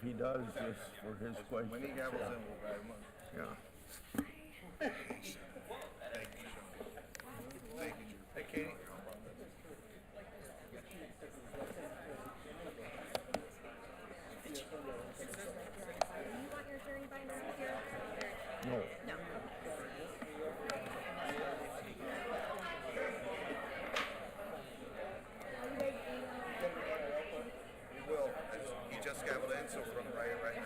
if he does, just for his question. When he gavels in, we'll write him up. Yeah. Thank you. Thank you. Hey, Katie. You want your jury binder up here? No. No. We will. He just gavelled in, so we're going to write it right now.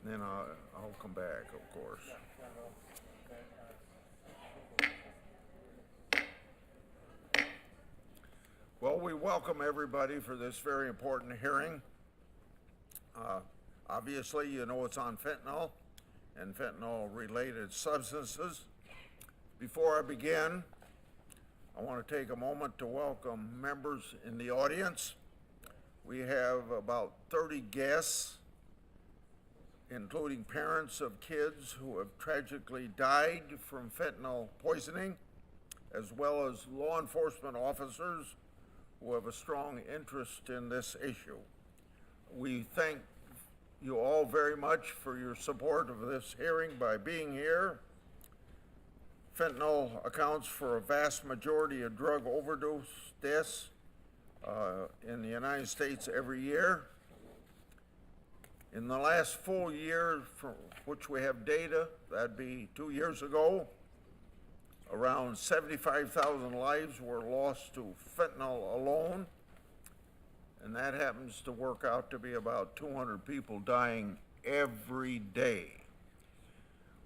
Then I'll come back, of course. Well, we welcome everybody for this very important hearing. Obviously, you know it's on fentanyl and fentanyl-related substances. Before I begin, I want to take a moment to welcome members in the audience. We have about 30 guests, including parents of kids who have tragically died from fentanyl poisoning, as well as law enforcement officers who have a strong interest in this issue. We thank you all very much for your support of this hearing by being here. Fentanyl accounts for a vast majority of drug overdose deaths in the United States every year. In the last full year for which we have data, that'd be 2 years ago, around 75,000 lives were lost to fentanyl alone, and that happens to work out to be about 200 people dying every day.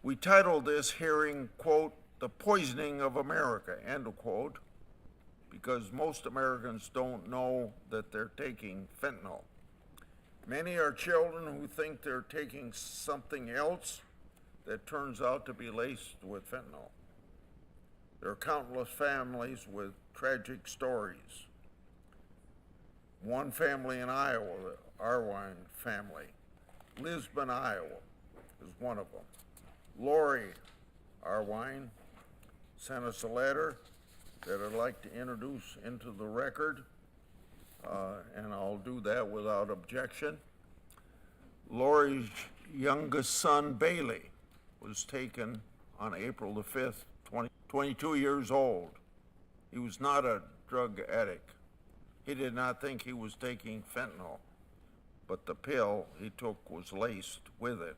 We titled this hearing, quote, "The Poisoning of America," end of quote, because most Americans don't know that they're taking fentanyl. Many are children who think they're taking something else that turns out to be laced with fentanyl. There are countless families with tragic stories. One family in Iowa, the Arwine family, Lisbon, Iowa, is one of them. Lori Arwine sent us a letter that I'd like to introduce into the record, and I'll do that without objection. Lori's youngest son, Bailey, was taken on April the 5th, 22 years old. He was not a drug addict. He did not think he was taking fentanyl, but the pill he took was laced with it.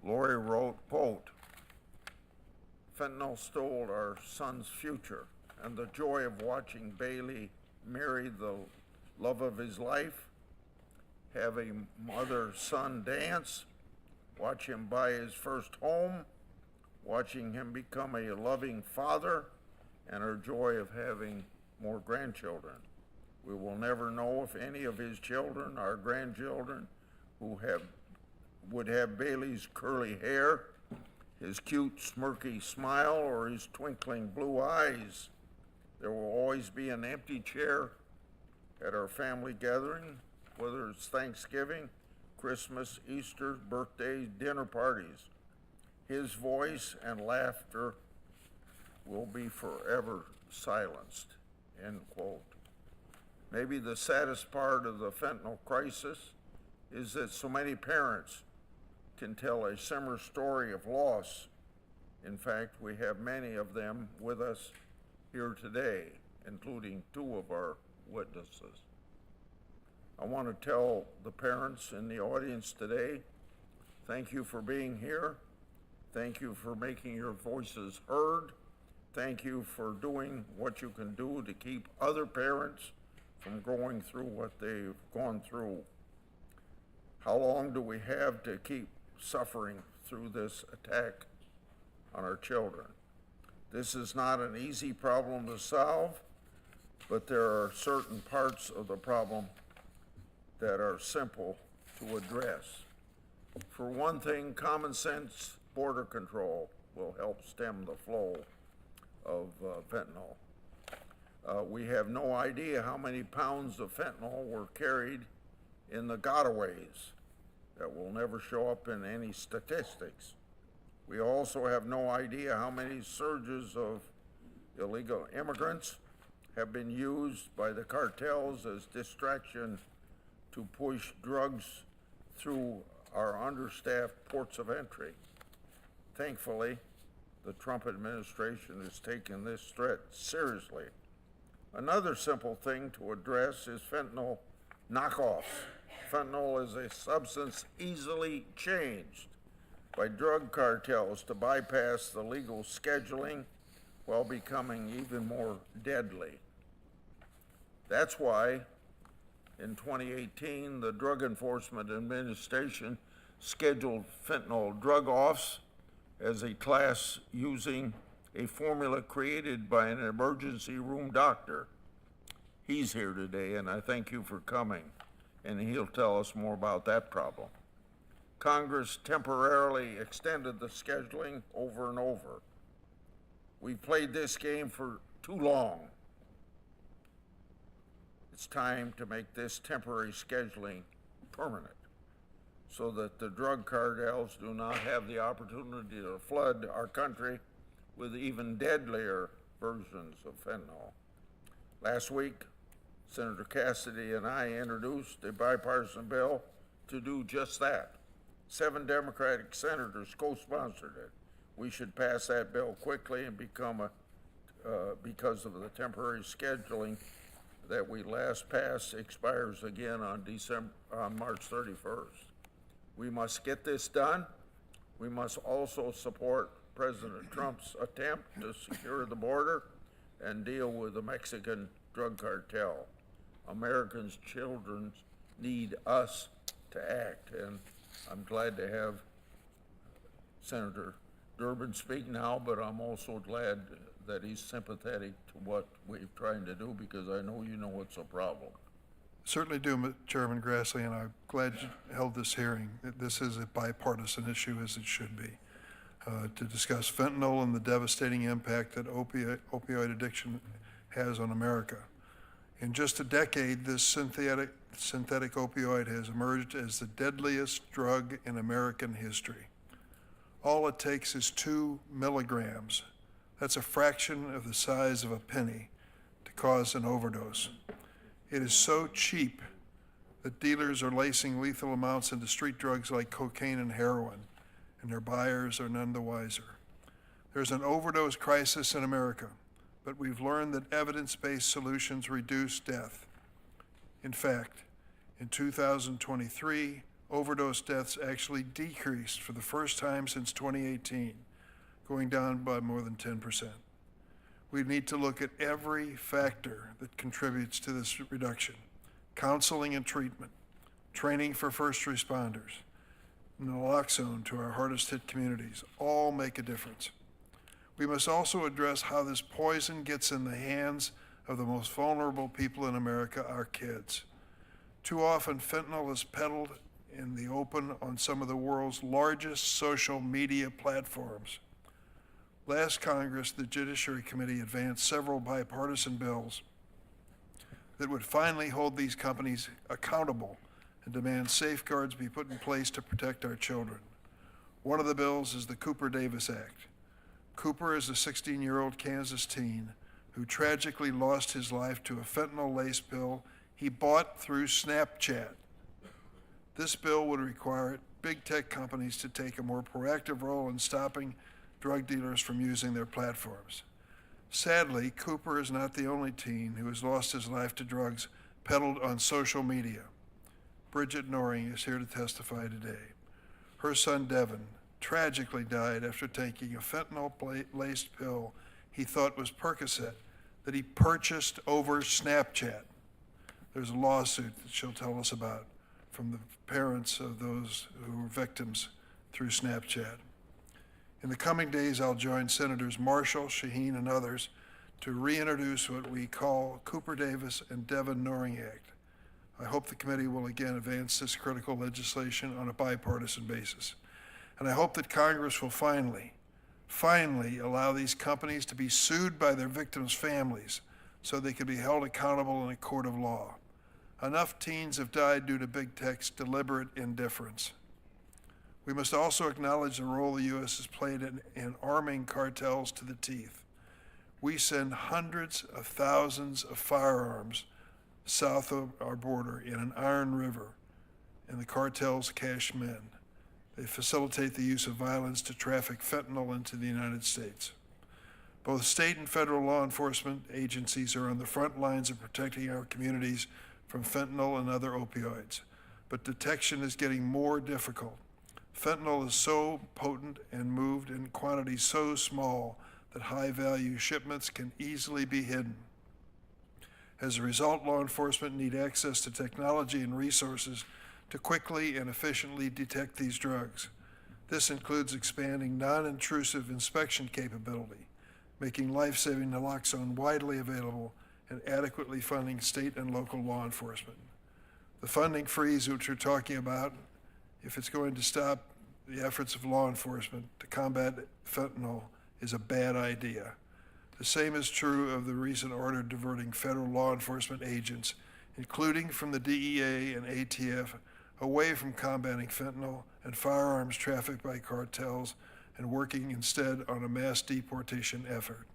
Lori wrote, quote, "Fentanyl stole our son's future and the joy of watching Bailey marry the love of his life, have a mother-son dance, watch him buy his first home, watching him become a loving father, and our joy of having more grandchildren. We will never know if any of his children are grandchildren who would have Bailey's curly hair, his cute smirky smile, or his twinkling blue eyes. There will always be an empty chair at our family gathering, whether it's Thanksgiving, Christmas, Easter, birthdays, dinner parties. his voice and laughter will be forever silenced, end quote. Maybe the saddest part of the fentanyl crisis is that so many parents can tell a similar story of loss. In fact, we have many of them with us here today, including two of our witnesses. I want to tell the parents in the audience today, thank you for being here. Thank you for making your voices heard. Thank you for doing what you can do to keep other parents from going through what they've gone through. How long do we have to keep suffering through this attack on our children? This is not an easy problem to solve, but there are certain parts of the problem that are simple to address. For one thing, common sense border control will help stem the flow of fentanyl. We have no idea how many pounds of fentanyl were carried in the gotaways. That will never show up in any statistics. We also have no idea how many surges of illegal immigrants have been used by the cartels as distraction to push drugs through our understaffed ports of entry. Thankfully, the Trump administration is taking this threat seriously. Another simple thing to address is fentanyl knockoffs. Fentanyl is a substance easily changed by drug cartels to bypass the legal scheduling while becoming even more deadly. That's why in 2018, the Drug Enforcement Administration scheduled fentanyl drug-offs as a class using a formula created by an emergency room doctor. He's here today, and I thank you for coming, and he'll tell us more about that problem. Congress temporarily extended the scheduling over and over. We've played this game for too long. It's time to make this temporary scheduling permanent so that the drug cartels do not have the opportunity to flood our country with even deadlier versions of fentanyl. Last week, Senator Cassidy and I introduced a bipartisan bill to do just that. 7 Democratic senators co-sponsored it. We should pass that bill quickly and because of the temporary scheduling that we last passed expires again on March 31st. We must get this done. We must also support President Trump's attempt to secure the border and deal with the Mexican drug cartel. Americans' children need us to act, and I'm glad to have Senator Durbin speak now, but I'm also glad that he's sympathetic to what we're trying to do, because I know you know it's a problem. Certainly do, Chairman Grassley, and I'm glad you held this hearing. This is a bipartisan issue, as it should be, to discuss fentanyl and the devastating impact that opioid addiction has on America. In just a decade, this synthetic opioid has emerged as the deadliest drug in American history. All it takes is 2 milligrams. That's a fraction of the size of a penny to cause an overdose. It is so cheap that dealers are lacing lethal amounts into street drugs like cocaine and heroin, and their buyers are none the wiser. There's an overdose crisis in America, but we've learned that evidence-based solutions reduce death. In fact, in 2023, overdose deaths actually decreased for the first time since 2018, going down by more than 10%. We need to look at every factor that contributes to this reduction: counseling and treatment, training for first responders, naloxone to our hardest hit communities, all make a difference. We must also address how this poison gets in the hands of the most vulnerable people in America, our kids. Too often, fentanyl is peddled in the open on some of the world's largest social media platforms. Last Congress, the Judiciary Committee advanced several bipartisan bills that would finally hold these companies accountable and demand safeguards be put in place to protect our children. One of the bills is the Cooper-Davis Act. Cooper is a 16-year-old Kansas teen who tragically lost his life to a fentanyl-laced pill he bought through Snapchat. This bill would require big tech companies to take a more proactive role in stopping drug dealers from using their platforms. Sadly, Cooper is not the only teen who has lost his life to drugs peddled on social media. Bridget Noring is here to testify today. Her son, Devin, tragically died after taking a fentanyl-laced pill he thought was Percocet that he purchased over Snapchat. There's a lawsuit that she'll tell us about from the parents of those who were victims through Snapchat. In the coming days, I'll join Senators Marshall, Shaheen, and others to reintroduce what we call Cooper-Davis and Devin Noring Act. I hope the committee will again advance this critical legislation on a bipartisan basis. And I hope that Congress will finally allow these companies to be sued by their victims' families so they can be held accountable in a court of law. Enough teens have died due to big tech's deliberate indifference. We must also acknowledge the role the U.S. has played in arming cartels to the teeth. We send hundreds of thousands of firearms south of our border in an iron river, and the cartels cash men. They facilitate the use of violence to traffic fentanyl into the United States. Both state and federal law enforcement agencies are on the front lines of protecting our communities from fentanyl and other opioids, but detection is getting more difficult. Fentanyl is so potent and moved in quantities so small that high-value shipments can easily be hidden. As a result, law enforcement need access to technology and resources to quickly and efficiently detect these drugs. This includes expanding non-intrusive inspection capability, making life-saving naloxone widely available, and adequately funding state and local law enforcement. The funding freeze which we're talking about, if it's going to stop the efforts of law enforcement to combat fentanyl, is a bad idea. The same is true of the recent order diverting federal law enforcement agents, including from the DEA and ATF, away from combating fentanyl and firearms trafficked by cartels and working instead on a mass deportation effort.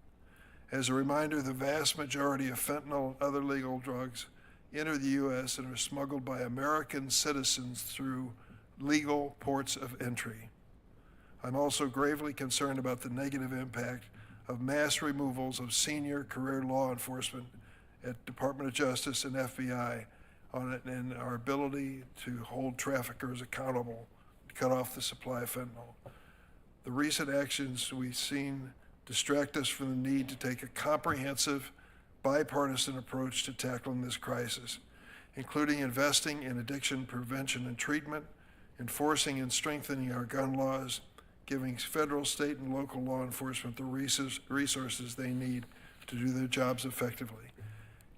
As a reminder, the vast majority of fentanyl and other legal drugs enter the U.S. and are smuggled by American citizens through legal ports of entry. I'm also gravely concerned about the negative impact of mass removals of senior career law enforcement at Department of Justice and FBI on it and our ability to hold traffickers accountable to cut off the supply of fentanyl. The recent actions we've seen distract us from the need to take a comprehensive, bipartisan approach to tackling this crisis, including investing in addiction prevention and treatment, enforcing and strengthening our gun laws, giving federal, state, and local law enforcement the resources they need to do their jobs effectively.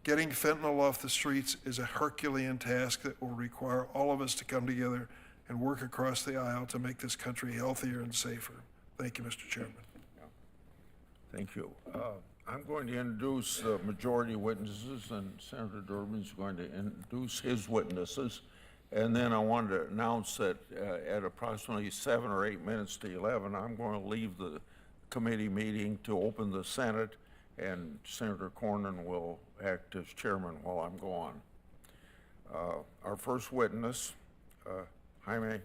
Getting fentanyl off the streets is a Herculean task that will require all of us to come together and work across the aisle to make this country healthier and safer. Thank you, Mr. Chairman. Thank you. I'm going to introduce the majority witnesses, and Senator Durbin's going to introduce his witnesses. And then I wanted to announce that at approximately 7 or 8 minutes to 11, I'm going to leave the committee meeting to open the Senate, and Senator Cornyn will act as chairman while I'm gone. Our first witness, Jaime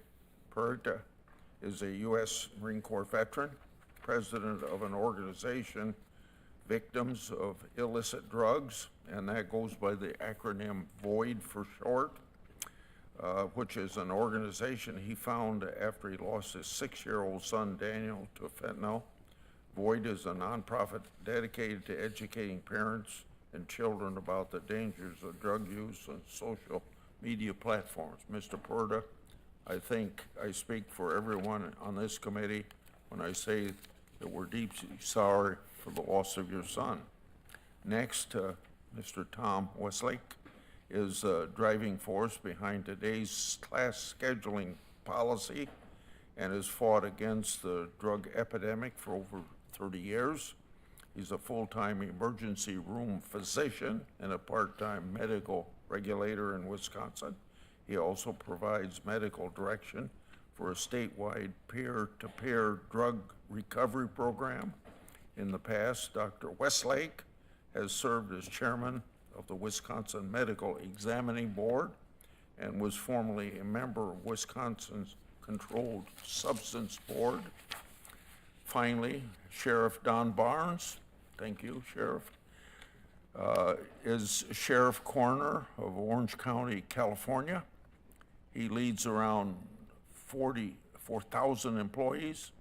Peralta, is a U.S. Marine Corps veteran, president of an organization, Victims of Illicit Drugs, and that goes by the acronym VOID for short, which is an organization he found after he lost his 6-year-old son, Daniel, to fentanyl. VOID is a nonprofit dedicated to educating parents and children about the dangers of drug use on social media platforms. Mr. Peralta, I think I speak for everyone on this committee when I say that we're deeply sorry for the loss of your son. Next, Mr. Tom Westlake is a driving force behind today's class scheduling policy and has fought against the drug epidemic for over 30 years. He's a full-time emergency room physician and a part-time medical regulator in Wisconsin. He also provides medical direction for a statewide peer-to-peer drug recovery program. In the past, Dr. Westlake has served as chairman of the Wisconsin Medical Examining Board and was formerly a member of Wisconsin's Controlled Substance Board. Finally, Sheriff Don Barnes, thank you, Sheriff, is Sheriff Coroner of Orange County, California. He leads around 44,000 employees,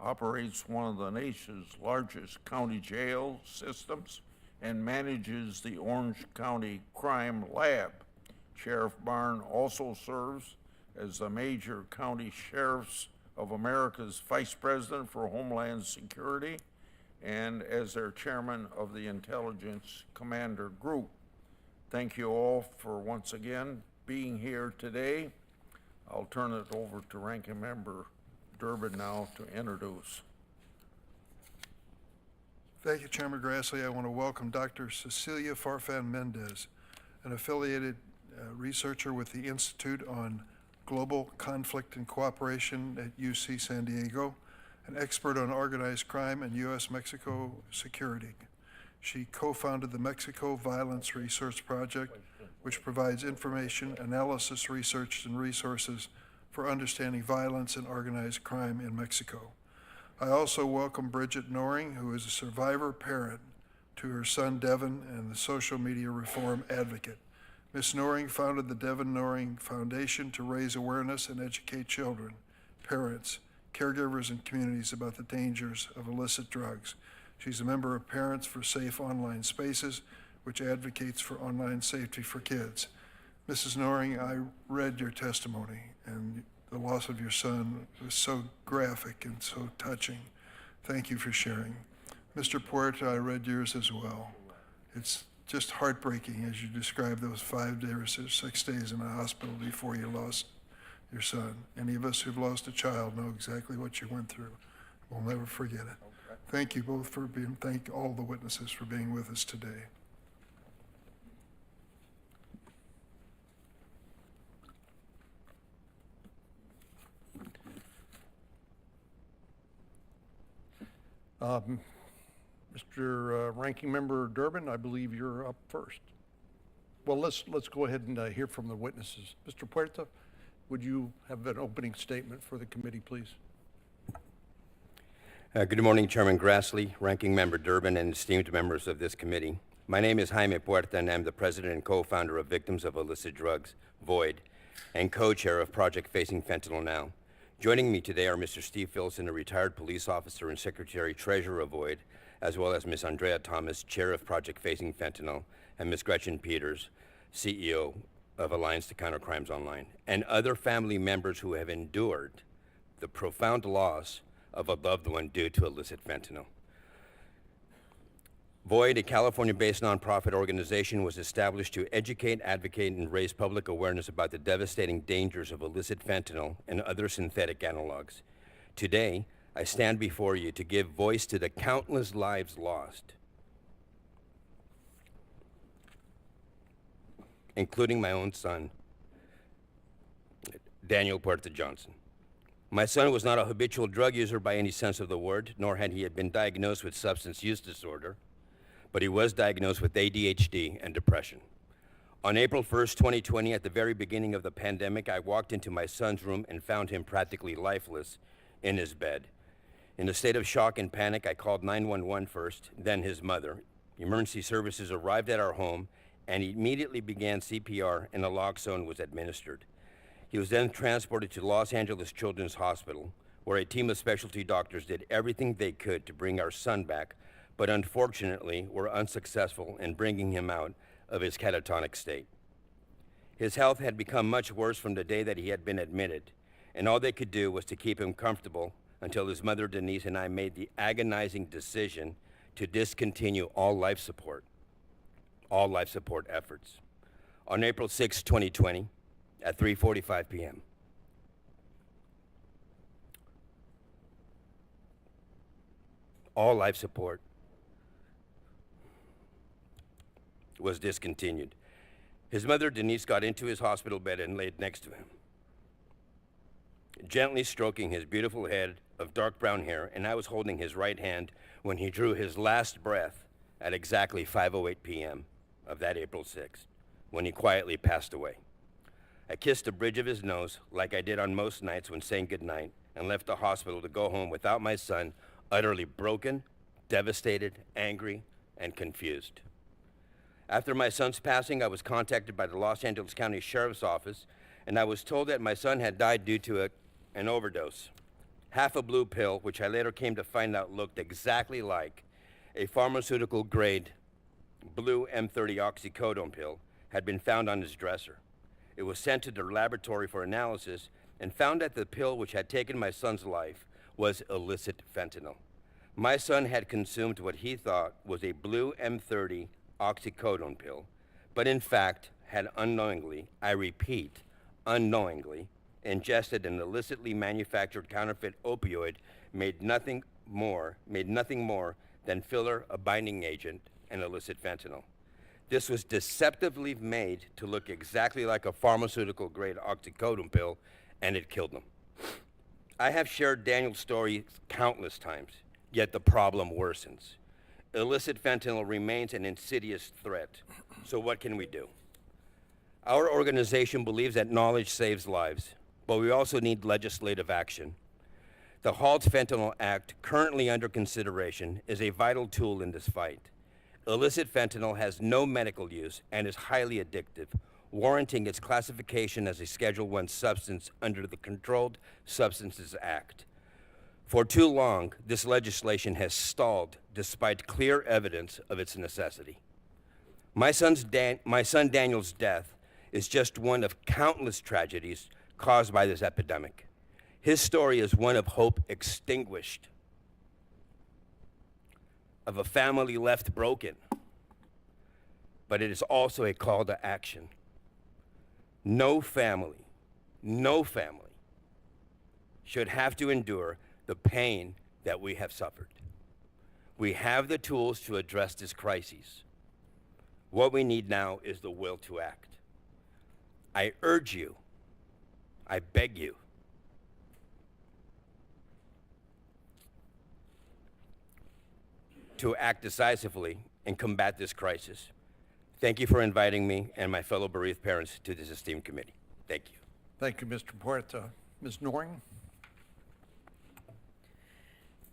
operates one of the nation's largest county jail systems, and manages the Orange County Crime Lab. Sheriff Barnes also serves as the Major County Sheriffs of America's Vice President for Homeland Security and as their chairman of the Intelligence Commander Group. Thank you all for once again being here today. I'll turn it over to Ranking Member Durbin now to introduce. Thank you, Chairman Grassley. I want to welcome Dr. Cecilia Farfan Mendez, an affiliated researcher with the Institute on Global Conflict and Cooperation at UC San Diego, an expert on organized crime and U.S.-Mexico security. She co-founded the Mexico Violence Research Project, which provides information, analysis, research, and resources for understanding violence and organized crime in Mexico. I also welcome Bridget Noring, who is a survivor parent to her son Devin and the social media reform advocate. Ms. Noring founded the Devin Noring Foundation to raise awareness and educate children, parents, caregivers, and communities about the dangers of illicit drugs. She's a member of Parents for Safe Online Spaces, which advocates for online safety for kids. Mrs. Noring, I read your testimony, and the loss of your son was so graphic and so touching. Thank you for sharing. Mr. Puerta, I read yours as well. It's just heartbreaking as you describe those 5 days or 6 days in the hospital before you lost your son. Any of us who've lost a child know exactly what you went through. We'll never forget it. Thank you both for being, thank all the witnesses for being with us today. Mr. Ranking Member Durbin, I believe you're up first. Well, let's go ahead and hear from the witnesses. Mr. Puerta, would you have an opening statement for the committee, please? Good morning, Chairman Grassley, Ranking Member Durbin, and esteemed members of this committee. My name is Jaime Puerta, and I'm the president and co-founder of Victims of Illicit Drugs, VOID, and co-chair of Project Facing Fentanyl Now. Joining me today are Mr. Steve Filson, a retired police officer and secretary-treasurer of VOID, as well as Ms. Andrea Thomas, chair of Project Facing Fentanyl, and Ms. Gretchen Peters, CEO of Alliance to Counter Crimes Online, and other family members who have endured the profound loss of a loved one due to illicit fentanyl. VOID, a California-based nonprofit organization, was established to educate, advocate, and raise public awareness about the devastating dangers of illicit fentanyl and other synthetic analogs. Today, I stand before you to give voice to the countless lives lost, including my own son, Daniel Puerta Johnson. My son was not a habitual drug user by any sense of the word, nor had he been diagnosed with substance use disorder, but he was diagnosed with ADHD and depression. On April 1st, 2020, at the very beginning of the pandemic, I walked into my son's room and found him practically lifeless in his bed. In a state of shock and panic, I called 911 first, then his mother. Emergency services arrived at our home and immediately began CPR, and naloxone was administered. He was then transported to Los Angeles Children's Hospital, where a team of specialty doctors did everything they could to bring our son back, but unfortunately were unsuccessful in bringing him out of his catatonic state. His health had become much worse from the day that he had been admitted, and all they could do was to keep him comfortable until his mother Denise and I made the agonizing decision to discontinue all life support efforts. On April 6, 2020, at 3:45 p.m. All life support was discontinued. His mother, Denise, got into his hospital bed and laid next to him. gently stroking his beautiful head of dark brown hair, and I was holding his right hand when he drew his last breath at exactly 5:08 p.m. of that April 6th, when he quietly passed away. I kissed the bridge of his nose like I did on most nights when saying goodnight, and left the hospital to go home without my son, utterly broken, devastated, angry, and confused. After my son's passing, I was contacted by the Los Angeles County Sheriff's Office, and I was told that my son had died due to an overdose. Half a blue pill, which I later came to find out looked exactly like a pharmaceutical-grade blue M30 oxycodone pill, had been found on his dresser. It was sent to the laboratory for analysis and found that the pill which had taken my son's life was illicit fentanyl. My son had consumed what he thought was a blue M30 oxycodone pill, but in fact had unknowingly, I repeat, unknowingly, ingested an illicitly manufactured counterfeit opioid made nothing more than filler, a binding agent, and illicit fentanyl. This was deceptively made to look exactly like a pharmaceutical-grade oxycodone pill, and it killed him. I have shared Daniel's story countless times, yet the problem worsens. Illicit fentanyl remains an insidious threat, so what can we do? Our organization believes that knowledge saves lives, but we also need legislative action. The Halt Fentanyl Act, currently under consideration, is a vital tool in this fight. Illicit fentanyl has no medical use and is highly addictive, warranting its classification as a Schedule I substance under the Controlled Substances Act. For too long, this legislation has stalled despite clear evidence of its necessity. My son Daniel's death is just one of countless tragedies caused by this epidemic. His story is one of hope extinguished, of a family left broken, but it is also a call to action. No family should have to endure the pain that we have suffered. We have the tools to address this crisis. What we need now is the will to act. I urge you, I beg you, to act decisively and combat this crisis. Thank you for inviting me and my fellow bereaved parents to this esteemed committee. Thank you. Thank you, Mr. Puerta. Ms. Noring?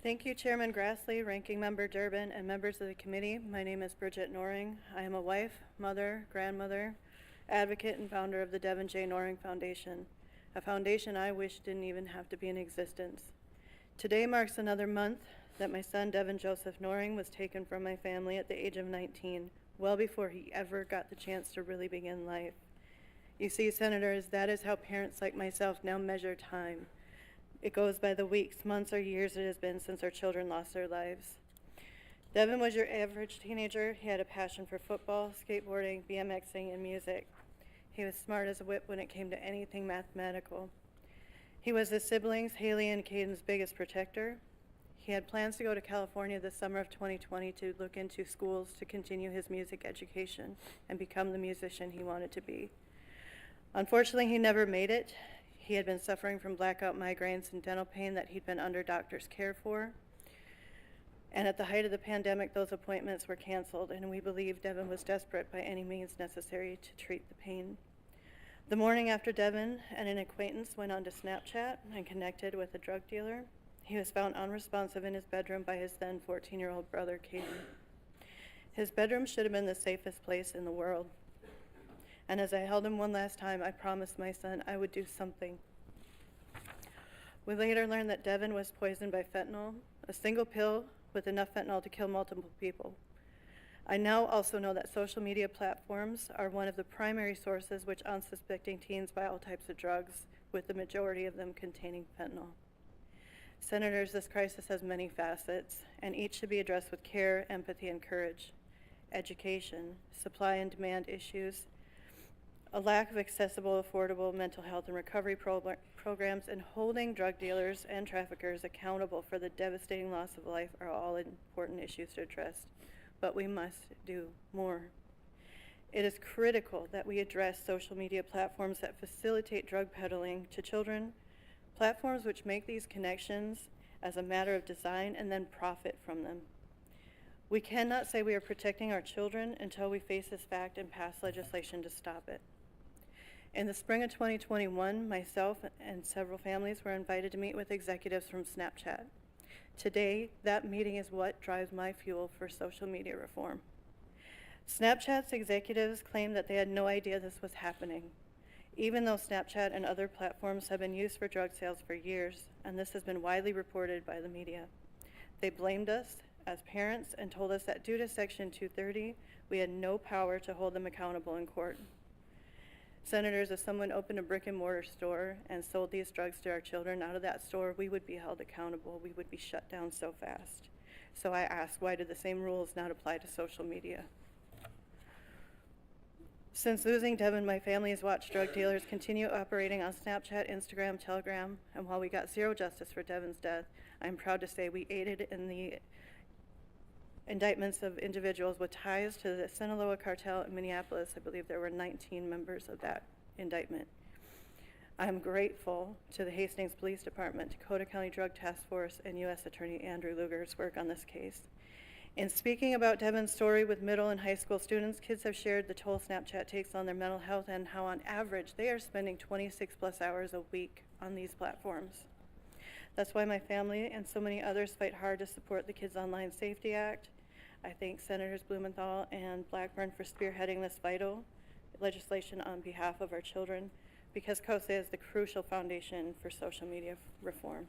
Thank you, Chairman Grassley, Ranking Member Durbin, and members of the committee. My name is Bridget Noring. I am a wife, mother, grandmother, advocate, and founder of the Devin J. Noring Foundation, a foundation I wish didn't even have to be in existence. Today marks another month that my son, Devin Joseph Noring, was taken from my family at the age of 19, well before he ever got the chance to really begin life. You see, Senators, that is how parents like myself now measure time. It goes by the weeks, months, or years it has been since our children lost their lives. Devin was your average teenager. He had a passion for football, skateboarding, BMXing, and music. He was smart as a whip when it came to anything mathematical. He was his siblings, Haley and Caden's biggest protector. He had plans to go to California this summer of 2020 to look into schools to continue his music education and become the musician he wanted to be. Unfortunately, he never made it. He had been suffering from blackout migraines and dental pain that he'd been under doctor's care for. And at the height of the pandemic, those appointments were canceled, and we believe Devin was desperate by any means necessary to treat the pain. The morning after Devin and an acquaintance went onto Snapchat and connected with a drug dealer, he was found unresponsive in his bedroom by his then 14-year-old brother, Caden. His bedroom should have been the safest place in the world. And as I held him one last time, I promised my son I would do something. We later learned that Devin was poisoned by fentanyl, a single pill with enough fentanyl to kill multiple people. I now also know that social media platforms are one of the primary sources which unsuspecting teens buy all types of drugs, with the majority of them containing fentanyl. Senators, this crisis has many facets, and each should be addressed with care, empathy, and courage. Education, supply and demand issues, a lack of accessible, affordable mental health and recovery programs, and holding drug dealers and traffickers accountable for the devastating loss of life are all important issues to address. But we must do more. It is critical that we address social media platforms that facilitate drug peddling to children, Platforms which make these connections as a matter of design and then profit from them. We cannot say we are protecting our children until we face this fact and pass legislation to stop it. In the spring of 2021, myself and several families were invited to meet with executives from Snapchat. Today, that meeting is what drives my fuel for social media reform. Snapchat's executives claimed that they had no idea this was happening, even though Snapchat and other platforms have been used for drug sales for years, and this has been widely reported by the media. They blamed us as parents and told us that due to Section 230, we had no power to hold them accountable in court. Senators, if someone opened a brick and mortar store and sold these drugs to our children out of that store, we would be held accountable. We would be shut down so fast. So I ask, why do the same rules not apply to social media? Since losing Devin, my family has watched drug dealers continue operating on Snapchat, Instagram, Telegram, and while we got zero justice for Devin's death, I'm proud to say we aided in the indictments of individuals with ties to the Sinaloa cartel in Minneapolis. I believe there were 19 members of that indictment. I'm grateful to the Hastings Police Department, Dakota County Drug Task Force, and U.S. Attorney Andrew Luger's work on this case. In speaking about Devin's story with middle and high school students, kids have shared the toll Snapchat takes on their mental health and how on average they are spending 26 plus hours a week on these platforms. That's why my family and so many others fight hard to support the Kids Online Safety Act. I thank Senators Blumenthal and Blackburn for spearheading this vital legislation on behalf of our children, because COSA is the crucial foundation for social media reform.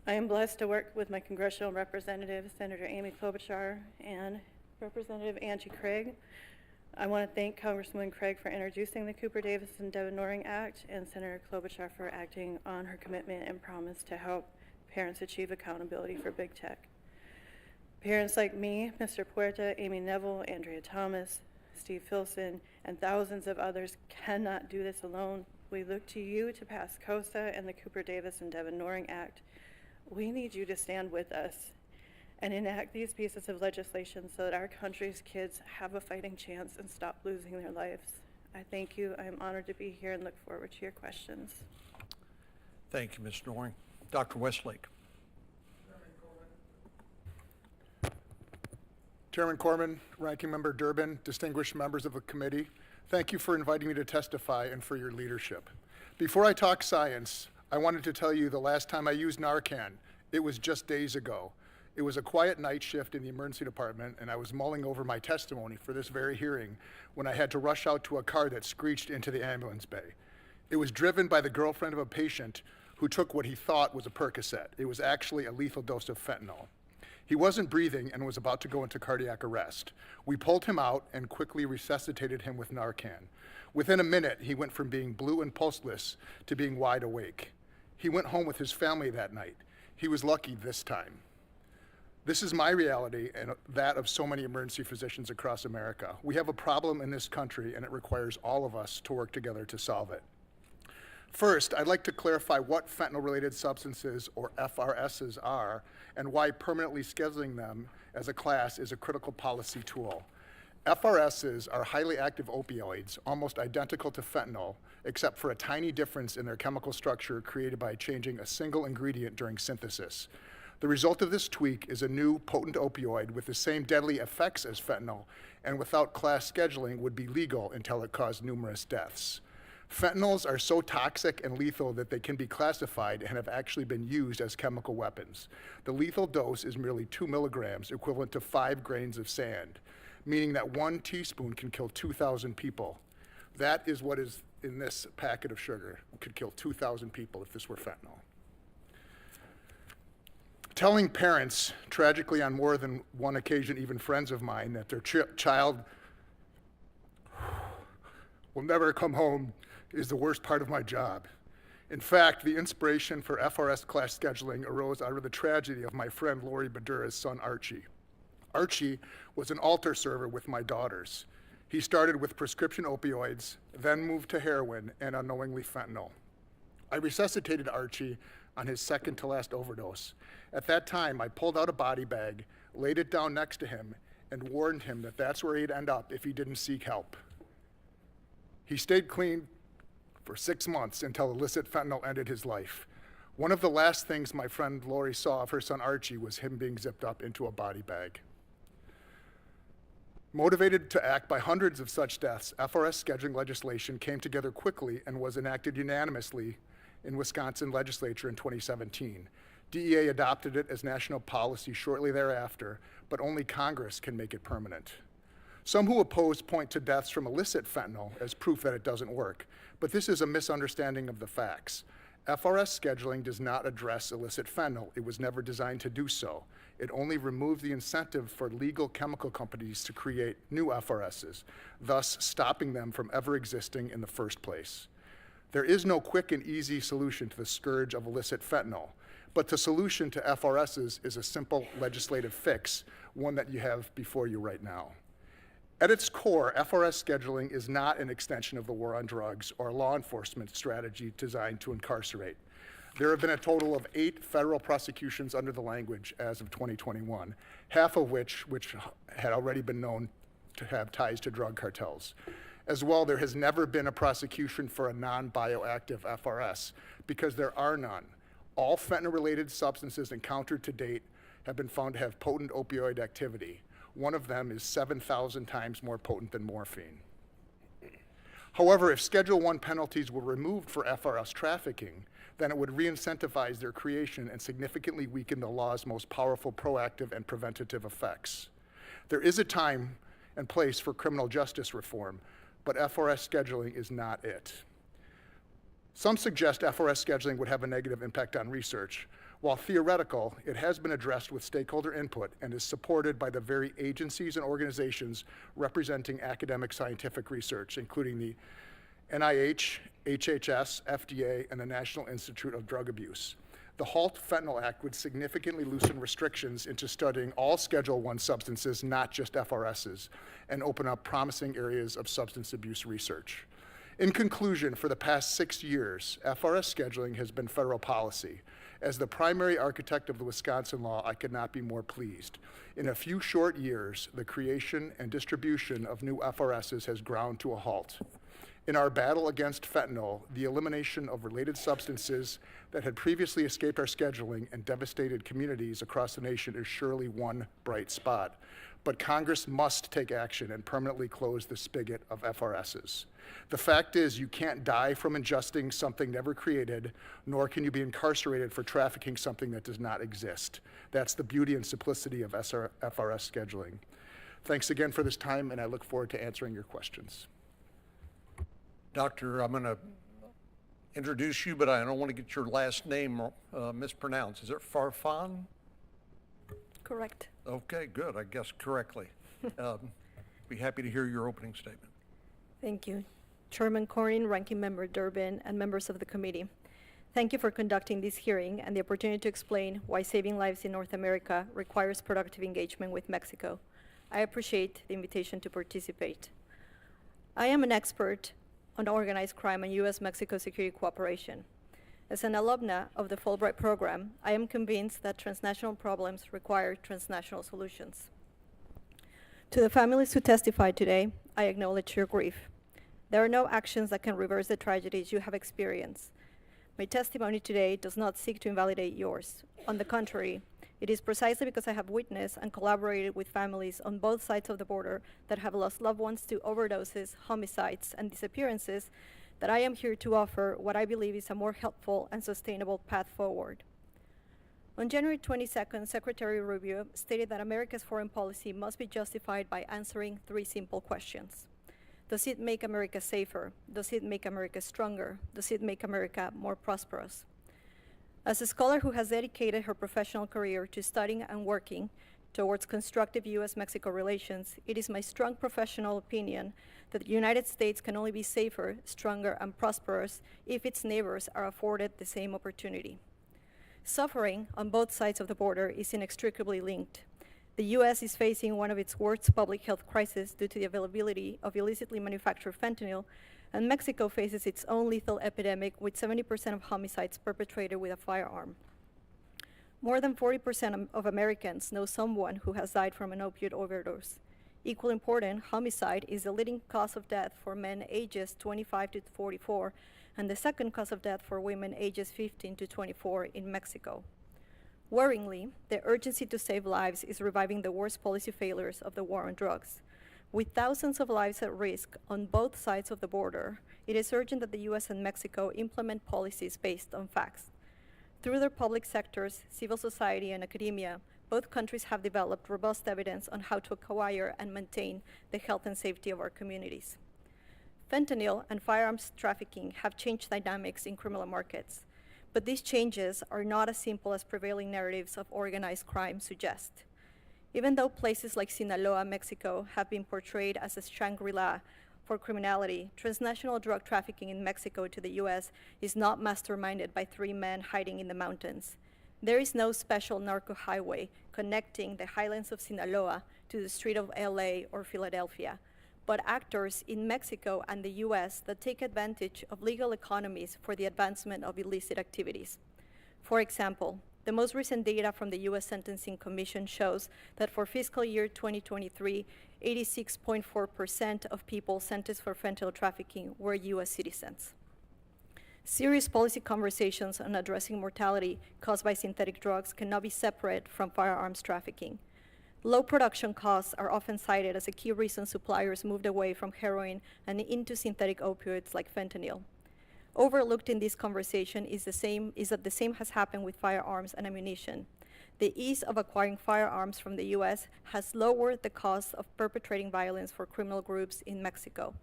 I am blessed to work with my congressional representatives, Senator Amy Klobuchar and Representative Angie Craig. I want to thank Congresswoman Craig for introducing the Cooper Davis and Devin Noring Act, and Senator Klobuchar for acting on her commitment and promise to help parents achieve accountability for big tech. Parents like me, Mr. Puerta, Amy Neville, Andrea Thomas, Steve Filson, and thousands of others cannot do this alone. We look to you to pass COSA and the Cooper Davis and Devin Noring Act. We need you to stand with us and enact these pieces of legislation so that our country's kids have a fighting chance and stop losing their lives. I thank you. I am honored to be here and look forward to your questions. Thank you, Ms. Noring. Dr. Westlake. Chairman Corman, Ranking Member Durbin, distinguished members of the committee, thank you for inviting me to testify and for your leadership. Before I talk science, I wanted to tell you the last time I used Narcan, it was just days ago. It was a quiet night shift in the emergency department, and I was mulling over my testimony for this very hearing when I had to rush out to a car that screeched into the ambulance bay. It was driven by the girlfriend of a patient who took what he thought was a Percocet. It was actually a lethal dose of fentanyl. He wasn't breathing and was about to go into cardiac arrest. We pulled him out and quickly resuscitated him with Narcan. Within a minute, he went from being blue and pulseless to being wide awake. He went home with his family that night. He was lucky this time. This is my reality and that of so many emergency physicians across America. We have a problem in this country, and it requires all of us to work together to solve it. First, I'd like to clarify what fentanyl-related substances, or FRSs, are and why permanently scheduling them as a class is a critical policy tool. FRSs are highly active opioids, almost identical to fentanyl, except for a tiny difference in their chemical structure created by changing a single ingredient during synthesis. The result of this tweak is a new potent opioid with the same deadly effects as fentanyl, and without class scheduling would be legal until it caused numerous deaths. Fentanyls are so toxic and lethal that they can be classified and have actually been used as chemical weapons. The lethal dose is merely 2 milligrams, equivalent to 5 grains of sand, meaning that 1 teaspoon can kill 2,000 people. That is what is in this packet of sugar. It could kill 2,000 people if this were fentanyl. Telling parents, tragically on more than one occasion, even friends of mine, that their child will never come home is the worst part of my job. In fact, the inspiration for FRS class scheduling arose out of the tragedy of my friend Lori Badura's son, Archie. Archie was an altar server with my daughters. He started with prescription opioids, then moved to heroin and unknowingly fentanyl. I resuscitated Archie on his second to last overdose. At that time, I pulled out a body bag, laid it down next to him, and warned him that that's where he'd end up if he didn't seek help. He stayed clean for 6 months until illicit fentanyl ended his life. One of the last things my friend Lori saw of her son Archie was him being zipped up into a body bag. Motivated to act by hundreds of such deaths, FRS scheduling legislation came together quickly and was enacted unanimously in Wisconsin legislature in 2017. DEA adopted it as national policy shortly thereafter, but only Congress can make it permanent. Some who oppose point to deaths from illicit fentanyl as proof that it doesn't work, but this is a misunderstanding of the facts. FRS scheduling does not address illicit fentanyl. It was never designed to do so. It only removed the incentive for legal chemical companies to create new FRSs, thus stopping them from ever existing in the first place. There is no quick and easy solution to the scourge of illicit fentanyl, but the solution to FRSs is a simple legislative fix, one that you have before you right now. At its core, FRS scheduling is not an extension of the war on drugs or a law enforcement strategy designed to incarcerate. There have been a total of 8 federal prosecutions under the language as of 2021, half of which had already been known to have ties to drug cartels. As well, there has never been a prosecution for a non-bioactive FRS because there are none. All fentanyl-related substances encountered to date have been found to have potent opioid activity. One of them is 7,000 times more potent than morphine. However, if Schedule I penalties were removed for FRS trafficking, then it would re-incentivize their creation and significantly weaken the law's most powerful proactive and preventative effects. There is a time and place for criminal justice reform, but FRS scheduling is not it. Some suggest FRS scheduling would have a negative impact on research. While theoretical, it has been addressed with stakeholder input and is supported by the very agencies and organizations representing academic scientific research, including the NIH, HHS, FDA, and the National Institute of Drug Abuse. The HALT Fentanyl Act would significantly loosen restrictions into studying all Schedule I substances, not just FRSs, and open up promising areas of substance abuse research. In conclusion, for the past 6 years, FRS scheduling has been federal policy. As the primary architect of the Wisconsin law, I could not be more pleased. In a few short years, the creation and distribution of new FRSs has ground to a halt. In our battle against fentanyl, the elimination of related substances that had previously escaped our scheduling and devastated communities across the nation is surely one bright spot. But Congress must take action and permanently close the spigot of FRSs. The fact is, you can't die from ingesting something never created, nor can you be incarcerated for trafficking something that does not exist. That's the beauty and simplicity of FRS scheduling. Thanks again for this time, and I look forward to answering your questions. Doctor, I'm going to introduce you, but I don't want to get your last name mispronounced. Is it Farfan? Correct. Okay, good. I guessed correctly. Be happy to hear your opening statement. Thank you. Chairman Corrin, Ranking Member Durbin, and members of the committee. Thank you for conducting this hearing and the opportunity to explain why saving lives in North America requires productive engagement with Mexico. I appreciate the invitation to participate. I am an expert on organized crime and U.S.-Mexico security cooperation. As an alumna of the Fulbright program, I am convinced that transnational problems require transnational solutions. To the families who testified today, I acknowledge your grief. There are no actions that can reverse the tragedies you have experienced. My testimony today does not seek to invalidate yours. On the contrary, it is precisely because I have witnessed and collaborated with families on both sides of the border that have lost loved ones to overdoses, homicides, and disappearances that I am here to offer what I believe is a more helpful and sustainable path forward. On January 22nd, Secretary Rubio stated that America's foreign policy must be justified by answering 3 simple questions. Does it make America safer? Does it make America stronger? Does it make America more prosperous? As a scholar who has dedicated her professional career to studying and working towards constructive U.S.-Mexico relations, it is my strong professional opinion that the United States can only be safer, stronger, and prosperous if its neighbors are afforded the same opportunity. Suffering on both sides of the border is inextricably linked. The U.S. is facing one of its worst public health crises due to the availability of illicitly manufactured fentanyl, and Mexico faces its own lethal epidemic with 70% of homicides perpetrated with a firearm. More than 40% of Americans know someone who has died from an opioid overdose. Equally important, homicide is the leading cause of death for men ages 25 to 44, and the second cause of death for women ages 15 to 24 in Mexico. Worryingly, the urgency to save lives is reviving the worst policy failures of the war on drugs. With thousands of lives at risk on both sides of the border, it is urgent that the U.S. and Mexico implement policies based on facts. Through their public sectors, civil society, and academia, both countries have developed robust evidence on how to acquire and maintain the health and safety of our communities. Fentanyl and firearms trafficking have changed dynamics in criminal markets, but these changes are not as simple as prevailing narratives of organized crime suggest. Even though places like Sinaloa, Mexico, have been portrayed as a Shangri-La for criminality, transnational drug trafficking in Mexico to the U.S. is not masterminded by three men hiding in the mountains. There is no special narco highway connecting the highlands of Sinaloa to the street of LA or Philadelphia, but actors in Mexico and the U.S. that take advantage of legal economies for the advancement of illicit activities. For example, the most recent data from the U.S. Sentencing Commission shows that for fiscal year 2023, 86.4% of people sentenced for fentanyl trafficking were U.S. citizens. Serious policy conversations on addressing mortality caused by synthetic drugs cannot be separate from firearms trafficking. Low production costs are often cited as a key reason suppliers moved away from heroin and into synthetic opioids like fentanyl. Overlooked in this conversation is that the same has happened with firearms and ammunition. The ease of acquiring firearms from the U.S. has lowered the cost of perpetrating violence for criminal groups in Mexico.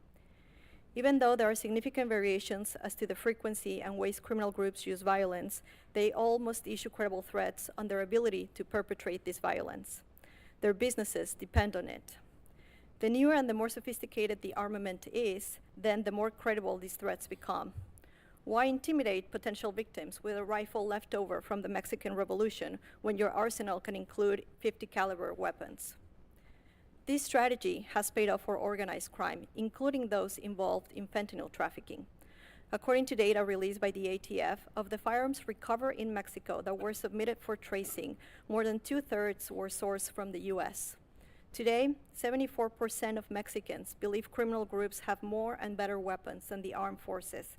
Even though there are significant variations as to the frequency and ways criminal groups use violence, they all must issue credible threats on their ability to perpetrate this violence. Their businesses depend on it. The newer and the more sophisticated the armament is, then the more credible these threats become. Why intimidate potential victims with a rifle left over from the Mexican Revolution when your arsenal can include 50 caliber weapons? This strategy has paid off for organized crime, including those involved in fentanyl trafficking. According to data released by the ATF, of the firearms recovered in Mexico that were submitted for tracing, more than 2/3 were sourced from the U.S. Today, 74% of Mexicans believe criminal groups have more and better weapons than the armed forces.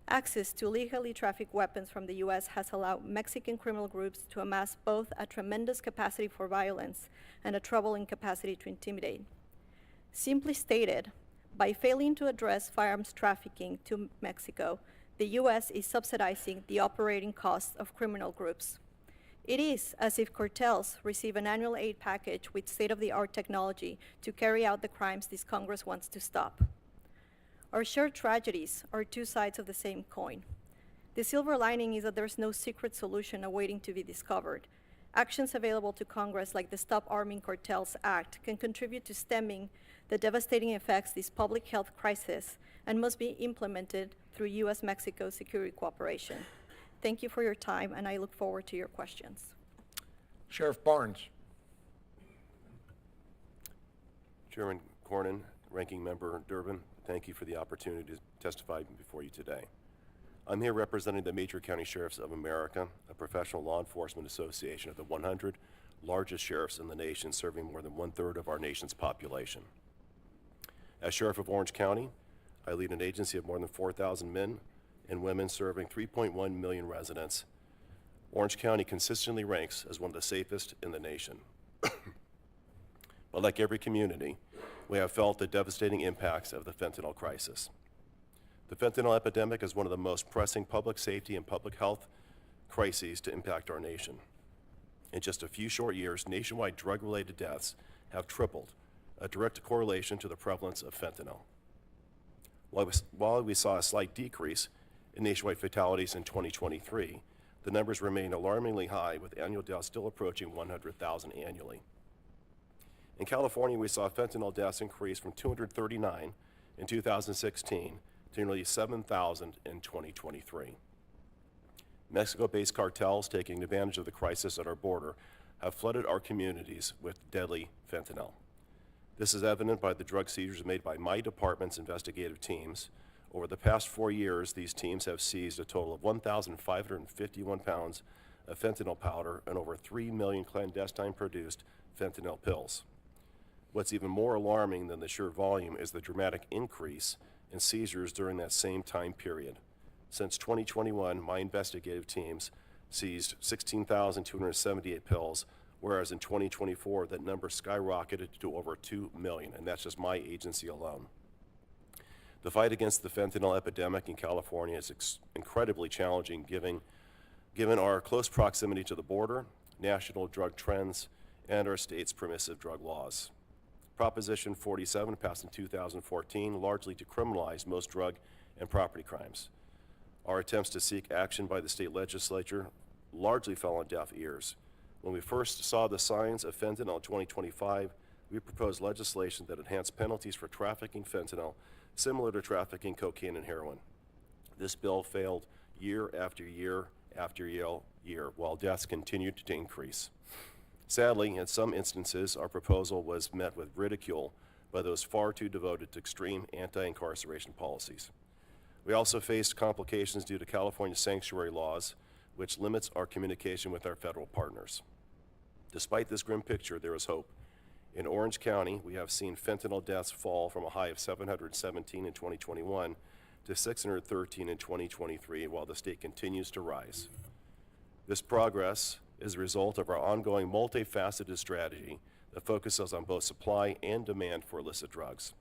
Access to legally trafficked weapons from the U.S. has allowed Mexican criminal groups to amass both a tremendous capacity for violence and a troubling capacity to intimidate. Simply stated, by failing to address firearms trafficking to Mexico, the U.S. is subsidizing the operating costs of criminal groups. It is as if cartels receive an annual aid package with state-of-the-art technology to carry out the crimes this Congress wants to stop. Our shared tragedies are two sides of the same coin. The silver lining is that there's no secret solution awaiting to be discovered. Actions available to Congress, like the Stop Arming Cartels Act, can contribute to stemming the devastating effects of this public health crisis and must be implemented through U.S.-Mexico security cooperation. Thank you for your time, and I look forward to your questions. Sheriff Barnes. Chairman Cornyn, Ranking Member Durbin, thank you for the opportunity to testify before you today. I'm here representing the Major County Sheriffs of America, a professional law enforcement association of the 100 largest sheriffs in the nation, serving more than 1/3 of our nation's population. As Sheriff of Orange County, I lead an agency of more than 4,000 men and women serving 3.1 million residents. Orange County consistently ranks as one of the safest in the nation. But like every community, we have felt the devastating impacts of the fentanyl crisis. The fentanyl epidemic is one of the most pressing public safety and public health crises to impact our nation. In just a few short years, nationwide drug-related deaths have tripled, a direct correlation to the prevalence of fentanyl. While we saw a slight decrease in nationwide fatalities in 2023, the numbers remain alarmingly high, with annual deaths still approaching 100,000 annually. In California, we saw fentanyl deaths increase from 239 in 2016 to nearly 7,000 in 2023. Mexico-based cartels taking advantage of the crisis at our border have flooded our communities with deadly fentanyl. This is evident by the drug seizures made by my department's investigative teams. Over the past 4 years, these teams have seized a total of 1,551 pounds of fentanyl powder and over 3 million clandestine produced fentanyl pills. What's even more alarming than the sheer volume is the dramatic increase in seizures during that same time period. Since 2021, my investigative teams seized 16,278 pills, whereas in 2024, that number skyrocketed to over 2 million, and that's just my agency alone. The fight against the fentanyl epidemic in California is incredibly challenging given our close proximity to the border, national drug trends, and our state's permissive drug laws. Proposition 47, passed in 2014, largely decriminalized most drug and property crimes. Our attempts to seek action by the state legislature largely fell on deaf ears. When we first saw the signs of fentanyl in 2025, we proposed legislation that enhanced penalties for trafficking fentanyl, similar to trafficking cocaine and heroin. This bill failed year after year after year, while deaths continued to increase. Sadly, in some instances, our proposal was met with ridicule by those far too devoted to extreme anti-incarceration policies. We also faced complications due to California sanctuary laws, which limits our communication with our federal partners. Despite this grim picture, there is hope. In Orange County, we have seen fentanyl deaths fall from a high of 717 in 2021 to 613 in 2023, while the state continues to rise. This progress is a result of our ongoing multifaceted strategy that focuses on both supply and demand for illicit drugs.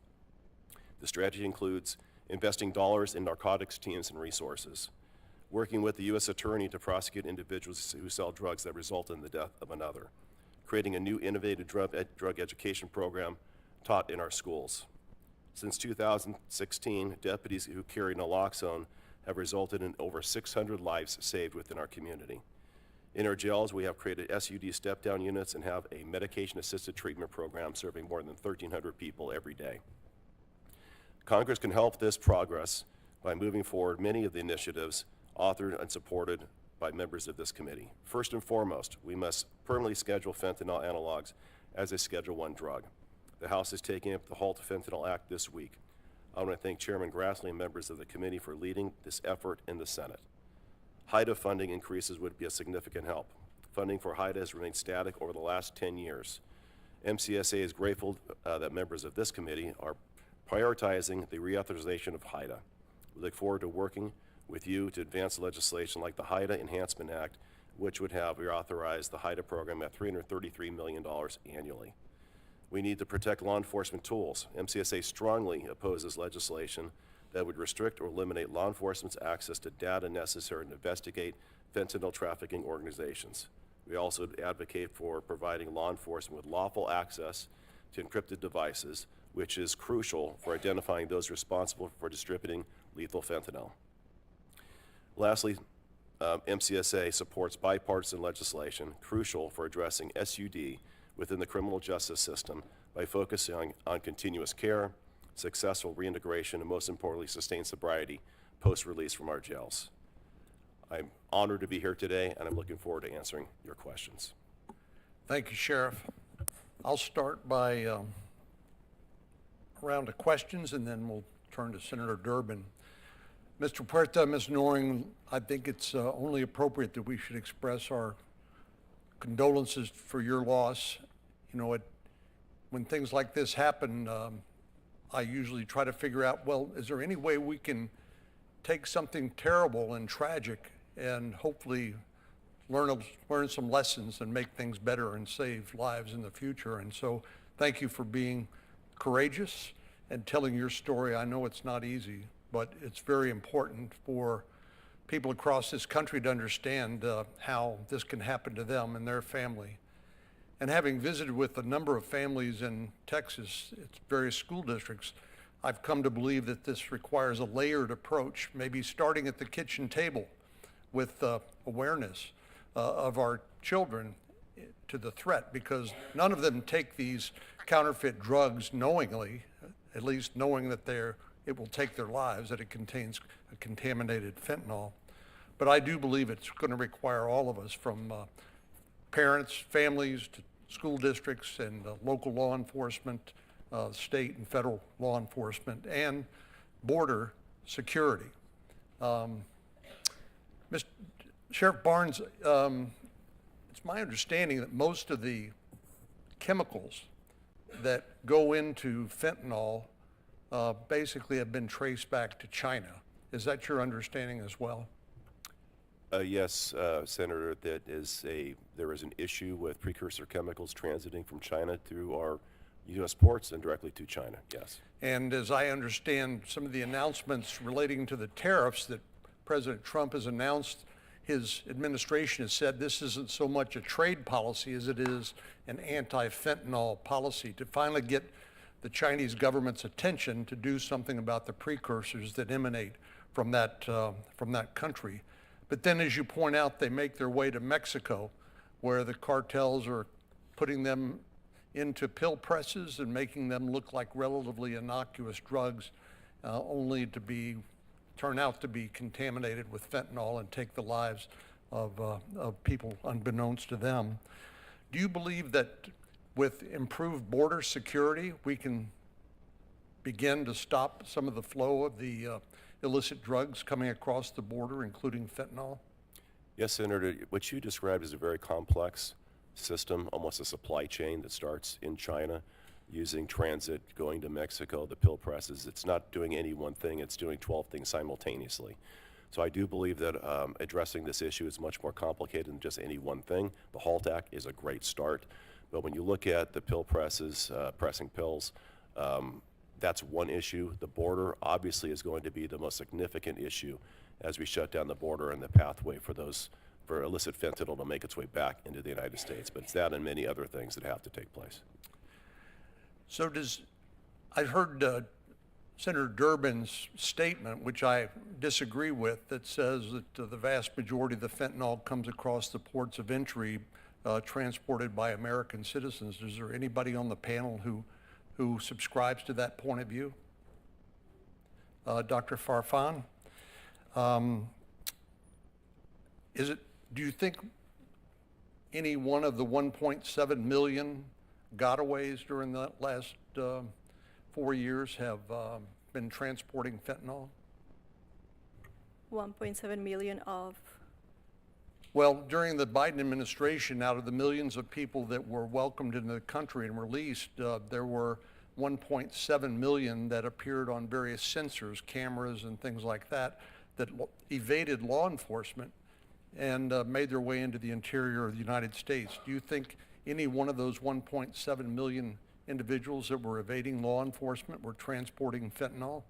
The strategy includes investing dollars in narcotics teams and resources, working with the U.S. Attorney to prosecute individuals who sell drugs that result in the death of another, creating a new innovative drug education program taught in our schools. Since 2016, deputies who carry naloxone have resulted in over 600 lives saved within our community. In our jails, we have created SUD step-down units and have a medication-assisted treatment program serving more than 1,300 people every day. Congress can help this progress by moving forward many of the initiatives authored and supported by members of this committee. First and foremost, we must permanently schedule fentanyl analogs as a Schedule I drug. The House is taking up the Halt Fentanyl Act this week. I want to thank Chairman Grassley and members of the committee for leading this effort in the Senate. HIDA funding increases would be a significant help. Funding for HIDA has remained static over the last 10 years. MCSA is grateful that members of this committee are prioritizing the reauthorization of HIDA. We look forward to working with you to advance legislation like the HIDA Enhancement Act, which would have reauthorized the HIDA program at $333 million annually. We need to protect law enforcement tools. MCSA strongly opposes legislation that would restrict or eliminate law enforcement's access to data necessary to investigate fentanyl trafficking organizations. We also advocate for providing law enforcement with lawful access to encrypted devices, which is crucial for identifying those responsible for distributing lethal fentanyl. Lastly, MCSA supports bipartisan legislation crucial for addressing SUD within the criminal justice system by focusing on continuous care, successful reintegration, and most importantly, sustained sobriety post-release from our jails. I'm honored to be here today, and I'm looking forward to answering your questions. Thank you, Sheriff. I'll start by a round of questions, and then we'll turn to Senator Durbin. Mr. Puerta, Ms. Noring, I think it's only appropriate that we should express our condolences for your loss. You know, when things like this happen, I usually try to figure out, well, is there any way we can take something terrible and tragic and hopefully learn some lessons and make things better and save lives in the future? And so thank you for being courageous and telling your story. I know it's not easy, but it's very important for people across this country to understand how this can happen to them and their family. And having visited with a number of families in Texas, its various school districts, I've come to believe that this requires a layered approach, maybe starting at the kitchen table with awareness of our children to the threat, because none of them take these counterfeit drugs knowingly, at least knowing that it will take their lives, that it contains a contaminated fentanyl. But I do believe it's going to require all of us, from parents, families, to school districts and local law enforcement, state and federal law enforcement, and border security. Mr. Sheriff Barnes, it's my understanding that most of the chemicals that go into fentanyl basically have been traced back to China. Is that your understanding as well? Yes, Senator, there is an issue with precursor chemicals transiting from China through our U.S. ports and directly to China, yes. And as I understand some of the announcements relating to the tariffs that President Trump has announced, his administration has said this isn't so much a trade policy as it is an anti-fentanyl policy to finally get the Chinese government's attention to do something about the precursors that emanate from that country. But then, as you point out, they make their way to Mexico, where the cartels are putting them into pill presses and making them look like relatively innocuous drugs, only to turn out to be contaminated with fentanyl and take the lives of people unbeknownst to them. Do you believe that with improved border security, we can begin to stop some of the flow of the illicit drugs coming across the border, including fentanyl? Yes, Senator, what you described is a very complex system, almost a supply chain that starts in China, using transit, going to Mexico, the pill presses. It's not doing any one thing, it's doing 12 things simultaneously. So I do believe that addressing this issue is much more complicated than just any one thing. The HALT Act is a great start, but when you look at the pill presses, pressing pills, that's one issue. The border obviously is going to be the most significant issue as we shut down the border and the pathway for illicit fentanyl to make its way back into the United States. But it's that and many other things that have to take place. So I heard Senator Durbin's statement, which I disagree with, that says that the vast majority of the fentanyl comes across the ports of entry transported by American citizens. Is there anybody on the panel who subscribes to that point of view? Dr. Farfan, do you think any one of the 1.7 million gotaways during the last 4 years have been transporting fentanyl? 1.7 million of, Well, during the Biden administration, out of the millions of people that were welcomed into the country and released, there were 1.7 million that appeared on various sensors, cameras and things like that, that evaded law enforcement and made their way into the interior of the United States. Do you think any one of those 1.7 million individuals that were evading law enforcement were transporting fentanyl?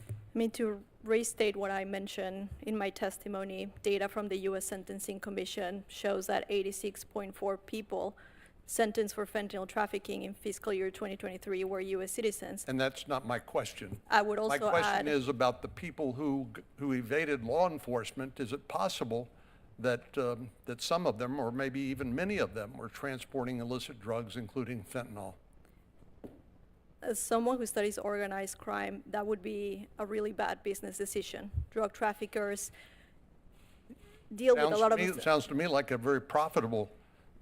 I mean, to restate what I mentioned in my testimony, data from the U.S. Sentencing Commission shows that 86.4 people sentenced for fentanyl trafficking in fiscal year 2023 were U.S. citizens. And that's not my question. I would also My question add, is about the people who evaded law enforcement. Is it possible that some of them, or maybe even many of them, were transporting illicit drugs, including fentanyl? as someone who studies organized crime, that would be a really bad business decision. Drug traffickers deal with a lot of... It sounds to me like a very profitable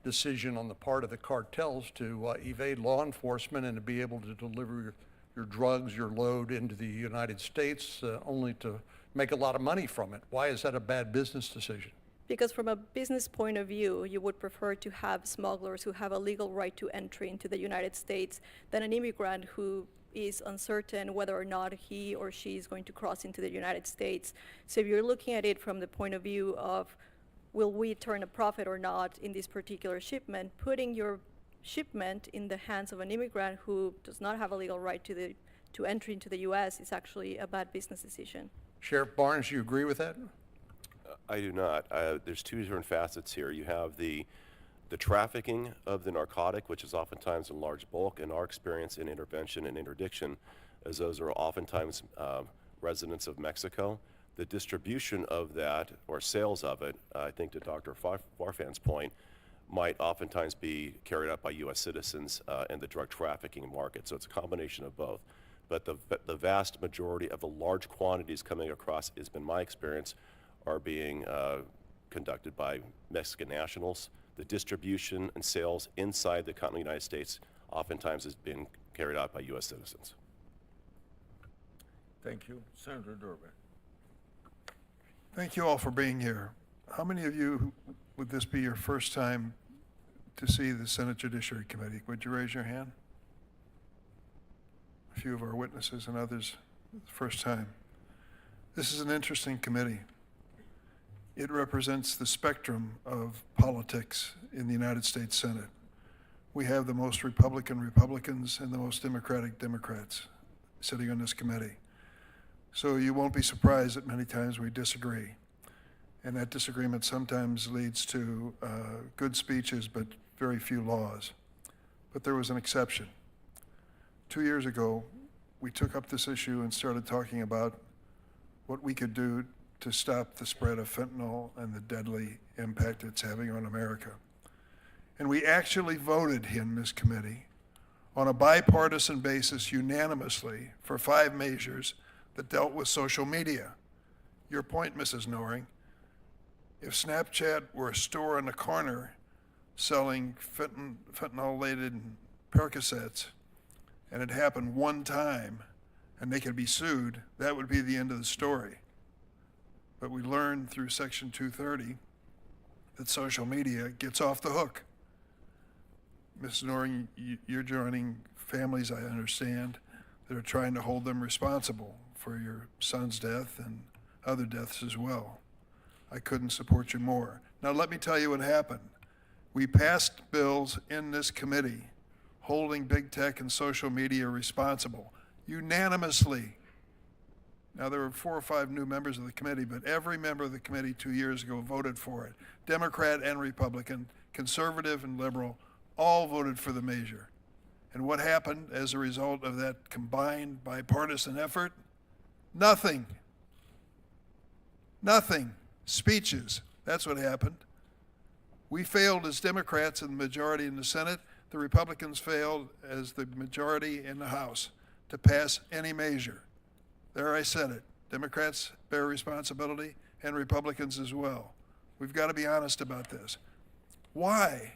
decision on the part of the cartels to evade law enforcement and to be able to deliver your drugs, your load into the United States, only to make a lot of money from it. Why is that a bad business decision? Because from a business point of view, you would prefer to have smugglers who have a legal right to entry into the United States than an immigrant who is uncertain whether or not he or she is going to cross into the United States. So if you're looking at it from the point of view of, will we turn a profit or not in this particular shipment, putting your shipment in the hands of an immigrant who does not have a legal right to entry into the U.S. is actually a bad business decision. Sheriff Barnes, you agree with that? I do not. There's two different facets here. You have the trafficking of the narcotic, which is oftentimes in large bulk, in our experience in intervention and interdiction, as those are oftentimes residents of Mexico. The distribution of that, or sales of it, I think to Dr. Farfan's point, might oftentimes be carried out by U.S. citizens in the drug trafficking market. So it's a combination of both. But the vast majority of the large quantities coming across, has been my experience, are being conducted by Mexican nationals. The distribution and sales inside the continental United States oftentimes has been carried out by U.S. citizens. Thank you. Senator Durbin. Thank you all for being here. How many of you, would this be your first time to see the Senate Judiciary Committee? Would you raise your hand? a few of our witnesses and others the first time. This is an interesting committee. It represents the spectrum of politics in the United States Senate. We have the most Republicans and the most Democrats sitting on this committee. So you won't be surprised that many times we disagree. And that disagreement sometimes leads to good speeches, but very few laws. But there was an exception. 2 years ago, we took up this issue and started talking about what we could do to stop the spread of fentanyl and the deadly impact it's having on America. And we actually voted in this committee on a bipartisan basis unanimously for 5 measures that dealt with social media. Your point, Mrs. Noring, if Snapchat were a store on the corner selling fentanyl-laden Percocets, and it happened one time, and they could be sued, that would be the end of the story. But we learned through Section 230 that social media gets off the hook. Ms. Noring, you're joining families, I understand, that are trying to hold them responsible for your son's death and other deaths as well. I couldn't support you more. Now let me tell you what happened. We passed bills in this committee holding big tech and social media responsible unanimously. Now, there were 4 or 5 new members of the committee, but every member of the committee 2 years ago voted for it. Democrat and Republican, conservative and liberal, all voted for the measure. And what happened as a result of that combined bipartisan effort? Nothing. Nothing. Speeches. That's what happened. We failed as Democrats in the majority in the Senate. The Republicans failed as the majority in the House to pass any measure. There I said it. Democrats bear responsibility and Republicans as well. We've got to be honest about this. Why?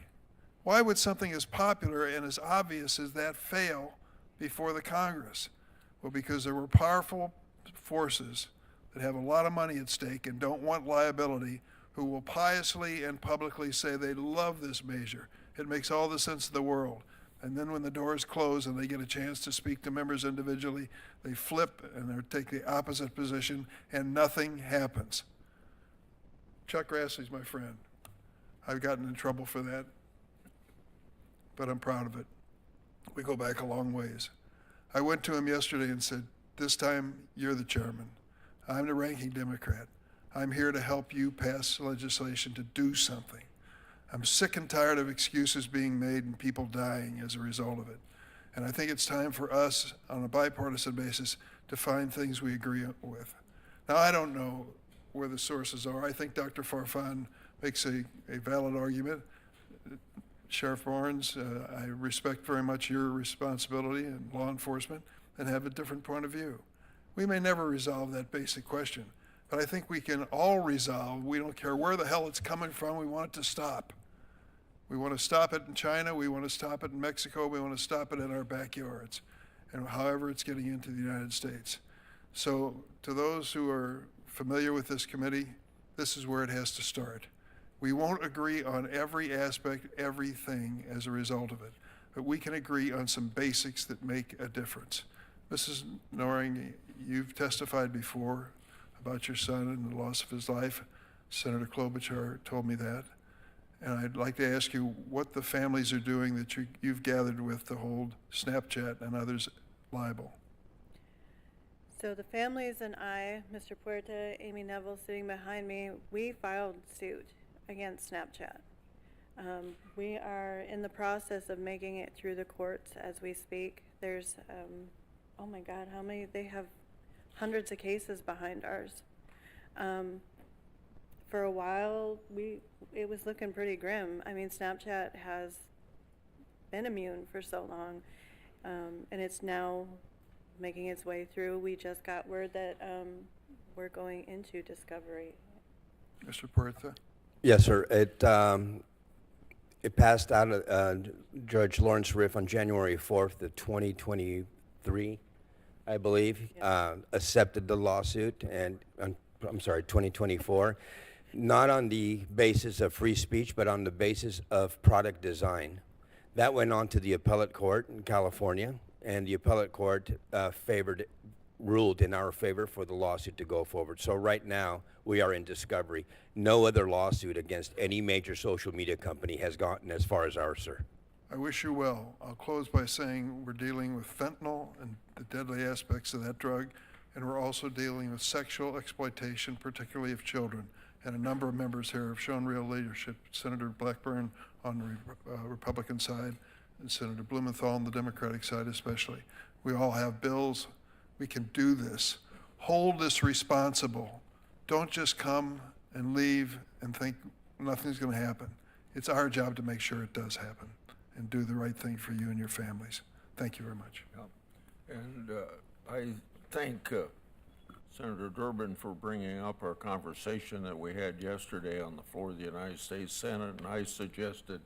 Why would something as popular and as obvious as that fail before the Congress? Well, because there were powerful forces that have a lot of money at stake and don't want liability, who will piously and publicly say they love this measure. It makes all the sense in the world. And then when the doors close and they get a chance to speak to members individually, they flip and they take the opposite position and nothing happens. Chuck Grassley's my friend. I've gotten in trouble for that, but I'm proud of it. We go back a long ways. I went to him yesterday and said, this time you're the chairman. I'm the ranking Democrat. I'm here to help you pass legislation to do something. I'm sick and tired of excuses being made and people dying as a result of it. And I think it's time for us, on a bipartisan basis, to find things we agree with. Now, I don't know where the sources are. I think Dr. Farfan makes a valid argument. Sheriff Barnes, I respect very much your responsibility in law enforcement and have a different point of view. We may never resolve that basic question, but I think we can all resolve, we don't care where the hell it's coming from, we want it to stop. We want to stop it in China, we want to stop it in Mexico, we want to stop it in our backyards, and however it's getting into the United States. So to those who are familiar with this committee, this is where it has to start. We won't agree on every aspect, everything as a result of it, but we can agree on some basics that make a difference. Mrs. Noring, you've testified before about your son and the loss of his life. Senator Klobuchar told me that. And I'd like to ask you what the families are doing that you've gathered with to hold Snapchat and others liable. So the families and I, Mr. Puerta, Amy Neville sitting behind me, we filed suit against Snapchat. We are in the process of making it through the courts as we speak. There's, oh my God, how many? They have hundreds of cases behind ours. For a while, it was looking pretty grim. I mean, Snapchat has been immune for so long, and it's now making its way through. We just got word that we're going into discovery. Mr. Puerta? Yes, sir. It passed out of Judge Lawrence Riff on January 4th of 2023, I believe, accepted the lawsuit, and I'm sorry, 2024, not on the basis of free speech, but on the basis of product design. That went on to the appellate court in California, and the appellate court ruled in our favor for the lawsuit to go forward. So right now, we are in discovery. No other lawsuit against any major social media company has gotten as far as ours, sir. I wish you well. I'll close by saying we're dealing with fentanyl and the deadly aspects of that drug, and we're also dealing with sexual exploitation, particularly of children. And a number of members here have shown real leadership. Senator Blackburn on the Republican side, and Senator Blumenthal on the Democratic side especially. We all have bills. We can do this. Hold this responsible. Don't just come and leave and think nothing's going to happen. It's our job to make sure it does happen and do the right thing for you and your families. Thank you very much. And I thank Senator Durbin for bringing up our conversation that we had yesterday on the floor of the United States Senate, and I suggested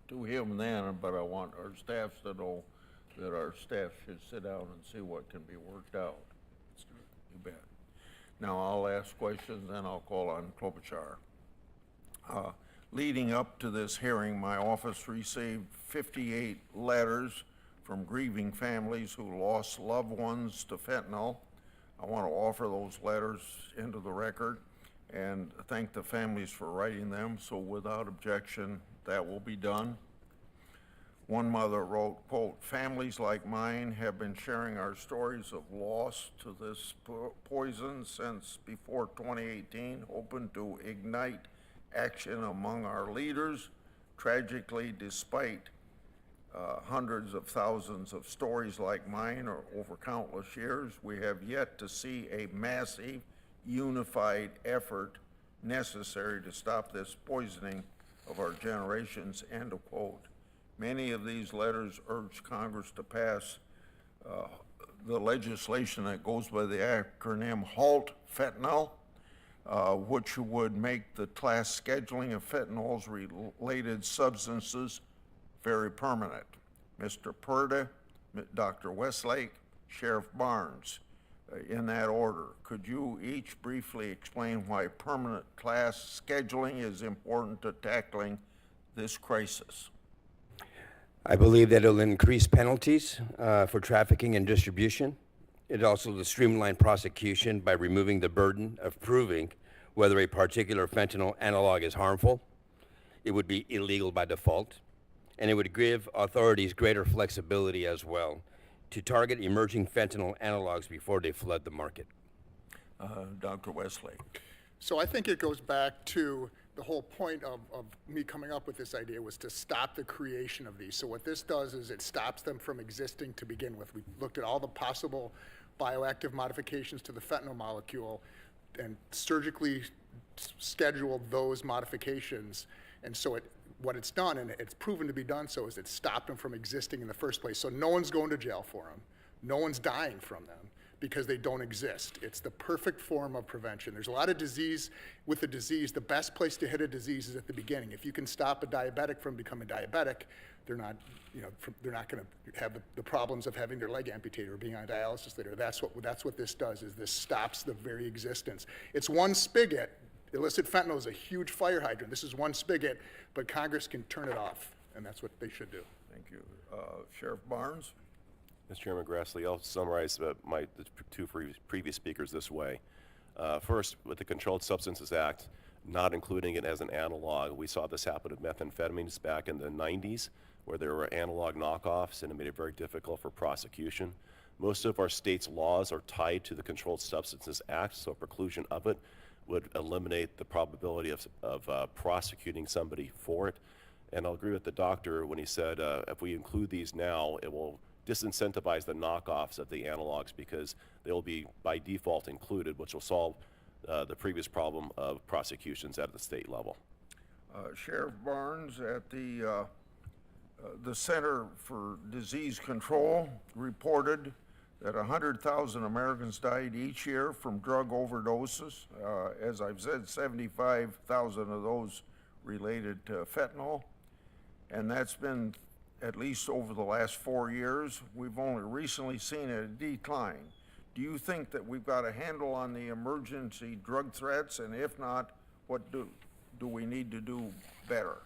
to him then, but I want our staffs to know that our staff should sit down and see what can be worked out. You bet. Now I'll ask questions, then I'll call on Klobuchar. Leading up to this hearing, my office received 58 letters from grieving families who lost loved ones to fentanyl. I want to offer those letters into the record and thank the families for writing them. So without objection, that will be done. One mother wrote, quote, "Families like mine have been sharing our stories of loss to this poison since before 2018, hoping to ignite action among our leaders. Tragically, despite hundreds of thousands of stories like mine or over countless years, we have yet to see a massive, unified effort necessary to stop this poisoning of our generations," end of quote. Many of these letters urge Congress to pass the legislation that goes by the acronym HALT Fentanyl, which would make the class scheduling of fentanyls related substances very permanent. Mr. Purda, Dr. Westlake, Sheriff Barnes, in that order, could you each briefly explain why permanent class scheduling is important to tackling this crisis? I believe that it'll increase penalties for trafficking and distribution. It also will streamline prosecution by removing the burden of proving whether a particular fentanyl analog is harmful. It would be illegal by default, and it would give authorities greater flexibility as well to target emerging fentanyl analogs before they flood the market. Dr. Westlake. So I think it goes back to the whole point of me coming up with this idea was to stop the creation of these. So what this does is it stops them from existing to begin with. We looked at all the possible bioactive modifications to the fentanyl molecule and surgically scheduled those modifications. And so what it's done, and it's proven to be done so, is it stopped them from existing in the first place. So no one's going to jail for them. No one's dying from them because they don't exist. It's the perfect form of prevention. There's a lot of disease. With a disease, the best place to hit a disease is at the beginning. If you can stop a diabetic from becoming diabetic, they're not going to have the problems of having their leg amputated or being on dialysis later. That's what this does, is this stops the very existence. It's one spigot. Illicit fentanyl is a huge fire hydrant. This is one spigot, but Congress can turn it off, and that's what they should do. Thank you. Sheriff Barnes? Mr. Chairman Grassley, I'll summarize the two previous speakers this way. First, with the Controlled Substances Act, not including it as an analog, we saw this happen with methamphetamines back in the 90s, where there were analog knockoffs, and it made it very difficult for prosecution. Most of our state's laws are tied to the Controlled Substances Act, so preclusion of it would eliminate the probability of prosecuting somebody for it. And I'll agree with the doctor when he said if we include these now, it will disincentivize the knockoffs of the analogs because they will be by default included, which will solve the previous problem of prosecutions at the state level. Sheriff Barnes, at the Center for Disease Control reported that 100,000 Americans died each year from drug overdoses. As I've said, 75,000 of those related to fentanyl, and that's been at least over the last 4 years. We've only recently seen a decline. Do you think that we've got a handle on the emergency drug threats, and if not, what do we need to do better?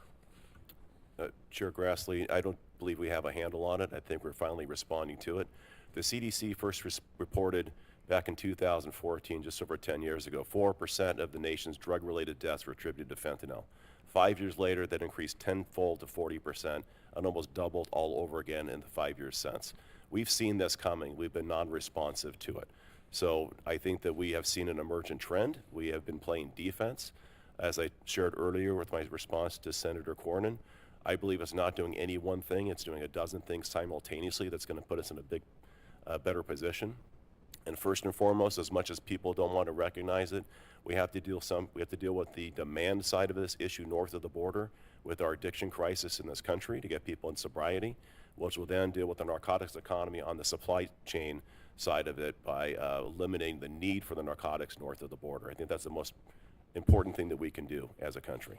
Chair Grassley, I don't believe we have a handle on it. I think we're finally responding to it. The CDC first reported back in 2014, just over 10 years ago, 4% of the nation's drug-related deaths were attributed to fentanyl. 5 years later, that increased tenfold to 40% and almost doubled all over again in the 5 years since. We've seen this coming. We've been non-responsive to it. So I think that we have seen an emergent trend. We have been playing defense. As I shared earlier with my response to Senator Cornyn, I believe it's not doing any one thing. It's doing a dozen things simultaneously that's going to put us in a better position. And first and foremost, as much as people don't want to recognize it, we have to deal with the demand side of this issue north of the border with our addiction crisis in this country to get people in sobriety, which will then deal with the narcotics economy on the supply chain side of it by eliminating the need for the narcotics north of the border. I think that's the most important thing that we can do as a country.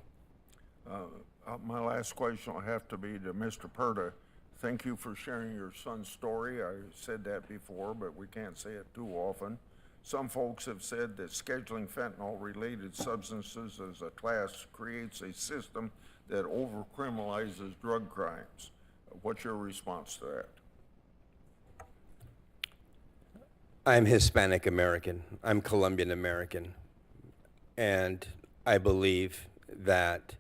My last question will have to be to Mr. Perta. Thank you for sharing your son's story. I said that before, but we can't say it too often. Some folks have said that scheduling fentanyl-related substances as a class creates a system that over-criminalizes drug crimes. What's your response to that? I'm Hispanic American. I'm Colombian American. And I believe that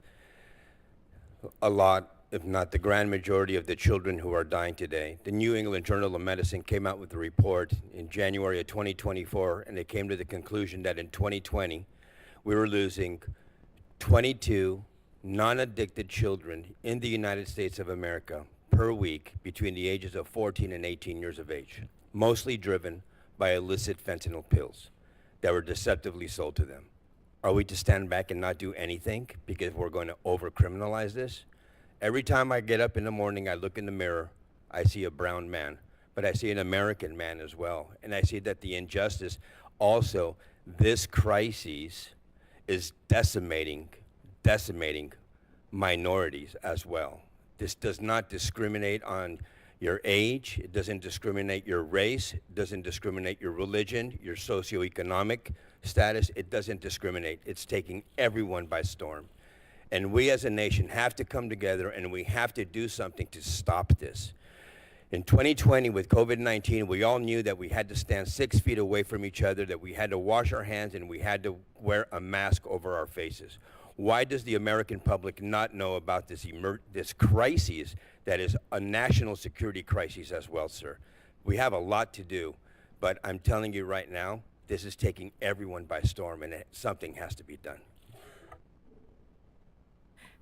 a lot, if not the grand majority of the children who are dying today, the New England Journal of Medicine came out with a report in January of 2024, and it came to the conclusion that in 2020, we were losing 22 non-addicted children in the United States of America per week between the ages of 14 and 18 years of age, mostly driven by illicit fentanyl pills that were deceptively sold to them. Are we to stand back and not do anything because we're going to over-criminalize this? Every time I get up in the morning, I look in the mirror, I see a brown man, but I see an American man as well. And I see that the injustice, also, this crisis is decimating minorities as well. This does not discriminate on your age, it doesn't discriminate your race, it doesn't discriminate your religion, your socioeconomic status, it doesn't discriminate. It's taking everyone by storm. And we as a nation have to come together and we have to do something to stop this. In 2020 with COVID-19, we all knew that we had to stand 6 feet away from each other, that we had to wash our hands and we had to wear a mask over our faces. Why does the American public not know about this crisis that is a national security crisis as well, sir? We have a lot to do, but I'm telling you right now, this is taking everyone by storm and something has to be done.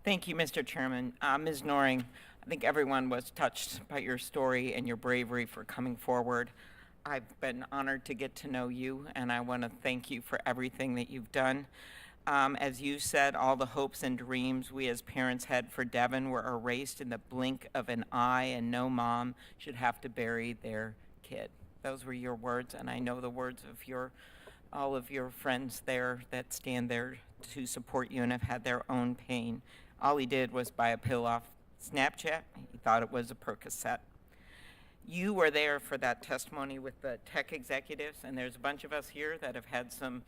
Thank you, Mr. Chairman. Ms. Noring, I think everyone was touched by your story and your bravery for coming forward. I've been honored to get to know you, and I want to thank you for everything that you've done. As you said, all the hopes and dreams we as parents had for Devin were erased in the blink of an eye, and no mom should have to bury their kid. Those were your words, and I know the words of all of your friends there that stand there to support you and have had their own pain. All he did was buy a pill off Snapchat. He thought it was a Percocet. You were there for that testimony with the tech executives, and there's a bunch of us here that have had some,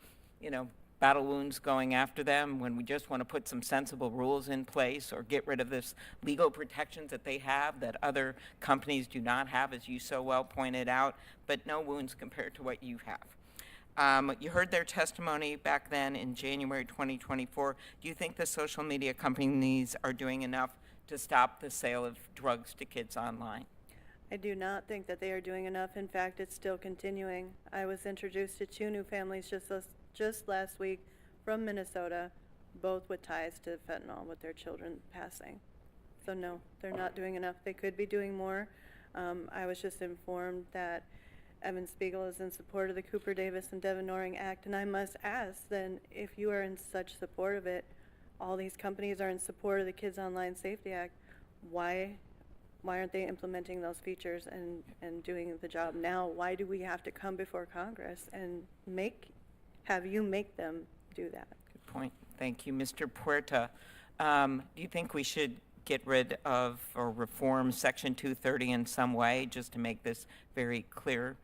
battle wounds going after them when we just want to put some sensible rules in place or get rid of this legal protections that they have that other companies do not have, as you so well pointed out, but no wounds compared to what you have. You heard their testimony back then in January 2024. Do you think the social media companies are doing enough to stop the sale of drugs to kids online? I do not think that they are doing enough. In fact, it's still continuing. I was introduced to 2 new families just last week from Minnesota, both with ties to fentanyl with their children passing. So no, they're not doing enough. They could be doing more. I was just informed that Evan Spiegel is in support of the Cooper Davis and Devin Noring Act, and I must ask then, if you are in such support of it, all these companies are in support of the Kids Online Safety Act, why aren't they implementing those features and doing the job now? Why do we have to come before Congress and have you make them do that? Good point. Thank you. Mr. Puerta, do you think we should get rid of or reform Section 230 in some way just to make this very clear?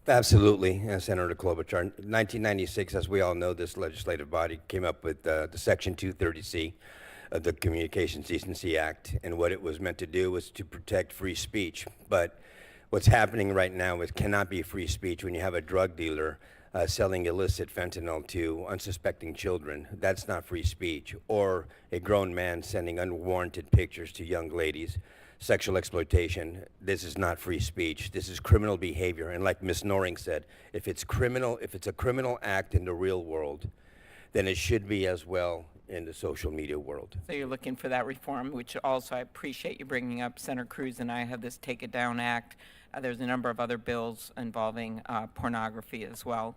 Absolutely, Senator Klobuchar. In 1996, as we all know, this legislative body came up with the Section 230C of the Communications Decency Act, and what it was meant to do was to protect free speech. But what's happening right now is cannot be free speech when you have a drug dealer selling illicit fentanyl to unsuspecting children. That's not free speech. Or a grown man sending unwarranted pictures to young ladies. Sexual exploitation. This is not free speech. This is criminal behavior. And like Ms. Noring said, if it's a criminal act in the real world, then it should be as well in the social media world. So you're looking for that reform, which also I appreciate you bringing up. Senator Cruz and I have this Take It Down Act. There's a number of other bills involving pornography as well.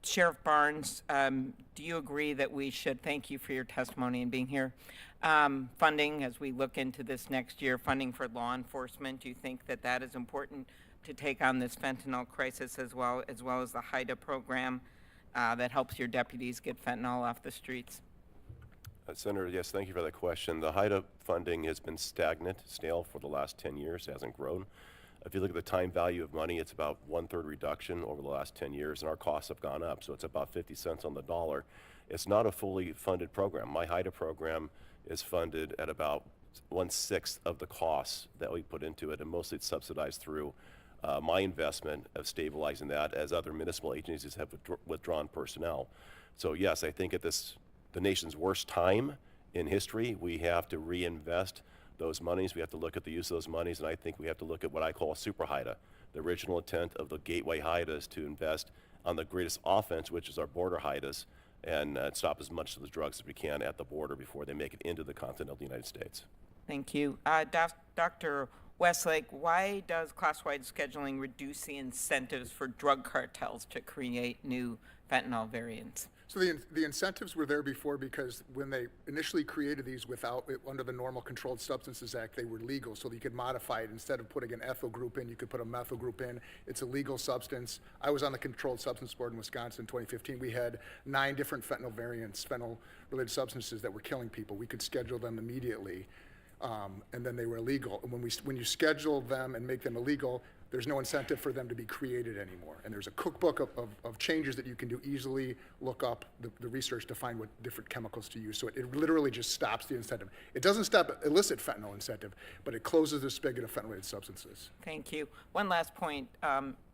Sheriff Barnes, do you agree that we should, thank you for your testimony and being here, funding as we look into this next year, funding for law enforcement, do you think that that is important to take on this fentanyl crisis as well as the HIDA program that helps your deputies get fentanyl off the streets? Senator, yes, thank you for that question. The HIDA funding has been stagnant, stale for the last 10 years, hasn't grown. If you look at the time value of money, it's about 1/3 reduction over the last 10 years, and our costs have gone up, so it's about 50 cents on the dollar. It's not a fully funded program. My HIDA program is funded at about 1/6 of the costs that we put into it, and mostly it's subsidized through my investment of stabilizing that as other municipal agencies have withdrawn personnel. So yes, I think at the nation's worst time in history, we have to reinvest those monies. We have to look at the use of those monies, and I think we have to look at what I call a super HIDA. The original intent of the gateway HIDA is to invest on the greatest offense, which is our border HIDAs, and stop as much of the drugs as we can at the border before they make it into the continent of the United States. Thank you. Dr. Westlake, why does class-wide scheduling reduce the incentives for drug cartels to create new fentanyl variants? So the incentives were there before because when they initially created these under the normal Controlled Substances Act, they were legal, so that you could modify it. Instead of putting an ethyl group in, you could put a methyl group in. It's a legal substance. I was on the Controlled Substance Board in Wisconsin in 2015. We had 9 different fentanyl variants, fentanyl-related substances that were killing people. We could schedule them immediately, and then they were illegal. And when you schedule them and make them illegal, there's no incentive for them to be created anymore. And there's a cookbook of changes that you can do easily, look up the research to find what different chemicals to use. So it literally just stops the incentive. It doesn't stop illicit fentanyl incentive, but it closes the spigot of fentanyl-related substances. Thank you. One last point,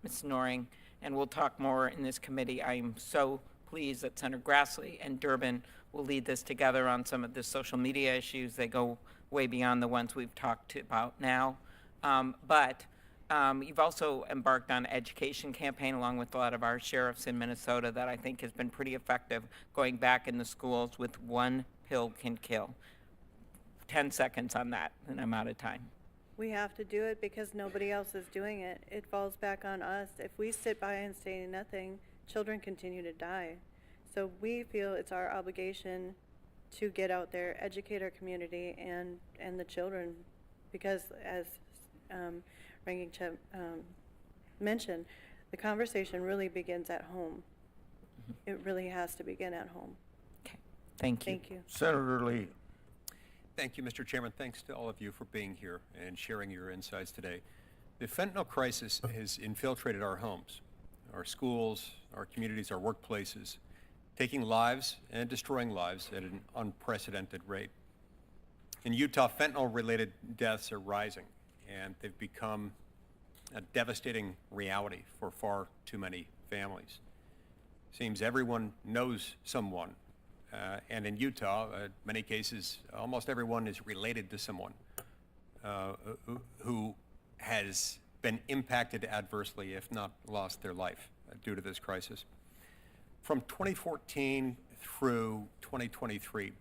Ms. Noring, and we'll talk more in this committee. I am so pleased that Senator Grassley and Durbin will lead this together on some of the social media issues. They go way beyond the ones we've talked about now. You've also embarked on an education campaign along with a lot of our sheriffs in Minnesota that I think has been pretty effective, going back in the schools with one pill can kill. 10 seconds on that, and I'm out of time. We have to do it because nobody else is doing it. It falls back on us. If we sit by and say nothing, children continue to die. So we feel it's our obligation to get out there, educate our community and the children, because as Ranking Chip mentioned, the conversation really begins at home. It really has to begin at home. Okay. Thank you. Thank you. Senator Lee. Thank you, Mr. Chairman. Thanks to all of you for being here and sharing your insights today. The fentanyl crisis has infiltrated our homes, our schools, our communities, our workplaces, taking lives and destroying lives at an unprecedented rate. In Utah, fentanyl-related deaths are rising, and they've become a devastating reality for far too many families. Seems everyone knows someone, and in Utah, in many cases, almost everyone is related to someone who has been impacted adversely, if not lost their life due to this crisis. From 2014 through 2023,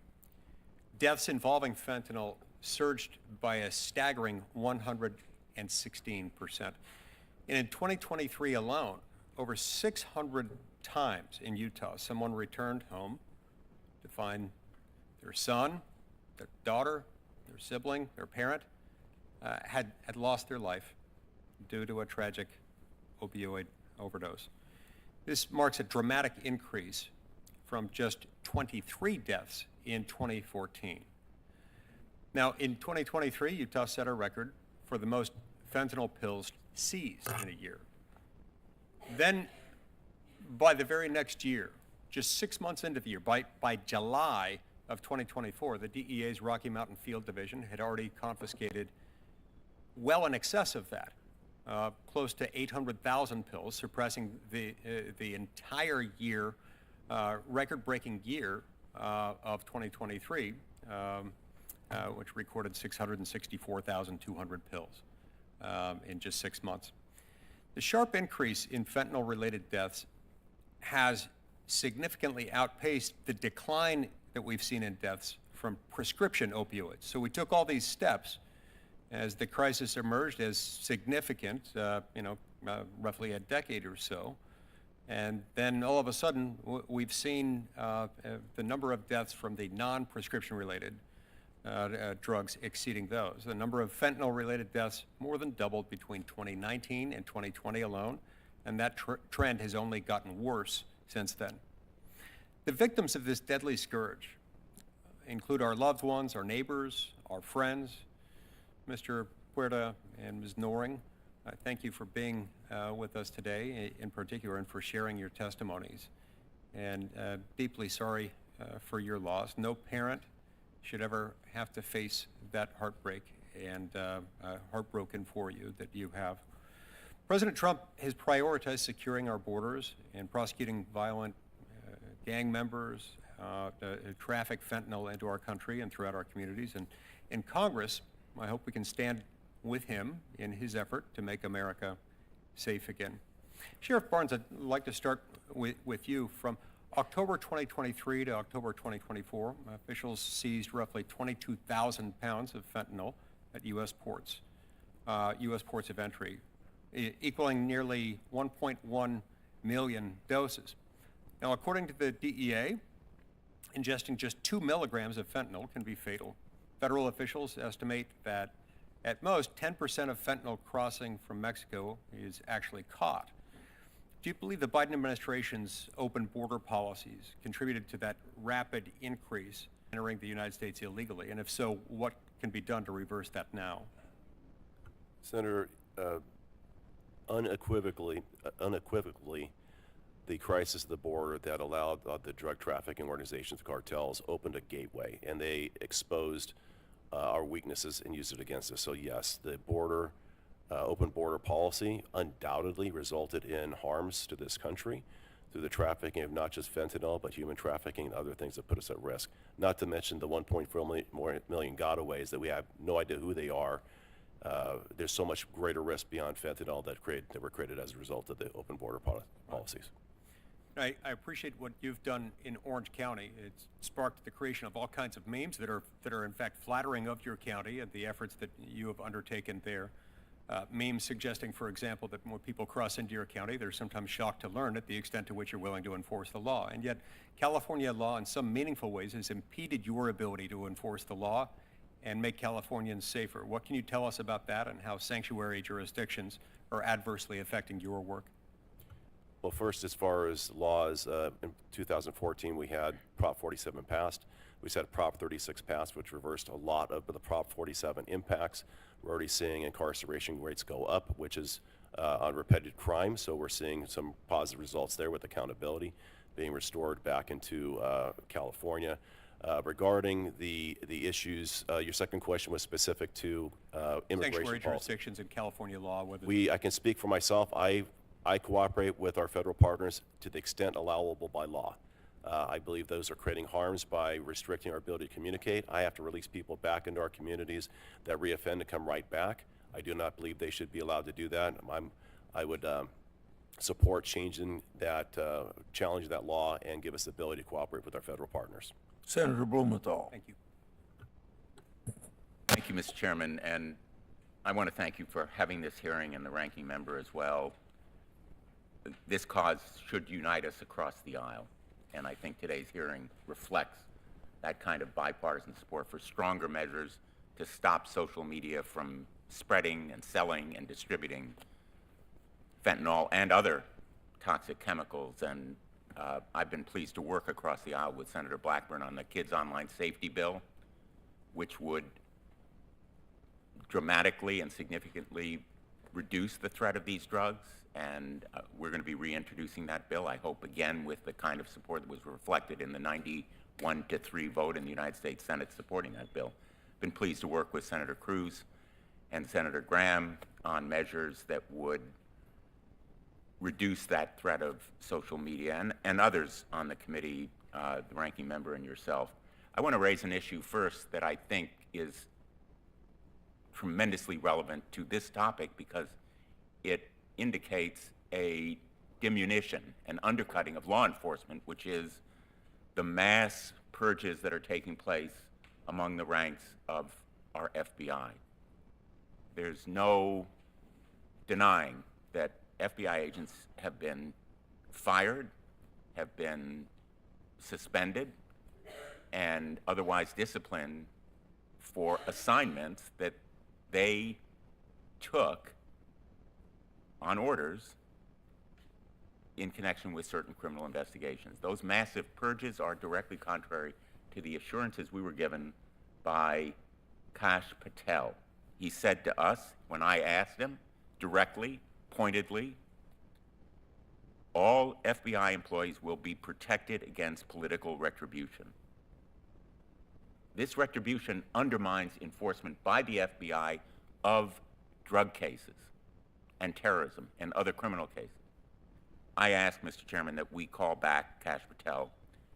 deaths involving fentanyl surged by a staggering 116%. And in 2023 alone, over 600 times in Utah, someone returned home to find their son, their daughter, their sibling, their parent had lost their life due to a tragic opioid overdose. This marks a dramatic increase from just 23 deaths in 2014. Now, in 2023, Utah set a record for the most fentanyl pills seized in a year. Then, by the very next year, just 6 months into the year, by July of 2024, the DEA's Rocky Mountain Field Division had already confiscated well in excess of that, close to 800,000 pills, surpassing the entire year, record-breaking year of 2023, which recorded 664,200 pills in just 6 months. The sharp increase in fentanyl-related deaths has significantly outpaced the decline that we've seen in deaths from prescription opioids. So we took all these steps as the crisis emerged as significant, roughly a decade or so. And then all of a sudden, we've seen the number of deaths from the non-prescription related drugs exceeding those. The number of fentanyl-related deaths more than doubled between 2019 and 2020 alone, and that trend has only gotten worse since then. The victims of this deadly scourge include our loved ones, our neighbors, our friends. Mr. Puerta and Ms. Noring, I thank you for being with us today in particular and for sharing your testimonies. And deeply sorry for your loss. No parent should ever have to face that heartbreak, and heartbroken for you that you have. President Trump has prioritized securing our borders and prosecuting violent gang members, traffic fentanyl into our country and throughout our communities. And in Congress, I hope we can stand with him in his effort to make America safe again. Sheriff Barnes, I'd like to start with you. From October 2023 to October 2024, officials seized roughly 22,000 pounds of fentanyl at U.S. ports of entry, equaling nearly 1.1 million doses. Now, according to the DEA, ingesting just 2 milligrams of fentanyl can be fatal. Federal officials estimate that at most 10% of fentanyl crossing from Mexico is actually caught. Do you believe the Biden administration's open border policies contributed to that rapid increase entering the United States illegally? And if so, what can be done to reverse that now? Senator, unequivocally, the crisis at the border that allowed the drug trafficking organizations, cartels, opened a gateway, and they exposed our weaknesses and used it against us. So yes, the open border policy undoubtedly resulted in harms to this country through the trafficking of not just fentanyl, but human trafficking and other things that put us at risk. Not to mention the 1.4 million gotaways that we have no idea who they are. There's so much greater risk beyond fentanyl that were created as a result of the open border policies. I appreciate what you've done in Orange County. It's sparked the creation of all kinds of memes that are in fact flattering of your county and the efforts that you have undertaken there. Memes suggesting, for example, that when people cross into your county, they're sometimes shocked to learn at the extent to which you're willing to enforce the law. And yet, California law in some meaningful ways has impeded your ability to enforce the law and make Californians safer. What can you tell us about that and how sanctuary jurisdictions are adversely affecting your work? Well, first, as far as laws, in 2014, we had Prop 47 passed. We had Prop 36 passed, which reversed a lot of the Prop 47 impacts. We're already seeing incarceration rates go up, which is on repeated crime. So we're seeing some positive results there with accountability being restored back into California. Regarding the issues, your second question was specific to immigration Sanctuary policy. jurisdictions in California law. Whether I can speak for myself. I cooperate with our federal partners to the extent allowable by law. I believe those are creating harms by restricting our ability to communicate. I have to release people back into our communities that reoffend to come right back. I do not believe they should be allowed to do that. I would support changing that, challenge that law, and give us the ability to cooperate with our federal partners. Senator Blumenthal. Thank you. Thank you, Mr. Chairman, and I want to thank you for having this hearing and the ranking member as well. This cause should unite us across the aisle, and I think today's hearing reflects that kind of bipartisan support for stronger measures to stop social media from spreading and selling and distributing fentanyl and other toxic chemicals. And I've been pleased to work across the aisle with Senator Blackburn on the Kids Online Safety Bill, which would dramatically and significantly reduce the threat of these drugs. And we're going to be reintroducing that bill, I hope, again, with the kind of support that was reflected in the 90 1-3 vote in the United States Senate supporting that bill. Been pleased to work with Senator Cruz and Senator Graham on measures that would reduce that threat of social media, and others on the committee, the ranking member and yourself. I want to raise an issue first that I think is tremendously relevant to this topic because it indicates a diminution, an undercutting of law enforcement, which is the mass purges that are taking place among the ranks of our FBI. There's no denying that FBI agents have been fired, have been suspended, and otherwise disciplined for assignments that they took on orders in connection with certain criminal investigations. Those massive purges are directly contrary to the assurances we were given by Kash Patel. He said to us, when I asked him directly, pointedly, all FBI employees will be protected against political retribution. This retribution undermines enforcement by the FBI of drug cases and terrorism and other criminal cases. I asked, Mr. Chairman, that we call back Kash Patel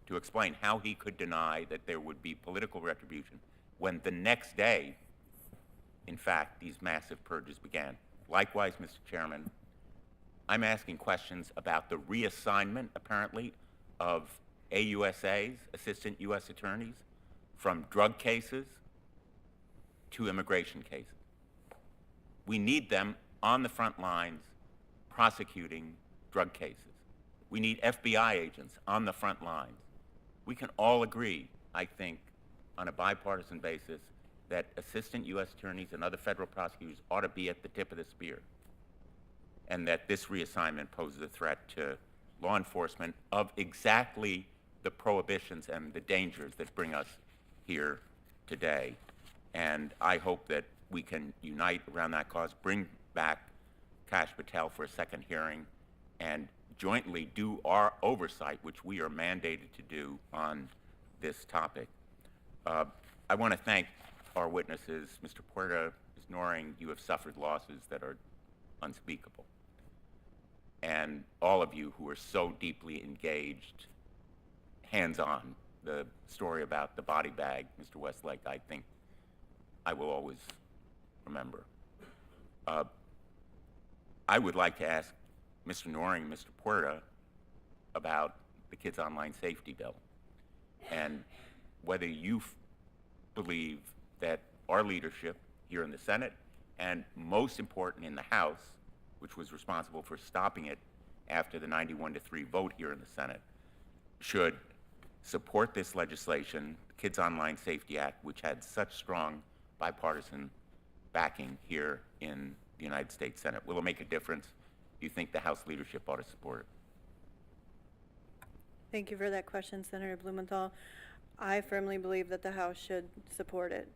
to explain how he could deny that there would be political retribution when the next day, in fact, these massive purges began. Likewise, Mr. Chairman, I'm asking questions about the reassignment, apparently, of AUSAs, Assistant U.S. Attorneys, from drug cases to immigration cases. We need them on the front lines prosecuting drug cases. We need FBI agents on the front lines. We can all agree, I think, on a bipartisan basis, that Assistant U.S. Attorneys and other federal prosecutors ought to be at the tip of the spear, and that this reassignment poses a threat to law enforcement of exactly the prohibitions and the dangers that bring us here today. And I hope that we can unite around that cause, bring back Kash Patel for a second hearing, and jointly do our oversight, which we are mandated to do on this topic. I want to thank our witnesses. Mr. Puerta, Ms. Noring, you have suffered losses that are unspeakable. And all of you who are so deeply engaged, hands-on, the story about the body bag, Mr. Westlake, I think I will always remember. I would like to ask Mr. Noring and Mr. Puerta about the Kids Online Safety Bill and whether you believe that our leadership here in the Senate, and most important in the House, which was responsible for stopping it after the 91-3 vote here in the Senate, should support this legislation, the Kids Online Safety Act, which had such strong bipartisan backing here in the United States Senate. Will it make a difference? Do you think the House leadership ought to support it? Thank you for that question, Senator Blumenthal. I firmly believe that the House should support it.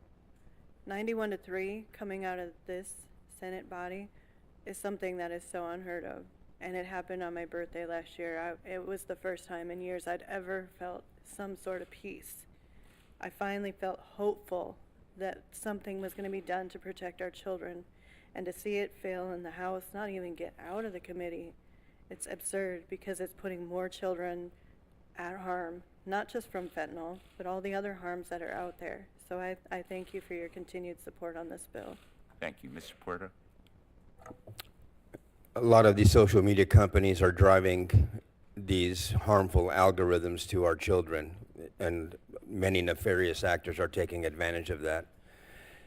91-3 coming out of this Senate body is something that is so unheard of. And it happened on my birthday last year. It was the first time in years I'd ever felt some sort of peace. I finally felt hopeful that something was going to be done to protect our children. And to see it fail in the House, not even get out of the committee, it's absurd because it's putting more children at harm, not just from fentanyl, but all the other harms that are out there. So I thank you for your continued support on this bill. Thank you. Mr. Puerta? A lot of these social media companies are driving these harmful algorithms to our children, and many nefarious actors are taking advantage of that.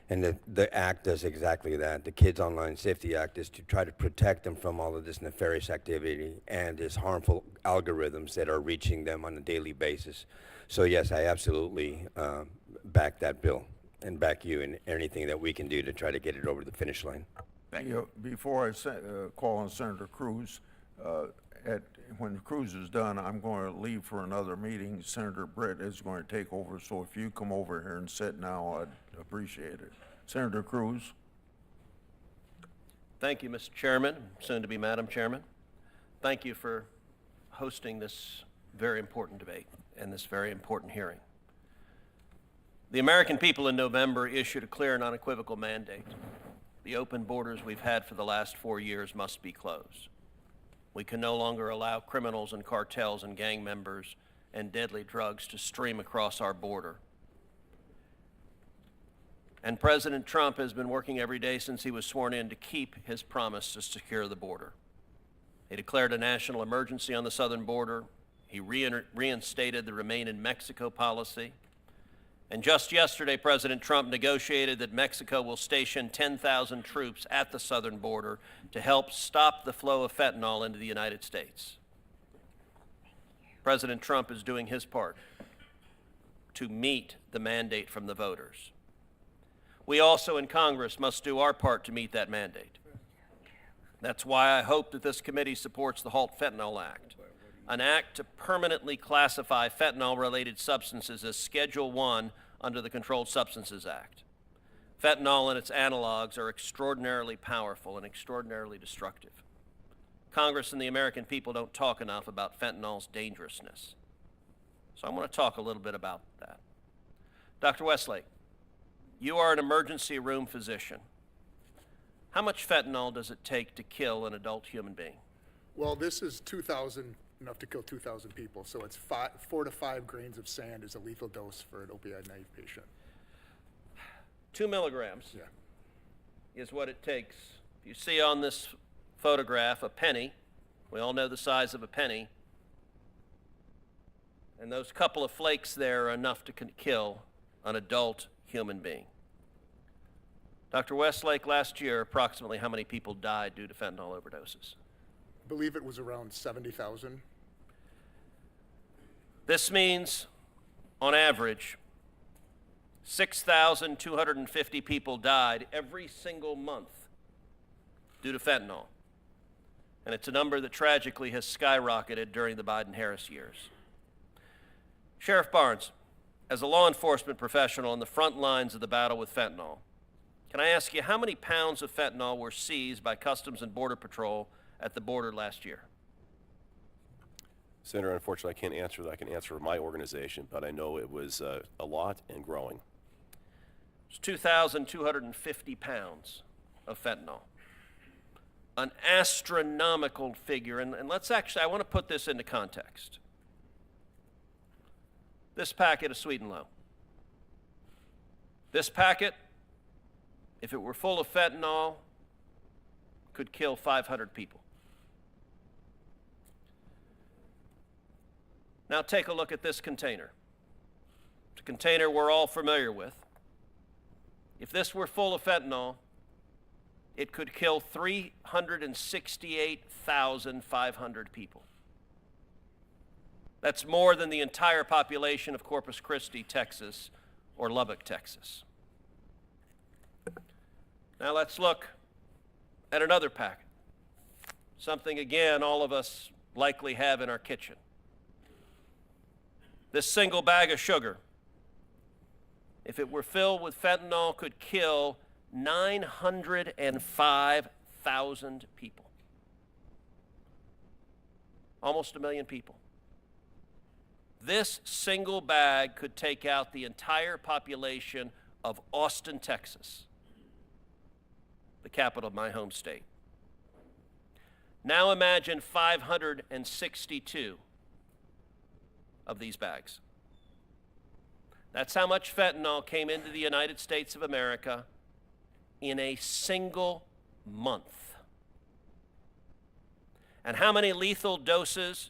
And the act does exactly that. The Kids Online Safety Act is to try to protect them from all of this nefarious activity and these harmful algorithms that are reaching them on a daily basis. So yes, I absolutely back that bill and back you in anything that we can do to try to get it over the finish line. Thank you. Before I call on Senator Cruz, when Cruz is done, I'm going to leave for another meeting. Senator Britt is going to take over, so if you come over here and sit now, I'd appreciate it. Senator Cruz. Thank you, Mr. Chairman, soon to be Madam Chairman. Thank you for hosting this very important debate and this very important hearing. The American people in November issued a clear and unequivocal mandate. The open borders we've had for the last 4 years must be closed. We can no longer allow criminals and cartels and gang members and deadly drugs to stream across our border. And President Trump has been working every day since he was sworn in to keep his promise to secure the border. He declared a national emergency on the southern border. He reinstated the Remain in Mexico policy. And just yesterday, President Trump negotiated that Mexico will station 10,000 troops at the southern border to help stop the flow of fentanyl into the United States. President Trump is doing his part to meet the mandate from the voters. We also in Congress must do our part to meet that mandate. That's why I hope that this committee supports the Halt Fentanyl Act, an act to permanently classify fentanyl-related substances as Schedule I under the Controlled Substances Act. Fentanyl and its analogues are extraordinarily powerful and extraordinarily destructive. Congress and the American people don't talk enough about fentanyl's dangerousness. So I want to talk a little bit about that. Dr. Westlake, you are an emergency room physician. How much fentanyl does it take to kill an adult human being? Well, this is 2,000, enough to kill 2,000 people, so it's 4 to 5 grains of sand is a lethal dose for an opioid-naive patient. 2 milligrams Yeah. is what it takes. If you see on this photograph a penny, we all know the size of a penny, and those couple of flakes there are enough to kill an adult human being. Dr. Westlake, last year, approximately how many people died due to fentanyl overdoses? I believe it was around 70,000. This means, on average, 6,250 people died every single month due to fentanyl. And it's a number that tragically has skyrocketed during the Biden-Harris years. Sheriff Barnes, as a law enforcement professional on the front lines of the battle with fentanyl, can I ask you how many pounds of fentanyl were seized by Customs and Border Patrol at the border last year? Senator, unfortunately, I can't answer that. I can answer for my organization, but I know it was a lot and growing. It's 2,250 pounds of fentanyl. An astronomical figure. And let's actually, I want to put this into context. This packet of Sweet and Low. This packet, if it were full of fentanyl, could kill 500 people. Now take a look at this container. It's a container we're all familiar with. If this were full of fentanyl, it could kill 368,500 people. That's more than the entire population of Corpus Christi, Texas, or Lubbock, Texas. Now let's look at another packet. Something, again, all of us likely have in our kitchen. This single bag of sugar, if it were filled with fentanyl, could kill 905,000 people. Almost 1 million people. This single bag could take out the entire population of Austin, Texas, the capital of my home state. Now imagine 562 of these bags. That's how much fentanyl came into the United States of America in a single month. And how many lethal doses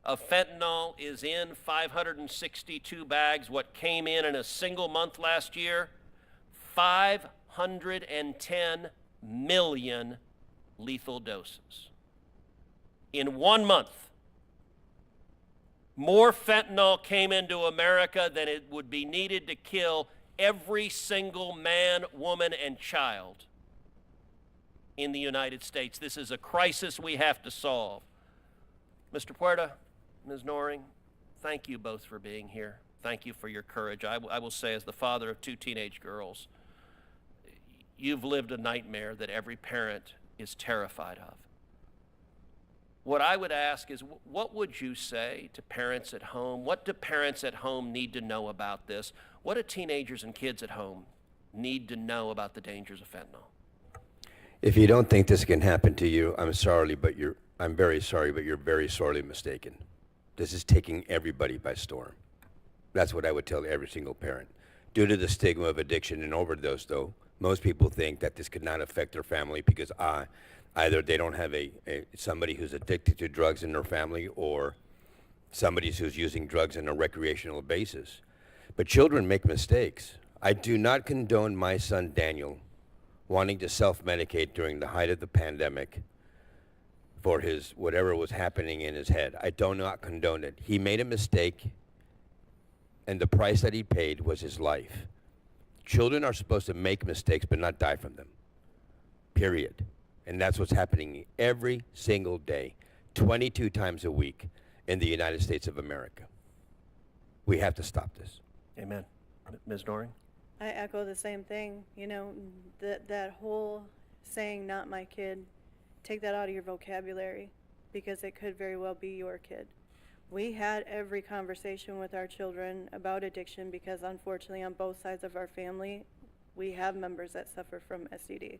of fentanyl is in 562 bags? What came in a single month last year? 510 million lethal doses. In 1 month, more fentanyl came into America than it would be needed to kill every single man, woman, and child in the United States. This is a crisis we have to solve. Mr. Puerta, Ms. Noring, thank you both for being here. Thank you for your courage. I will say, as the father of 2 teenage girls, you've lived a nightmare that every parent is terrified of. What I would ask is, what would you say to parents at home? What do parents at home need to know about this? What do teenagers and kids at home need to know about the dangers of fentanyl? If you don't think this can happen to you, I'm very sorry, but you're very sorely mistaken. This is taking everybody by storm. That's what I would tell every single parent. Due to the stigma of addiction and overdose, though, most people think that this could not affect their family because either they don't have somebody who's addicted to drugs in their family or somebody who's using drugs on a recreational basis. But children make mistakes. I do not condone my son Daniel wanting to self-medicate during the height of the pandemic for his whatever was happening in his head. I do not condone it. He made a mistake, and the price that he paid was his life. Children are supposed to make mistakes but not die from them, period. And that's what's happening every single day, 22 times a week in the United States of America. We have to stop this. Amen. Ms. Doring? I echo the same thing. You know, that whole saying, not my kid, take that out of your vocabulary because it could very well be your kid. We had every conversation with our children about addiction because unfortunately on both sides of our family, we have members that suffer from STD.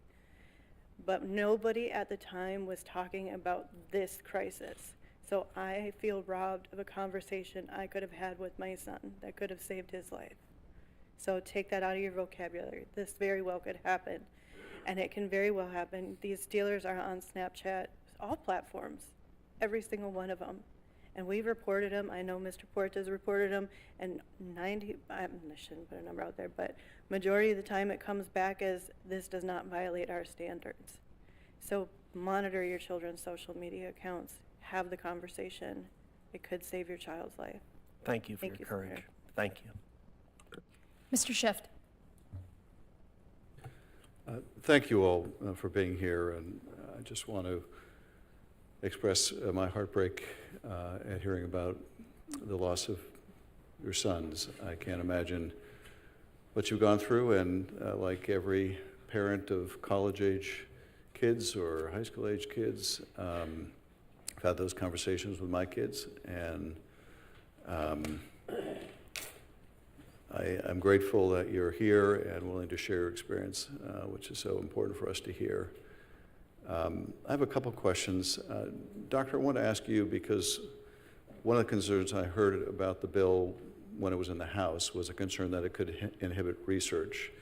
But nobody at the time was talking about this crisis. So I feel robbed of a conversation I could have had with my son that could have saved his life. So take that out of your vocabulary. This very well could happen. And it can very well happen. These dealers are on Snapchat, all platforms, every single one of them. And we've reported them. I know Mr. Puerta's reported them. And I shouldn't put a number out there, but majority of the time it comes back as this does not violate our standards. So monitor your children's social media accounts. Have the conversation. It could save your child's life. Thank you for your courage. Senator. Thank you. Mr. Shift. Thank you all for being here, and I just want to express my heartbreak at hearing about the loss of your sons. I can't imagine what you've gone through, and like every parent of college-age kids or high school-age kids, I've had those conversations with my kids, and I'm grateful that you're here and willing to share your experience, which is so important for us to hear. I have a couple questions. Doctor, I want to ask you, because one of the concerns I heard about the bill when it was in the House was a concern that it could inhibit research.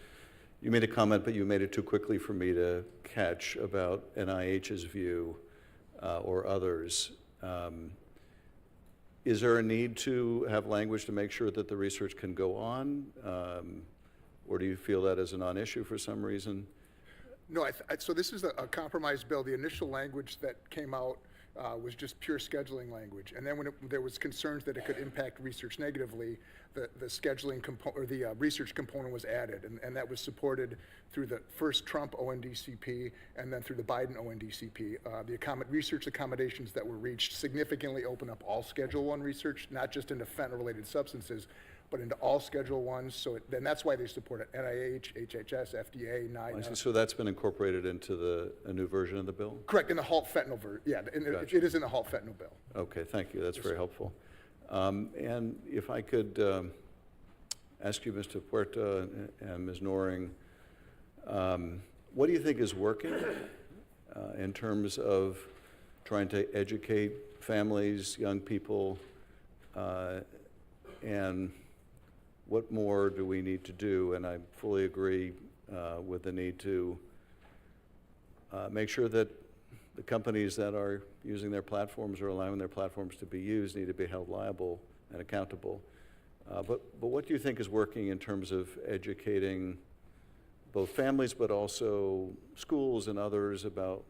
You made a comment, but you made it too quickly for me to catch, about NIH's view or others. Is there a need to have language to make sure that the research can go on? Or do you feel that is a non-issue for some reason? No, so this is a compromise bill. The initial language that came out was just pure scheduling language. And then when there was concerns that it could impact research negatively, the scheduling component, or the research component was added. And that was supported through the first Trump ONDCP and then through the Biden ONDCP. The research accommodations that were reached significantly open up all Schedule I research, not just into fentanyl-related substances, but into all Schedule I's. So then that's why they support it. NIH, HHS, FDA, NIDA. So that's been incorporated into a new version of the bill? Correct, in the halt fentanyl version. Yeah, Gotcha. it is in the halt fentanyl bill. Okay, thank you. That's very helpful. And if I could ask you, Mr. Puerta and Ms. Noring, what do you think is working in terms of trying to educate families, young people, and what more do we need to do? And I fully agree with the need to make sure that the companies that are using their platforms or allowing their platforms to be used need to be held liable and accountable. But what do you think is working in terms of educating both families but also schools and others about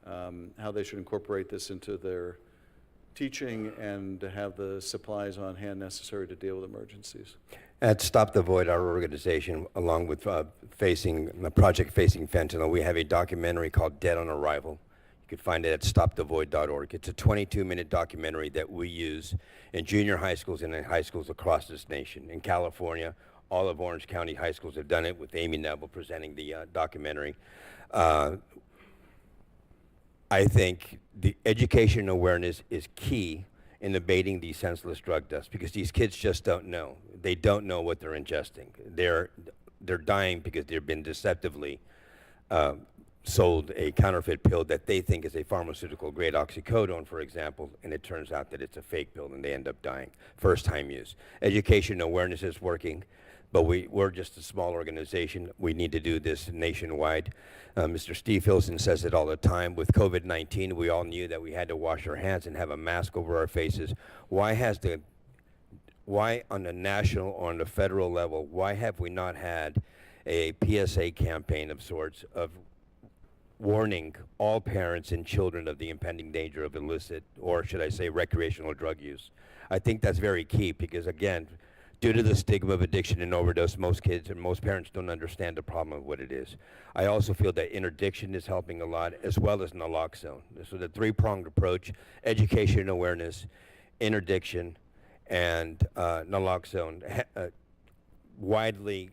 how they should incorporate this into their teaching and to have the supplies on hand necessary to deal with emergencies? At Stop the Void, our organization, along with the project Facing Fentanyl, we have a documentary called Dead on Arrival. You can find it at stopthevoid.org. It's a 22-minute documentary that we use in junior high schools and in high schools across this nation. In California, all of Orange County high schools have done it, with Amy Neville presenting the documentary. I think the education awareness is key in abating these senseless drug deaths because these kids just don't know. They don't know what they're ingesting. They're dying because they've been deceptively sold a counterfeit pill that they think is a pharmaceutical grade oxycodone, for example, and it turns out that it's a fake pill and they end up dying. First time use. Education awareness is working, but we're just a small organization. We need to do this nationwide. Mr. Steve Hilson says it all the time. With COVID-19, we all knew that we had to wash our hands and have a mask over our faces. Why on the national or on the federal level, why have we not had a PSA campaign of sorts of warning all parents and children of the impending danger of illicit, or should I say recreational drug use? I think that's very key because, again, due to the stigma of addiction and overdose, most kids and most parents don't understand the problem of what it is. I also feel that interdiction is helping a lot, as well as naloxone. So the three-pronged approach: education and awareness, interdiction, and naloxone. Widely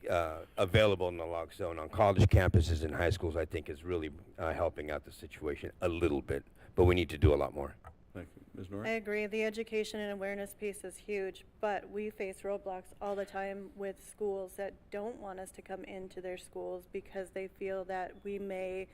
available naloxone on college campuses and high schools, I think, is really helping out the situation a little bit, but we need to do a lot more. Thank you. Ms. Norrie? I agree. The education and awareness piece is huge, but we face roadblocks all the time with schools that don't want us to come into their schools because they feel that we may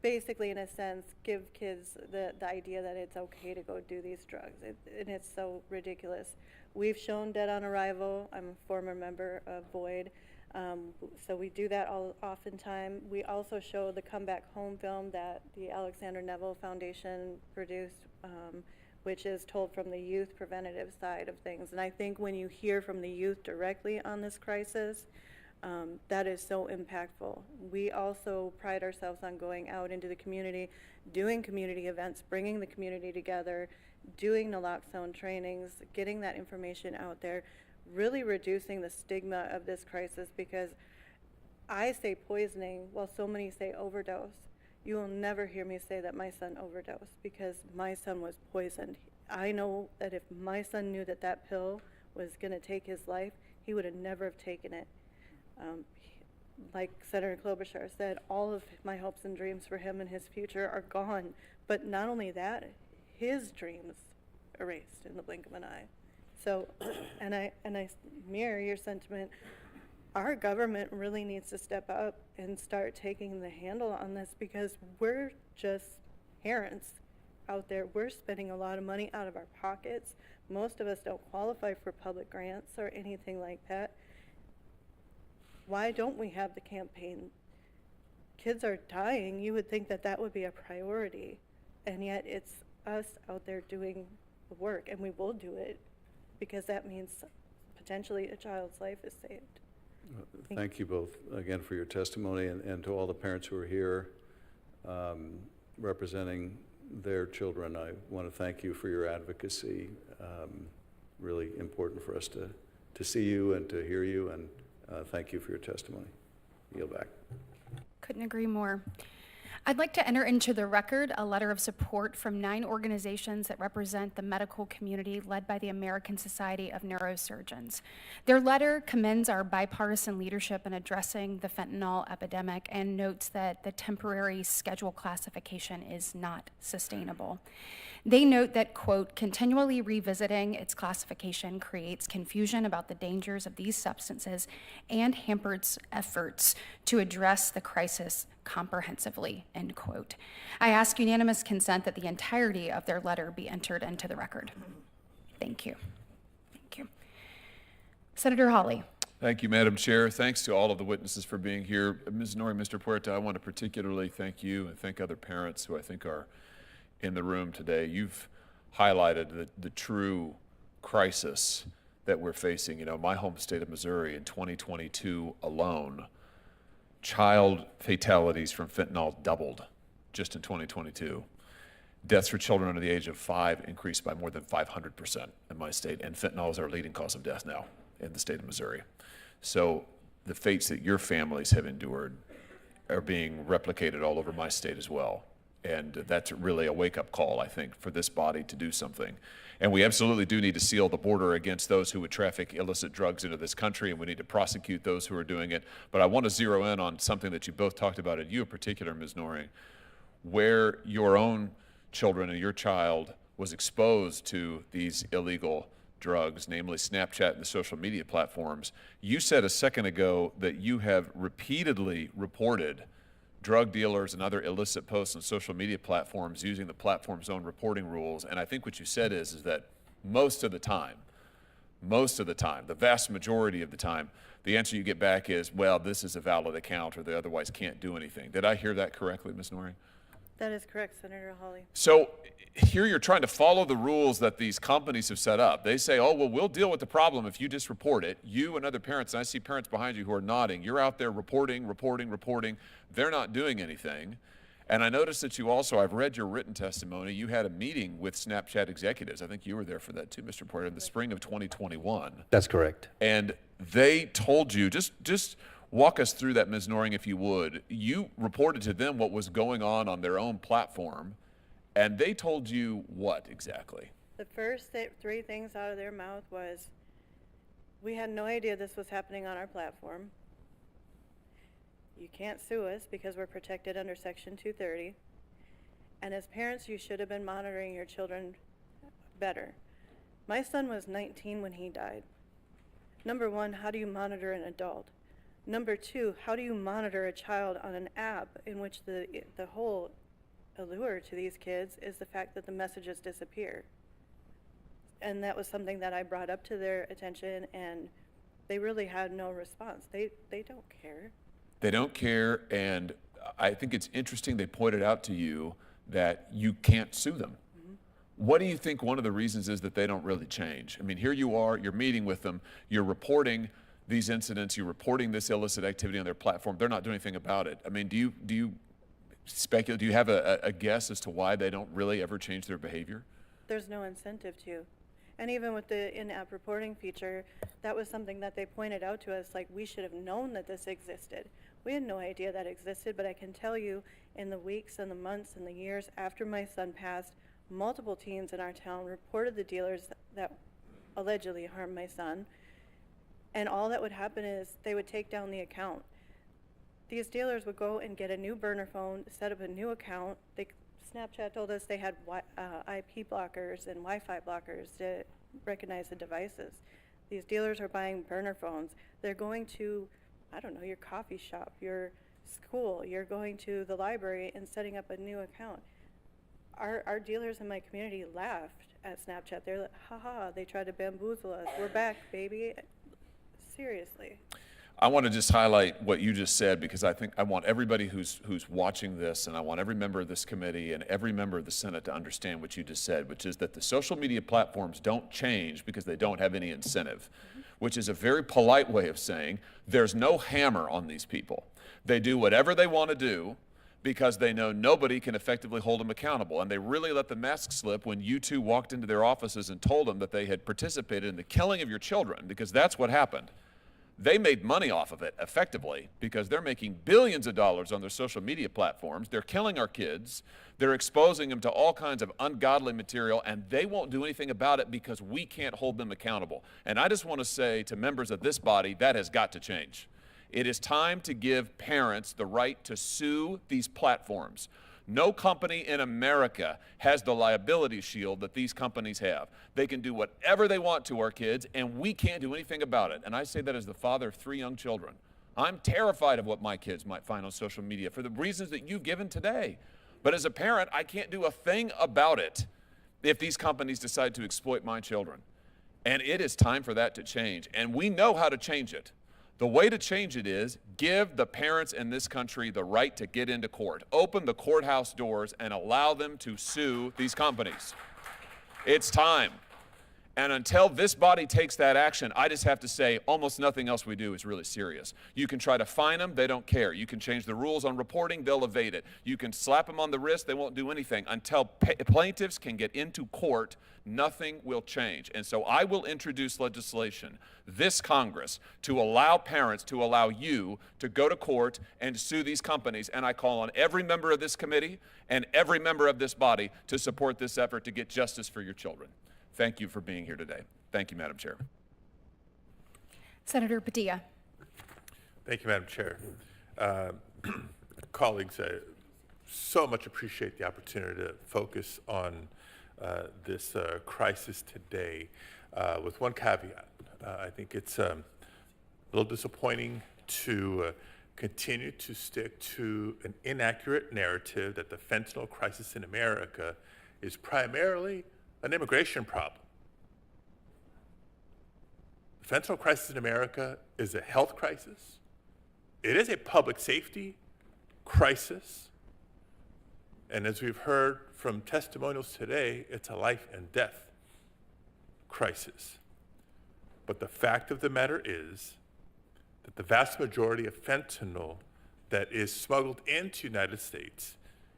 basically, in a sense, give kids the idea that it's okay to go do these drugs, and it's so ridiculous. We've shown Dead on Arrival. I'm a former member of Void, so we do that oftentimes. We also show the Come Back Home film that the Alexander Neville Foundation produced, which is told from the youth preventative side of things. And I think when you hear from the youth directly on this crisis, that is so impactful. We also pride ourselves on going out into the community, doing community events, bringing the community together, doing naloxone trainings, getting that information out there, really reducing the stigma of this crisis, because I say poisoning while so many say overdose. You will never hear me say that my son overdosed, because my son was poisoned. I know that if my son knew that that pill was going to take his life, he would have never have taken it. Like Senator Klobuchar said, all of my hopes and dreams for him and his future are gone. But not only that, his dreams erased in the blink of an eye. So, and I mirror your sentiment. Our government really needs to step up and start taking the handle on this, because we're just parents out there. We're spending a lot of money out of our pockets. Most of us don't qualify for public grants or anything like that. Why don't we have the campaign? Kids are dying. You would think that that would be a priority, and yet it's us out there doing the work, and we will do it because that means potentially a child's life is saved. Thank you both again for your testimony, and to all the parents who are here representing their children. I want to thank you for your advocacy. Really important for us to see you and to hear you, and thank you for your testimony. Yield back. Couldn't agree more. I'd like to enter into the record a letter of support from 9 organizations that represent the medical community, led by the American Society of Neurosurgeons. Their letter commends our bipartisan leadership in addressing the fentanyl epidemic and notes that the temporary schedule classification is not sustainable. They note that, quote, continually revisiting its classification creates confusion about the dangers of these substances and hampers efforts to address the crisis comprehensively, end quote. I ask unanimous consent that the entirety of their letter be entered into the record. Thank you. Thank you. Senator Hawley. Thank you, Madam Chair. Thanks to all of the witnesses for being here. Ms. Norrie, Mr. Puerta, I want to particularly thank you and thank other parents who I think are in the room today. You've highlighted the true crisis that we're facing. You know, my home state of Missouri in 2022 alone, child fatalities from fentanyl doubled just in 2022. Deaths for children under the age of 5 increased by more than 500% in my state, and fentanyl is our leading cause of death now in the state of Missouri. So the fates that your families have endured are being replicated all over my state as well. And that's really a wake-up call, I think, for this body to do something. And we absolutely do need to seal the border against those who would traffic illicit drugs into this country, and we need to prosecute those who are doing it. But I want to zero in on something that you both talked about, and you in particular, Ms. Norrie, where your own children and your child was exposed to these illegal drugs, namely Snapchat and the social media platforms. You said a second ago that you have repeatedly reported drug dealers and other illicit posts on social media platforms using the platform's own reporting rules. And I think what you said is that most of the time, the vast majority of the time, the answer you get back is, well, this is a valid account or they otherwise can't do anything. Did I hear that correctly, Ms. Norring? That is correct, Senator Hawley. So here you're trying to follow the rules that these companies have set up. They say, oh, well, we'll deal with the problem if you just report it. You and other parents, and I see parents behind you who are nodding, you're out there reporting. They're not doing anything. And I noticed that you also, I've read your written testimony, you had a meeting with Snapchat executives. I think you were there for that too, Mr. Porter, in the spring of 2021. That's correct. And they told you, just walk us through that, Ms. Norring, if you would. You reported to them what was going on their own platform, and they told you what exactly? The first three things out of their mouth was, we had no idea this was happening on our platform. You can't sue us because we're protected under Section 230. And as parents, you should have been monitoring your children better. My son was 19 when he died. Number one, how do you monitor an adult? Number two, how do you monitor a child on an app in which the whole allure to these kids is the fact that the messages disappear? And that was something that I brought up to their attention, and they really had no response. They don't care. They don't care, and I think it's interesting they pointed out to you that you can't sue them. Mm-hmm. What do you think one of the reasons is that they don't really change? I mean, here you are, you're meeting with them, you're reporting these incidents, you're reporting this illicit activity on their platform. They're not doing anything about it. I mean, do you speculate, do you have a guess as to why they don't really ever change their behavior? There's no incentive to. And even with the in-app reporting feature, that was something that they pointed out to us, like we should have known that this existed. We had no idea that existed, but I can tell you in the weeks and the months and the years after my son passed, multiple teens in our town reported the dealers that allegedly harmed my son. And all that would happen is they would take down the account. These dealers would go and get a new burner phone, set up a new account. Snapchat told us they had IP blockers and Wi-Fi blockers to recognize the devices. These dealers are buying burner phones. They're going to, I don't know, your coffee shop, your school, you're going to the library and setting up a new account. Our dealers in my community laughed at Snapchat. They're like, haha, they tried to bamboozle us. We're back, baby. Seriously. I want to just highlight what you just said, because I think I want everybody who's watching this, and I want every member of this committee and every member of the Senate to understand what you just said, which is that the social media platforms don't change because they don't have any incentive, which is a very polite way of saying there's no hammer on these people. They do whatever they want to do because they know nobody can effectively hold them accountable. And they really let the mask slip when you two walked into their offices and told them that they had participated in the killing of your children, because that's what happened. They made money off of it effectively because they're making billions of dollars on their social media platforms. They're killing our kids. They're exposing them to all kinds of ungodly material, and they won't do anything about it because we can't hold them accountable. And I just want to say to members of this body, that has got to change. It is time to give parents the right to sue these platforms. No company in America has the liability shield that these companies have. They can do whatever they want to our kids, and we can't do anything about it. And I say that as the father of 3 young children. I'm terrified of what my kids might find on social media for the reasons that you've given today. But as a parent, I can't do a thing about it if these companies decide to exploit my children. And it is time for that to change. And we know how to change it. The way to change it is give the parents in this country the right to get into court. Open the courthouse doors and allow them to sue these companies. It's time. And until this body takes that action, I just have to say almost nothing else we do is really serious. You can try to fine them, they don't care. You can change the rules on reporting, they'll evade it. You can slap them on the wrist, they won't do anything. Until plaintiffs can get into court, nothing will change. And so I will introduce legislation, this Congress, to allow parents, to allow you to go to court and sue these companies. And I call on every member of this committee and every member of this body to support this effort to get justice for your children. Thank you for being here today. Thank you, Madam Chair. Senator Padilla. Thank you, Madam Chair. Colleagues, so much appreciate the opportunity to focus on this crisis today with one caveat. I think it's a little disappointing to continue to stick to an inaccurate narrative that the fentanyl crisis in America is primarily an immigration problem. The fentanyl crisis in America is a health crisis. It is a public safety crisis. And as we've heard from testimonials today, it's a life and death crisis. But the fact of the matter is that the vast majority of fentanyl that is smuggled into the United States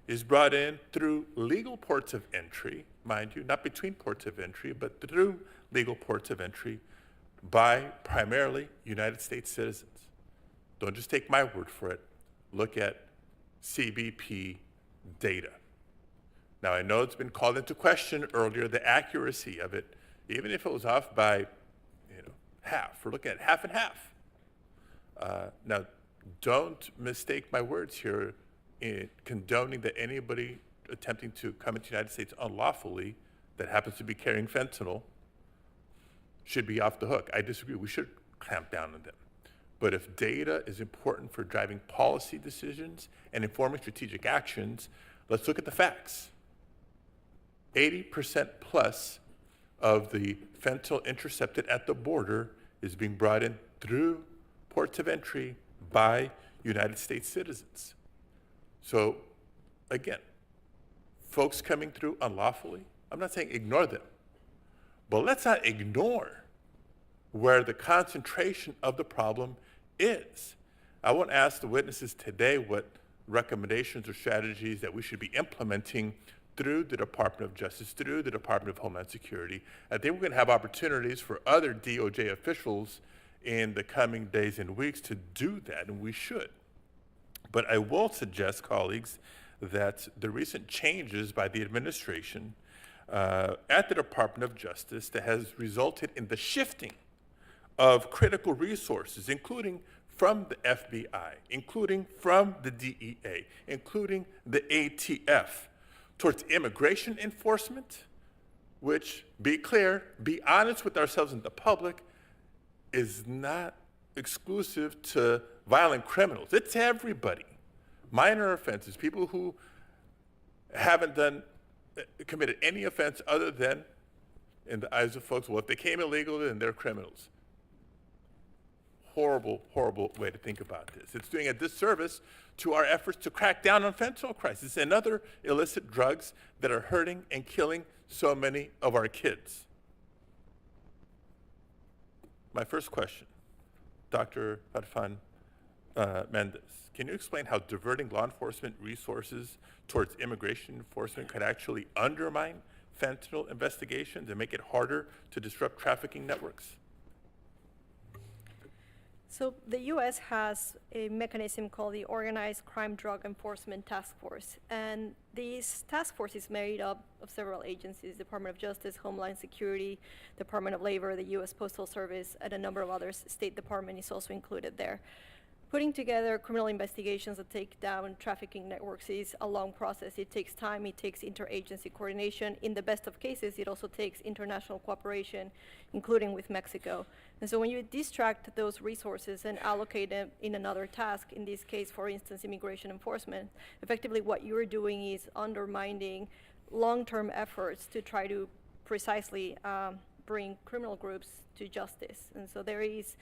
is brought in through legal ports of entry, mind you, not between ports of entry, but through legal ports of entry by primarily United States citizens. Don't just take my word for it. Look at CBP data. Now, I know it's been called into question earlier, the accuracy of it, even if it was off by, half. We're looking at half and half. Now, don't mistake my words here in condoning that anybody attempting to come into the United States unlawfully that happens to be carrying fentanyl should be off the hook. I disagree. We should clamp down on them. But if data is important for driving policy decisions and informing strategic actions, let's look at the facts. 80% plus of the fentanyl intercepted at the border is being brought in through ports of entry by United States citizens. So again, folks coming through unlawfully, I'm not saying ignore them, but let's not ignore where the concentration of the problem is. I won't ask the witnesses today what recommendations or strategies that we should be implementing through the Department of Justice, through the Department of Homeland Security. I think we're going to have opportunities for other DOJ officials in the coming days and weeks to do that, and we should. But I will suggest, colleagues, that the recent changes by the administration at the Department of Justice that has resulted in the shifting of critical resources, including from the FBI, including from the DEA, including the ATF, towards immigration enforcement, which, be clear, be honest with ourselves and the public, is not exclusive to violent criminals. It's everybody. Minor offenses, people who haven't committed any offense other than, in the eyes of folks, well, if they came illegally, then they're criminals. Horrible, horrible way to think about this. It's doing a disservice to our efforts to crack down on fentanyl crisis and other illicit drugs that are hurting and killing so many of our kids. My first question, Dr. Farfan Mendez, can you explain how diverting law enforcement resources towards immigration enforcement could actually undermine fentanyl investigations and make it harder to disrupt trafficking networks? So the U.S. has a mechanism called the Organized Crime Drug Enforcement Task Force. And this task force is made up of several agencies: Department of Justice, Homeland Security, Department of Labor, the U.S. Postal Service, and a number of others. State Department is also included there. Putting together criminal investigations that take down trafficking networks is a long process. It takes time, it takes interagency coordination. In the best of cases, it also takes international cooperation, including with Mexico. And so when you distract those resources and allocate them in another task, in this case, for instance, immigration enforcement, effectively what you're doing is undermining long-term efforts to try to precisely bring criminal groups to justice. And so there is,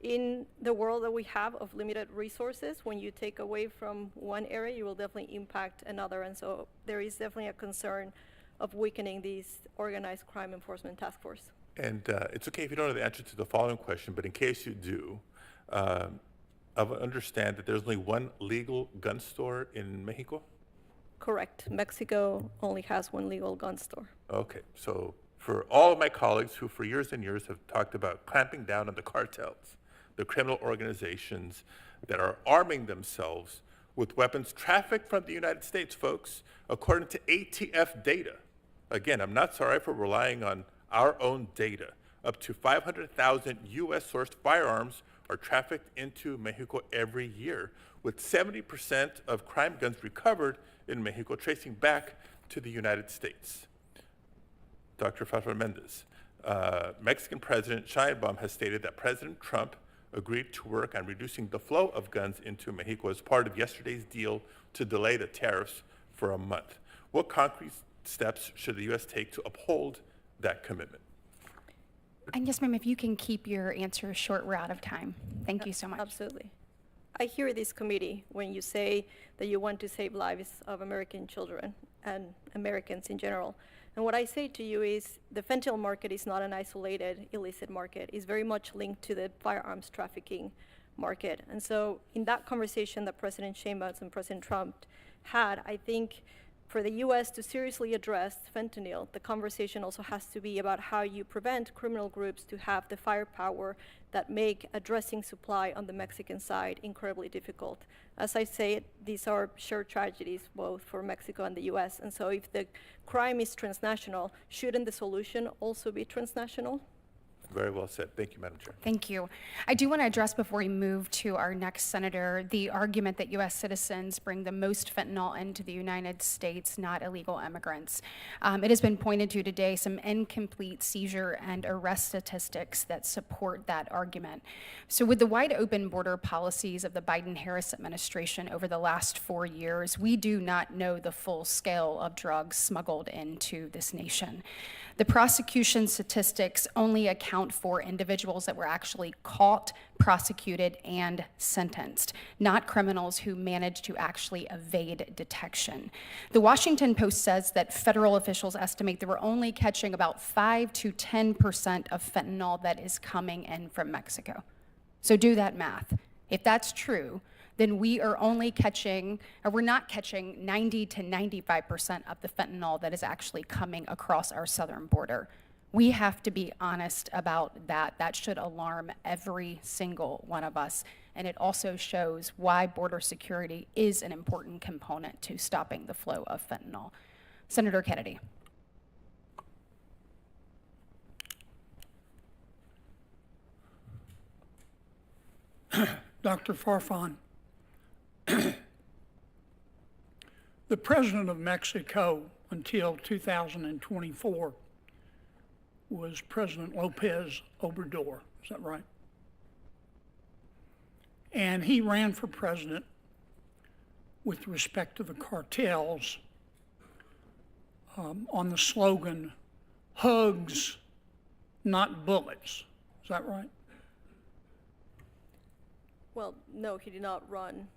in the world that we have of limited resources, when you take away from one area, you will definitely impact another. And so there is definitely a concern of weakening these organized crime enforcement task force. And it's okay if you don't know the answer to the following question, but in case you do, I understand that there's only one legal gun store in Mexico? Correct. Mexico only has one legal gun store. Okay, so for all of my colleagues who for years and years have talked about clamping down on the cartels, the criminal organizations that are arming themselves with weapons trafficked from the United States, folks, according to ATF data. Again, I'm not sorry for relying on our own data. Up to 500,000 US-sourced firearms are trafficked into Mexico every year, with 70% of crime guns recovered in Mexico tracing back to the United States. Dr. Fatima Mendez, Mexican President Sheinbaum has stated that President Trump agreed to work on reducing the flow of guns into Mexico as part of yesterday's deal to delay the tariffs for a month. What concrete steps should the U.S. take to uphold that commitment? And yes, ma'am, if you can keep your answer short, we're out of time. Thank you so much. Absolutely. I hear this committee when you say that you want to save lives of American children and Americans in general. And what I say to you is the fentanyl market is not an isolated illicit market. It's very much linked to the firearms trafficking market. And so in that conversation that President Sheinbaum and President Trump had, I think for the U.S. to seriously address fentanyl, the conversation also has to be about how you prevent criminal groups to have the firepower that make addressing supply on the Mexican side incredibly difficult. As I say, these are shared tragedies both for Mexico and the U.S. And so if the crime is transnational, shouldn't the solution also be transnational? Very well said. Thank you, Madam Chair. Thank you. I do want to address, before we move to our next senator, the argument that U.S. citizens bring the most fentanyl into the United States, not illegal immigrants. It has been pointed to today some incomplete seizure and arrest statistics that support that argument. So with the wide open border policies of the Biden-Harris administration over the last 4 years, we do not know the full scale of drugs smuggled into this nation. The prosecution statistics only account for individuals that were actually caught, prosecuted, and sentenced, not criminals who managed to actually evade detection. The Washington Post says that federal officials estimate that we're only catching about 5 to 10% of fentanyl that is coming in from Mexico. So do that math. If that's true, then we are only catching, or we're not catching 90 to 95% of the fentanyl that is actually coming across our southern border. We have to be honest about that. That should alarm every single one of us. And it also shows why border security is an important component to stopping the flow of fentanyl. Senator Kennedy. Dr. Farfan, the president of Mexico until 2024 was President Lopez Obrador. Is that right? And he ran for president with respect to the cartels on the slogan, hugs, not bullets. Is that right? Well, no, he did not run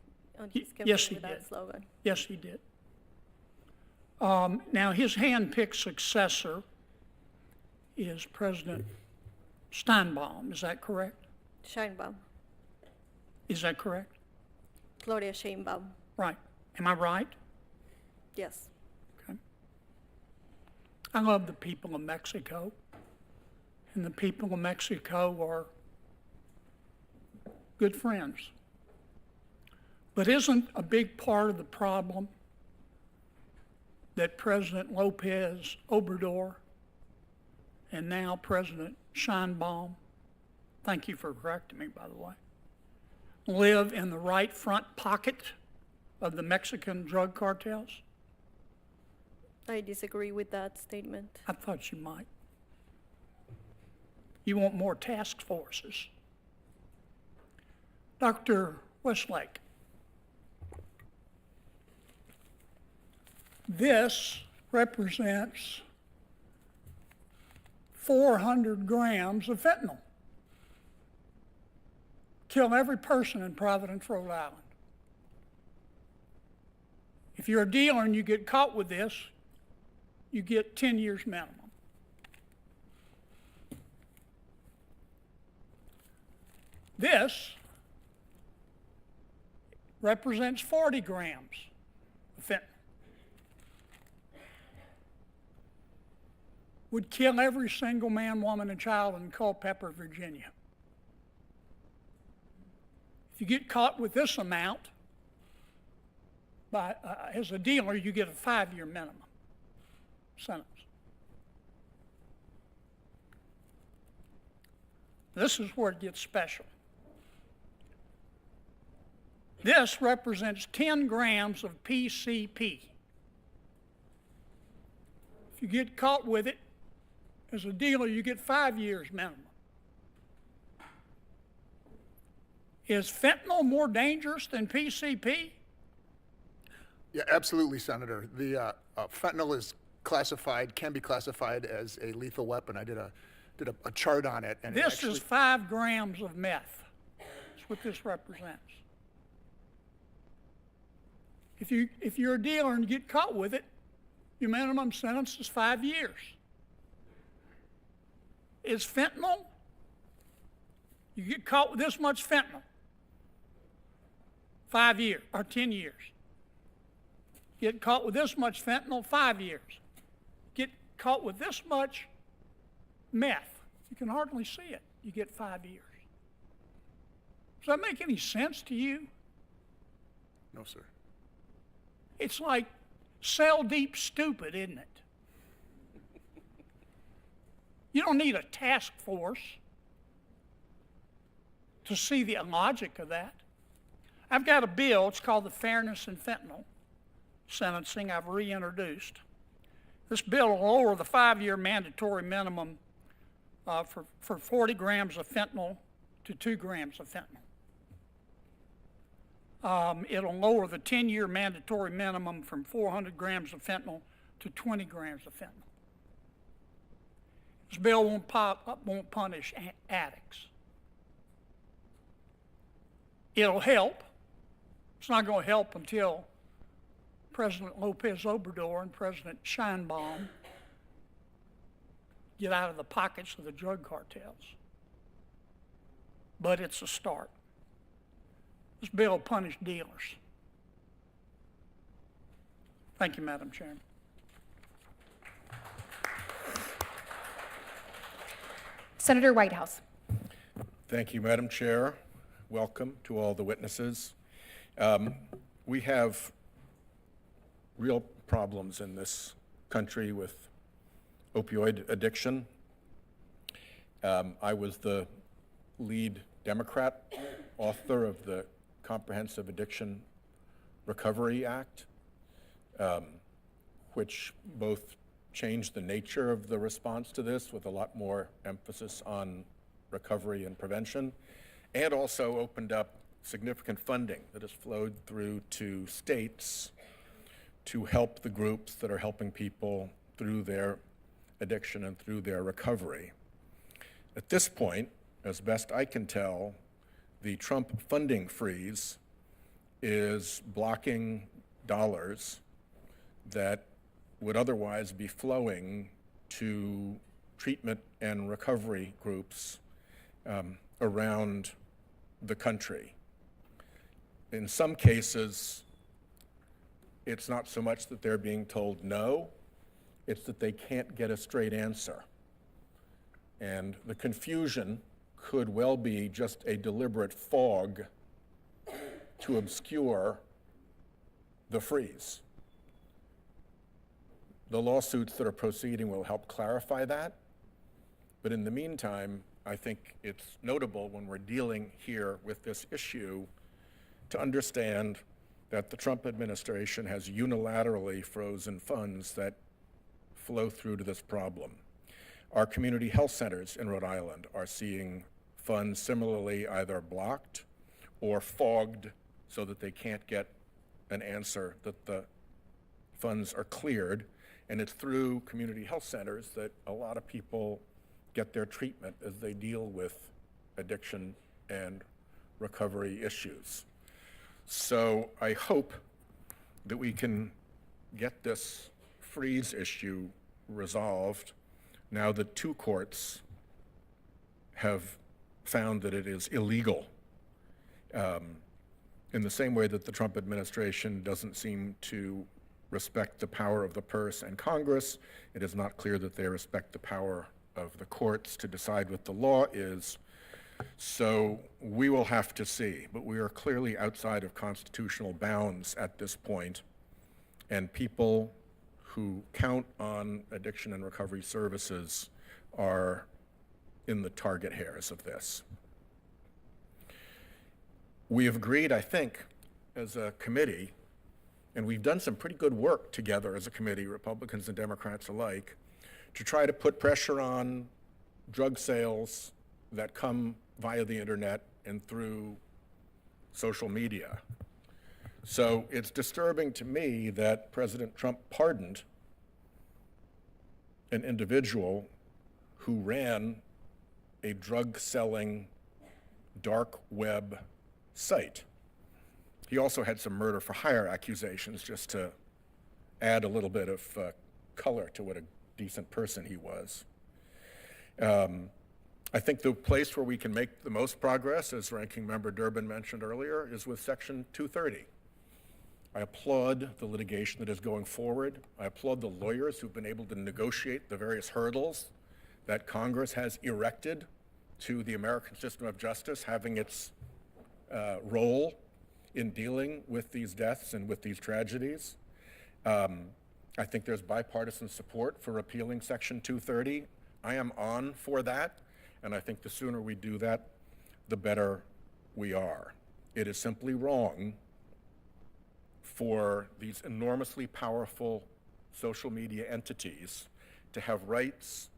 on his campaign Yes, he with that did. slogan. Yes, he did. Now, his hand-picked successor is President Steinbaum. Is that correct? Sheinbaum, Is that correct? Gloria Sheinbaum, Right. Am I right? yes. Okay. I love the people of Mexico, and the people of Mexico are good friends. But isn't a big part of the problem that President Lopez Obrador and now President Sheinbaum, thank you for correcting me, by the way, live in the right front pocket of the Mexican drug cartels? I disagree with that statement. I thought you might. You want more task forces. Dr. Westlake, this represents 400 grams of fentanyl. Kill every person in Providence, Rhode Island. If you're a dealer and you get caught with this, you get 10 years minimum. This represents 40 grams of fentanyl. Would kill every single man, woman, and child in Culpeper, Virginia. If you get caught with this amount, as a dealer, you get a 5-year minimum sentence. This is where it gets special. This represents 10 grams of PCP, If you get caught with it, as a dealer, you get 5 years minimum. Is fentanyl more dangerous than PCP? Yeah, absolutely, Senator. The fentanyl is classified, can be classified as a lethal weapon. I did a chart on it. And This is 5 grams of meth. That's what this represents. If you're a dealer and you get caught with it, your minimum sentence is 5 years. Is fentanyl? You get caught with this much fentanyl, 5 years or 10 years. Get caught with this much fentanyl, 5 years. Get caught with this much meth, you can hardly see it, you get 5 years. Does that make any sense to you? No, sir. It's like cell deep stupid, isn't it? You don't need a task force to see the logic of that. I've got a bill, it's called the Fairness in Fentanyl Sentencing, I've reintroduced. This bill will lower the 5-year mandatory minimum for 40 grams of fentanyl to 2 grams of fentanyl. It'll lower the 10-year mandatory minimum from 400 grams of fentanyl to 20 grams of fentanyl. This bill won't punish addicts. It'll help. It's not going to help until President Lopez Obrador and President Scheinbaum get out of the pockets of the drug cartels. But it's a start. This bill will punish dealers. Thank you, Madam Chairman. Senator Whitehouse. Thank you, Madam Chair. Welcome to all the witnesses. We have real problems in this country with opioid addiction. I was the lead Democrat author of the Comprehensive Addiction Recovery Act, which both changed the nature of the response to this with a lot more emphasis on recovery and prevention, and also opened up significant funding that has flowed through to states to help the groups that are helping people through their addiction and through their recovery. At this point, as best I can tell, the Trump funding freeze is blocking dollars that would otherwise be flowing to treatment and recovery groups around the country. In some cases, it's not so much that they're being told no, it's that they can't get a straight answer. And the confusion could well be just a deliberate fog to obscure the freeze. The lawsuits that are proceeding will help clarify that. But in the meantime, I think it's notable when we're dealing here with this issue to understand that the Trump administration has unilaterally frozen funds that flow through to this problem. Our community health centers in Rhode Island are seeing funds similarly either blocked or fogged so that they can't get an answer that the funds are cleared. And it's through community health centers that a lot of people get their treatment as they deal with addiction and recovery issues. So I hope that we can get this freeze issue resolved now that 2 courts have found that it is illegal. In the same way that the Trump administration doesn't seem to respect the power of the purse and Congress, it is not clear that they respect the power of the courts to decide what the law is. So we will have to see, but we are clearly outside of constitutional bounds at this point, and people who count on addiction and recovery services are in the target hairs of this. We have agreed, I think, as a committee, and we've done some pretty good work together as a committee, Republicans and Democrats alike, to try to put pressure on drug sales that come via the internet and through social media. So it's disturbing to me that President Trump pardoned an individual who ran a drug-selling dark web site. He also had some murder for hire accusations, just to add a little bit of color to what a decent person he was. I think the place where we can make the most progress, as Ranking Member Durbin mentioned earlier, is with Section 230. I applaud the litigation that is going forward. I applaud the lawyers who've been able to negotiate the various hurdles that Congress has erected to the American system of justice having its role in dealing with these deaths and with these tragedies. I think there's bipartisan support for repealing Section 230. I am on for that, and I think the sooner we do that, the better we are. It is simply wrong for these enormously powerful social media entities to have rights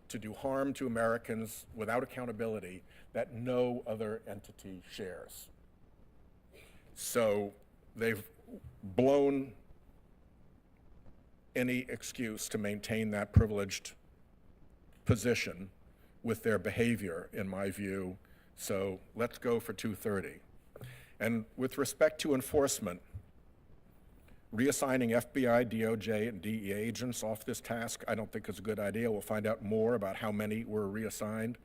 to do harm to Americans without accountability that no other entity shares. So they've blown any excuse to maintain that privileged position with their behavior, in my view. So let's go for 230. And with respect to enforcement, reassigning FBI, DOJ, and DEA agents off this task, I don't think is a good idea. We'll find out more about how many were reassigned.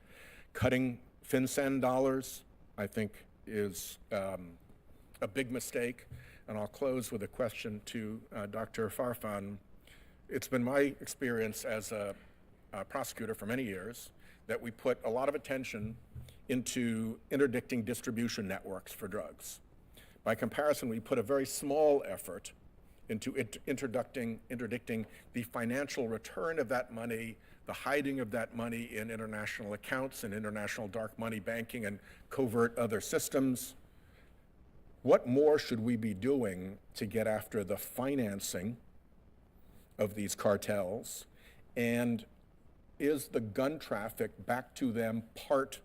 Cutting FinCEN dollars, I think, is a big mistake. And I'll close with a question to Dr. Farfan. It's been my experience as a prosecutor for many years that we put a lot of attention into interdicting distribution networks for drugs. By comparison, we put a very small effort into interdicting the financial return of that money, the hiding of that money in international accounts and international dark money banking and covert other systems. What more should we be doing to get after the financing of these cartels? And is the gun traffic back to them part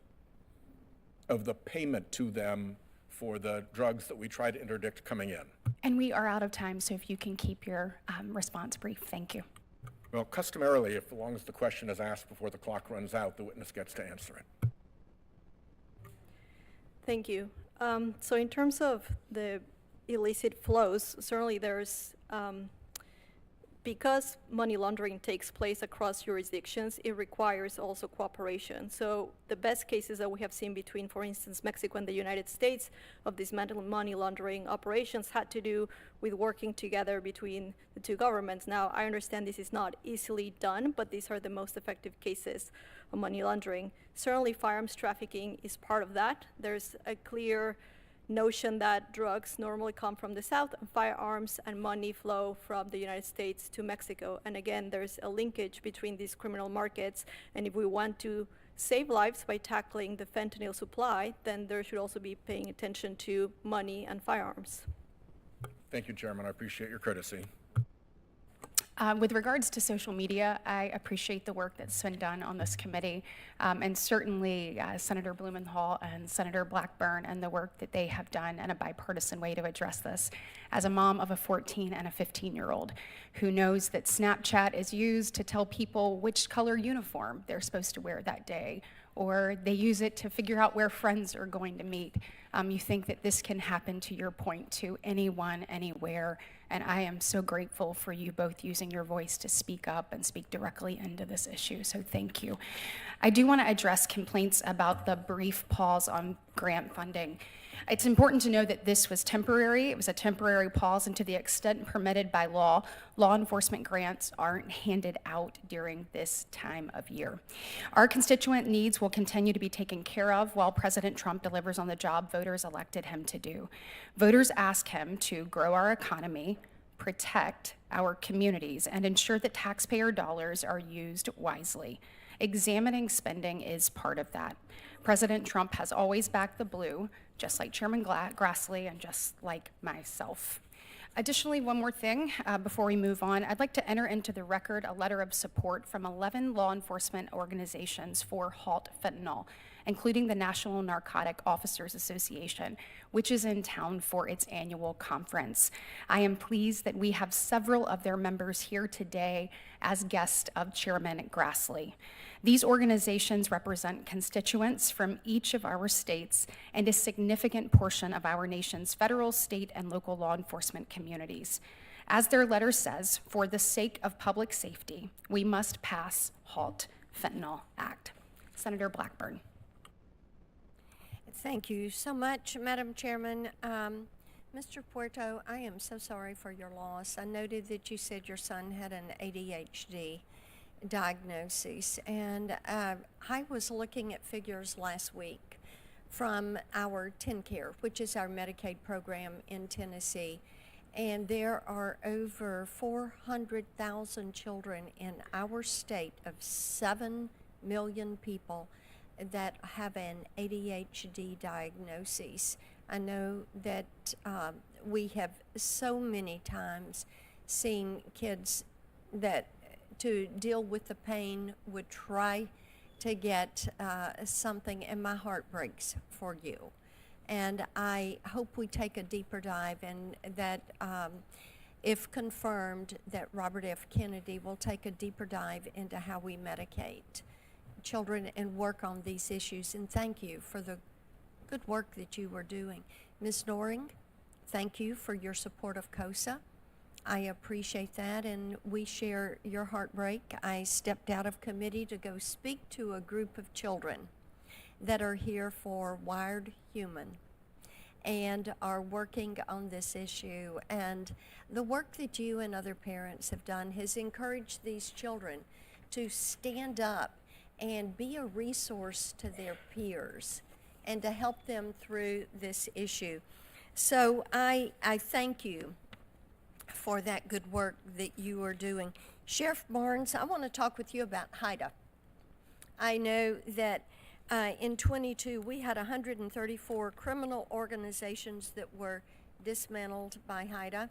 of the payment to them for the drugs that we try to interdict coming in? And we are out of time, so if you can keep your response brief, thank you. Well, customarily, as long as the question is asked before the clock runs out, the witness gets to answer it. Thank you. So in terms of the illicit flows, certainly there's, because money laundering takes place across jurisdictions, it requires also cooperation. So the best cases that we have seen between, for instance, Mexico and the United States of dismantling money laundering operations had to do with working together between the two governments. Now, I understand this is not easily done, but these are the most effective cases of money laundering. Certainly, firearms trafficking is part of that. There's a clear notion that drugs normally come from the South and firearms and money flow from the United States to Mexico. And again, there's a linkage between these criminal markets. And if we want to save lives by tackling the fentanyl supply, then there should also be paying attention to money and firearms. Thank you, Chairman. I appreciate your courtesy. With regards to social media, I appreciate the work that's been done on this committee, and certainly Senator Blumenthal and Senator Blackburn and the work that they have done in a bipartisan way to address this. As a mom of a 14 and a 15-year-old who knows that Snapchat is used to tell people which color uniform they're supposed to wear that day, or they use it to figure out where friends are going to meet. You think that this can happen, to your point, to anyone, anywhere, and I am so grateful for you both using your voice to speak up and speak directly into this issue, so thank you. I do want to address complaints about the brief pause on grant funding. It's important to know that this was temporary. It was a temporary pause, and to the extent permitted by law, law enforcement grants aren't handed out during this time of year. Our constituent needs will continue to be taken care of while President Trump delivers on the job voters elected him to do. Voters ask him to grow our economy, protect our communities, and ensure that taxpayer dollars are used wisely. Examining spending is part of that. President Trump has always backed the blue, just like Chairman Grassley and just like myself. Additionally, one more thing before we move on, I'd like to enter into the record a letter of support from 11 law enforcement organizations for Halt Fentanyl, including the National Narcotic Officers Association, which is in town for its annual conference. I am pleased that we have several of their members here today as guests of Chairman Grassley. These organizations represent constituents from each of our states and a significant portion of our nation's federal, state, and local law enforcement communities. As their letter says, for the sake of public safety, we must pass Halt Fentanyl Act. Senator Blackburn. Thank you so much, Madam Chairman. Mr. Puerto, I am so sorry for your loss. I noted that you said your son had an ADHD diagnosis, and I was looking at figures last week from our TennCare, which is our Medicaid program in Tennessee, and there are over 400,000 children in our state of 7 million people that have an ADHD diagnosis. I know that we have so many times seen kids that to deal with the pain would try to get something, and my heart breaks for you. And I hope we take a deeper dive, and that if confirmed, that Robert F. Kennedy will take a deeper dive into how we medicate children and work on these issues. And thank you for the good work that you were doing. Ms. Noring, thank you for your support of COSA. I appreciate that, and we share your heartbreak. I stepped out of committee to go speak to a group of children that are here for Wired Human and are working on this issue. And the work that you and other parents have done has encouraged these children to stand up and be a resource to their peers and to help them through this issue. So I thank you for that good work that you are doing. Sheriff Barnes, I want to talk with you about HIDA. I know that in 22, we had 134 criminal organizations that were dismantled by HIDA.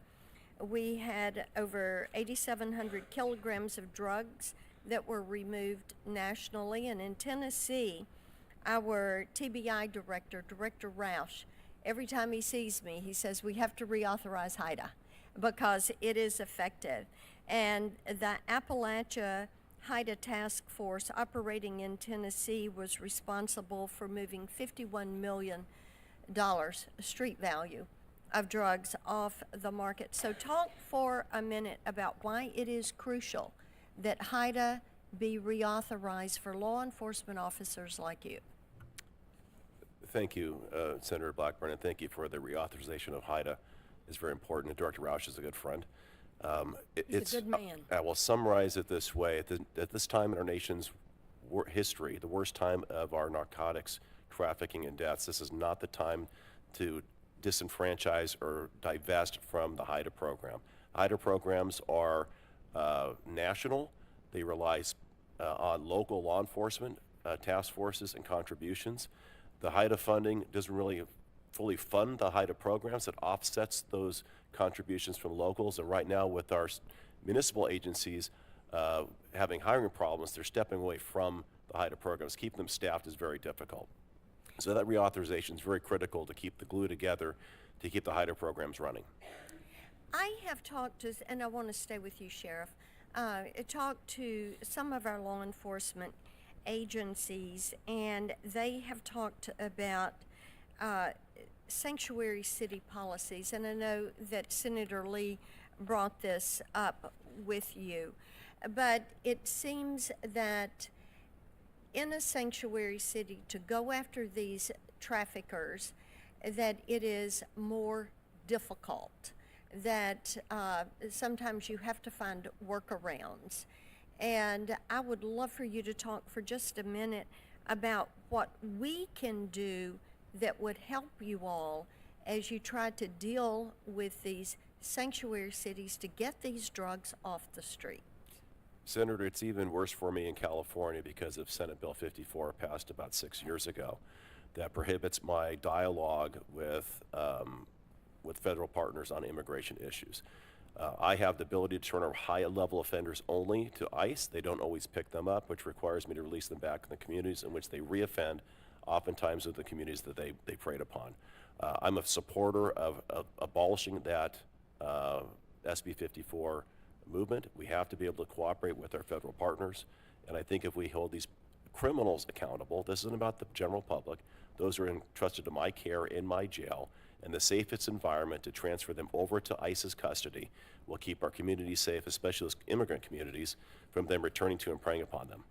We had over 8,700 kilograms of drugs that were removed nationally. And in Tennessee, our TBI director, Director Roush, every time he sees me, he says, we have to reauthorize HIDA because it is effective. And the Appalachia HIDA task force operating in Tennessee was responsible for moving $51 million street value of drugs off the market. So talk for a minute about why it is crucial that HIDA be reauthorized for law enforcement officers like you. Thank you, Senator Blackburn, and thank you for the reauthorization of HIDA. It's very important, and Director Roush is a good friend. He's a good man. I will summarize it this way. At this time in our nation's history, the worst time of our narcotics trafficking and deaths, this is not the time to disenfranchise or divest from the HIDA program. HIDA programs are national. They rely on local law enforcement task forces and contributions. The HIDA funding doesn't really fully fund the HIDA programs. It offsets those contributions from locals. And right now with our municipal agencies having hiring problems, they're stepping away from the HIDA programs. Keeping them staffed is very difficult. So that reauthorization is very critical to keep the glue together, to keep the HIDA programs running. I have talked to, and I want to stay with you, Sheriff, talked to some of our law enforcement agencies, and they have talked about sanctuary city policies, and I know that Senator Lee brought this up with you, but it seems that in a sanctuary city to go after these traffickers, that it is more difficult, that sometimes you have to find workarounds. And I would love for you to talk for just a minute about what we can do that would help you all as you try to deal with these sanctuary cities to get these drugs off the street. Senator, it's even worse for me in California because of Senate Bill 54 passed about 6 years ago that prohibits my dialogue with with federal partners on immigration issues. I have the ability to turn our high-level offenders only to ICE. They don't always pick them up, which requires me to release them back in the communities in which they reoffend, oftentimes with the communities that they preyed upon. I'm a supporter of abolishing that SB 54 movement. We have to be able to cooperate with our federal partners, and I think if we hold these criminals accountable, this isn't about the general public, those are entrusted to my care in my jail, and the safest environment to transfer them over to ICE's custody will keep our communities safe, especially those immigrant communities, from them returning to and preying upon them.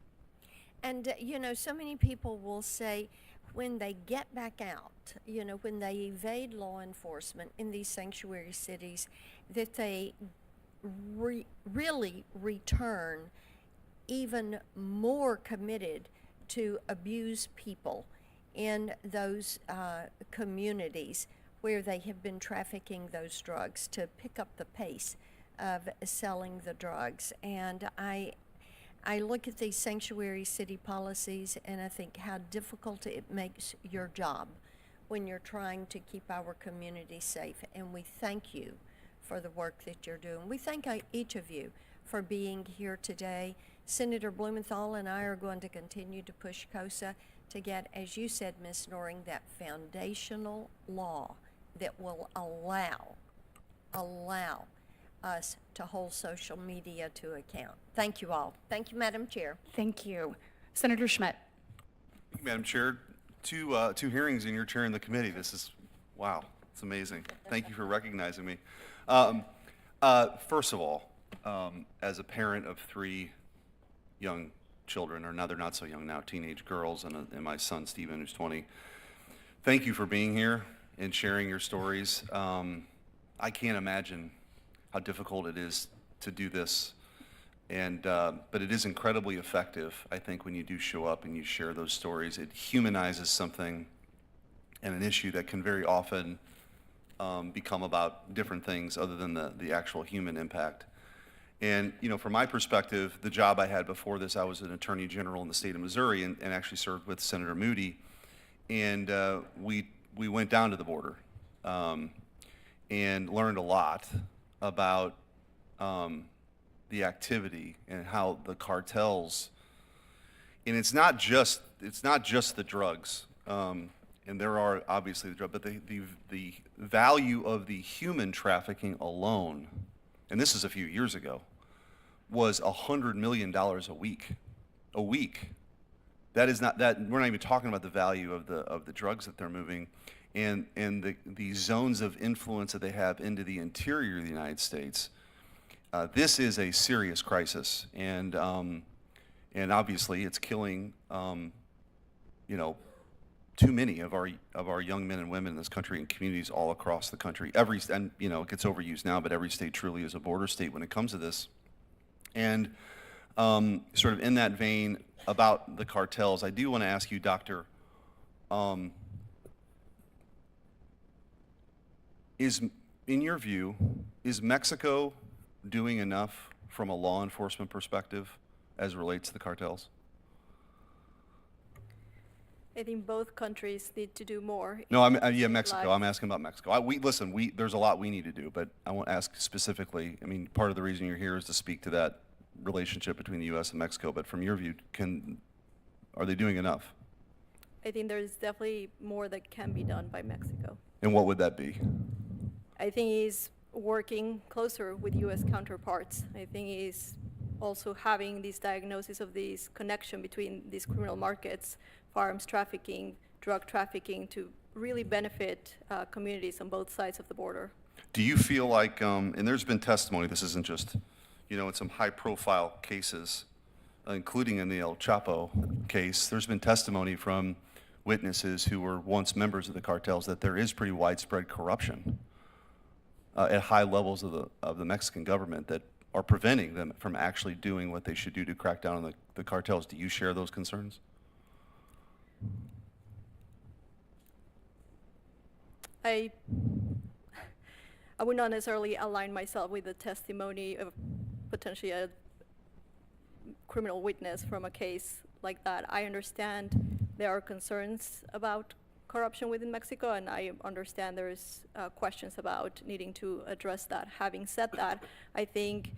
And, you know, so many people will say when they get back out, you know, when they evade law enforcement in these sanctuary cities, that they really return even more committed to abuse people in those communities where they have been trafficking those drugs, to pick up the pace of selling the drugs. And I look at these sanctuary city policies and I think how difficult it makes your job when you're trying to keep our community safe. And we thank you for the work that you're doing. We thank each of you for being here today. Senator Blumenthal and I are going to continue to push COSA to get, as you said, Ms. Noring, that foundational law that will allow us to hold social media to account. Thank you all. Thank you, Madam Chair. Thank you. Senator Schmidt. Madam Chair, two hearings and you're chairing the committee. This is, wow, it's amazing. Thank you for recognizing me. First of all, as a parent of 3 young children, or now they're not so young now, teenage girls, and my son Steven, who's 20, thank you for being here and sharing your stories. I can't imagine how difficult it is to do this, but it is incredibly effective, I think, when you do show up and you share those stories. It humanizes something and an issue that can very often become about different things other than the actual human impact. And, you know, from my perspective, the job I had before this, I was an attorney general in the state of Missouri and actually served with Senator Moody. And we went down to the border and learned a lot about the activity and how the cartels, and it's not just the drugs, and there are obviously the drugs, but the value of the human trafficking alone, and this is a few years ago, was $100 million a week. A week. That is not, that we're not even talking about the value of the drugs that they're moving, and the zones of influence that they have into the interior of the United States. This is a serious crisis, and obviously it's killing, you know, too many of our young men and women in this country and communities all across the country. And you know, it gets overused now, but every state truly is a border state when it comes to this. And sort of in that vein about the cartels, I do want to ask you, Doctor, in your view, is Mexico doing enough from a law enforcement perspective as it relates to the cartels? I think both countries need to do more. No, yeah, Mexico. I'm asking about Mexico. Listen, there's a lot we need to do, but I want to ask specifically, I mean, part of the reason you're here is to speak to that relationship between the U.S. and Mexico, but from your view, are they doing enough? I think there's definitely more that can be done by Mexico. And what would that be? I think he's working closer with U.S. counterparts. I think he's also having this diagnosis of this connection between these criminal markets, firearms trafficking, drug trafficking, to really benefit communities on both sides of the border. Do you feel like, and there's been testimony, this isn't just, you know, in some high-profile cases, including in the El Chapo case, there's been testimony from witnesses who were once members of the cartels that there is pretty widespread corruption at high levels of the Mexican government that are preventing them from actually doing what they should do to crack down on the cartels. Do you share those concerns? I would not necessarily align myself with the testimony of potentially a criminal witness from a case like that. I understand there are concerns about corruption within Mexico, and I understand there's questions about needing to address that. Having said that, I think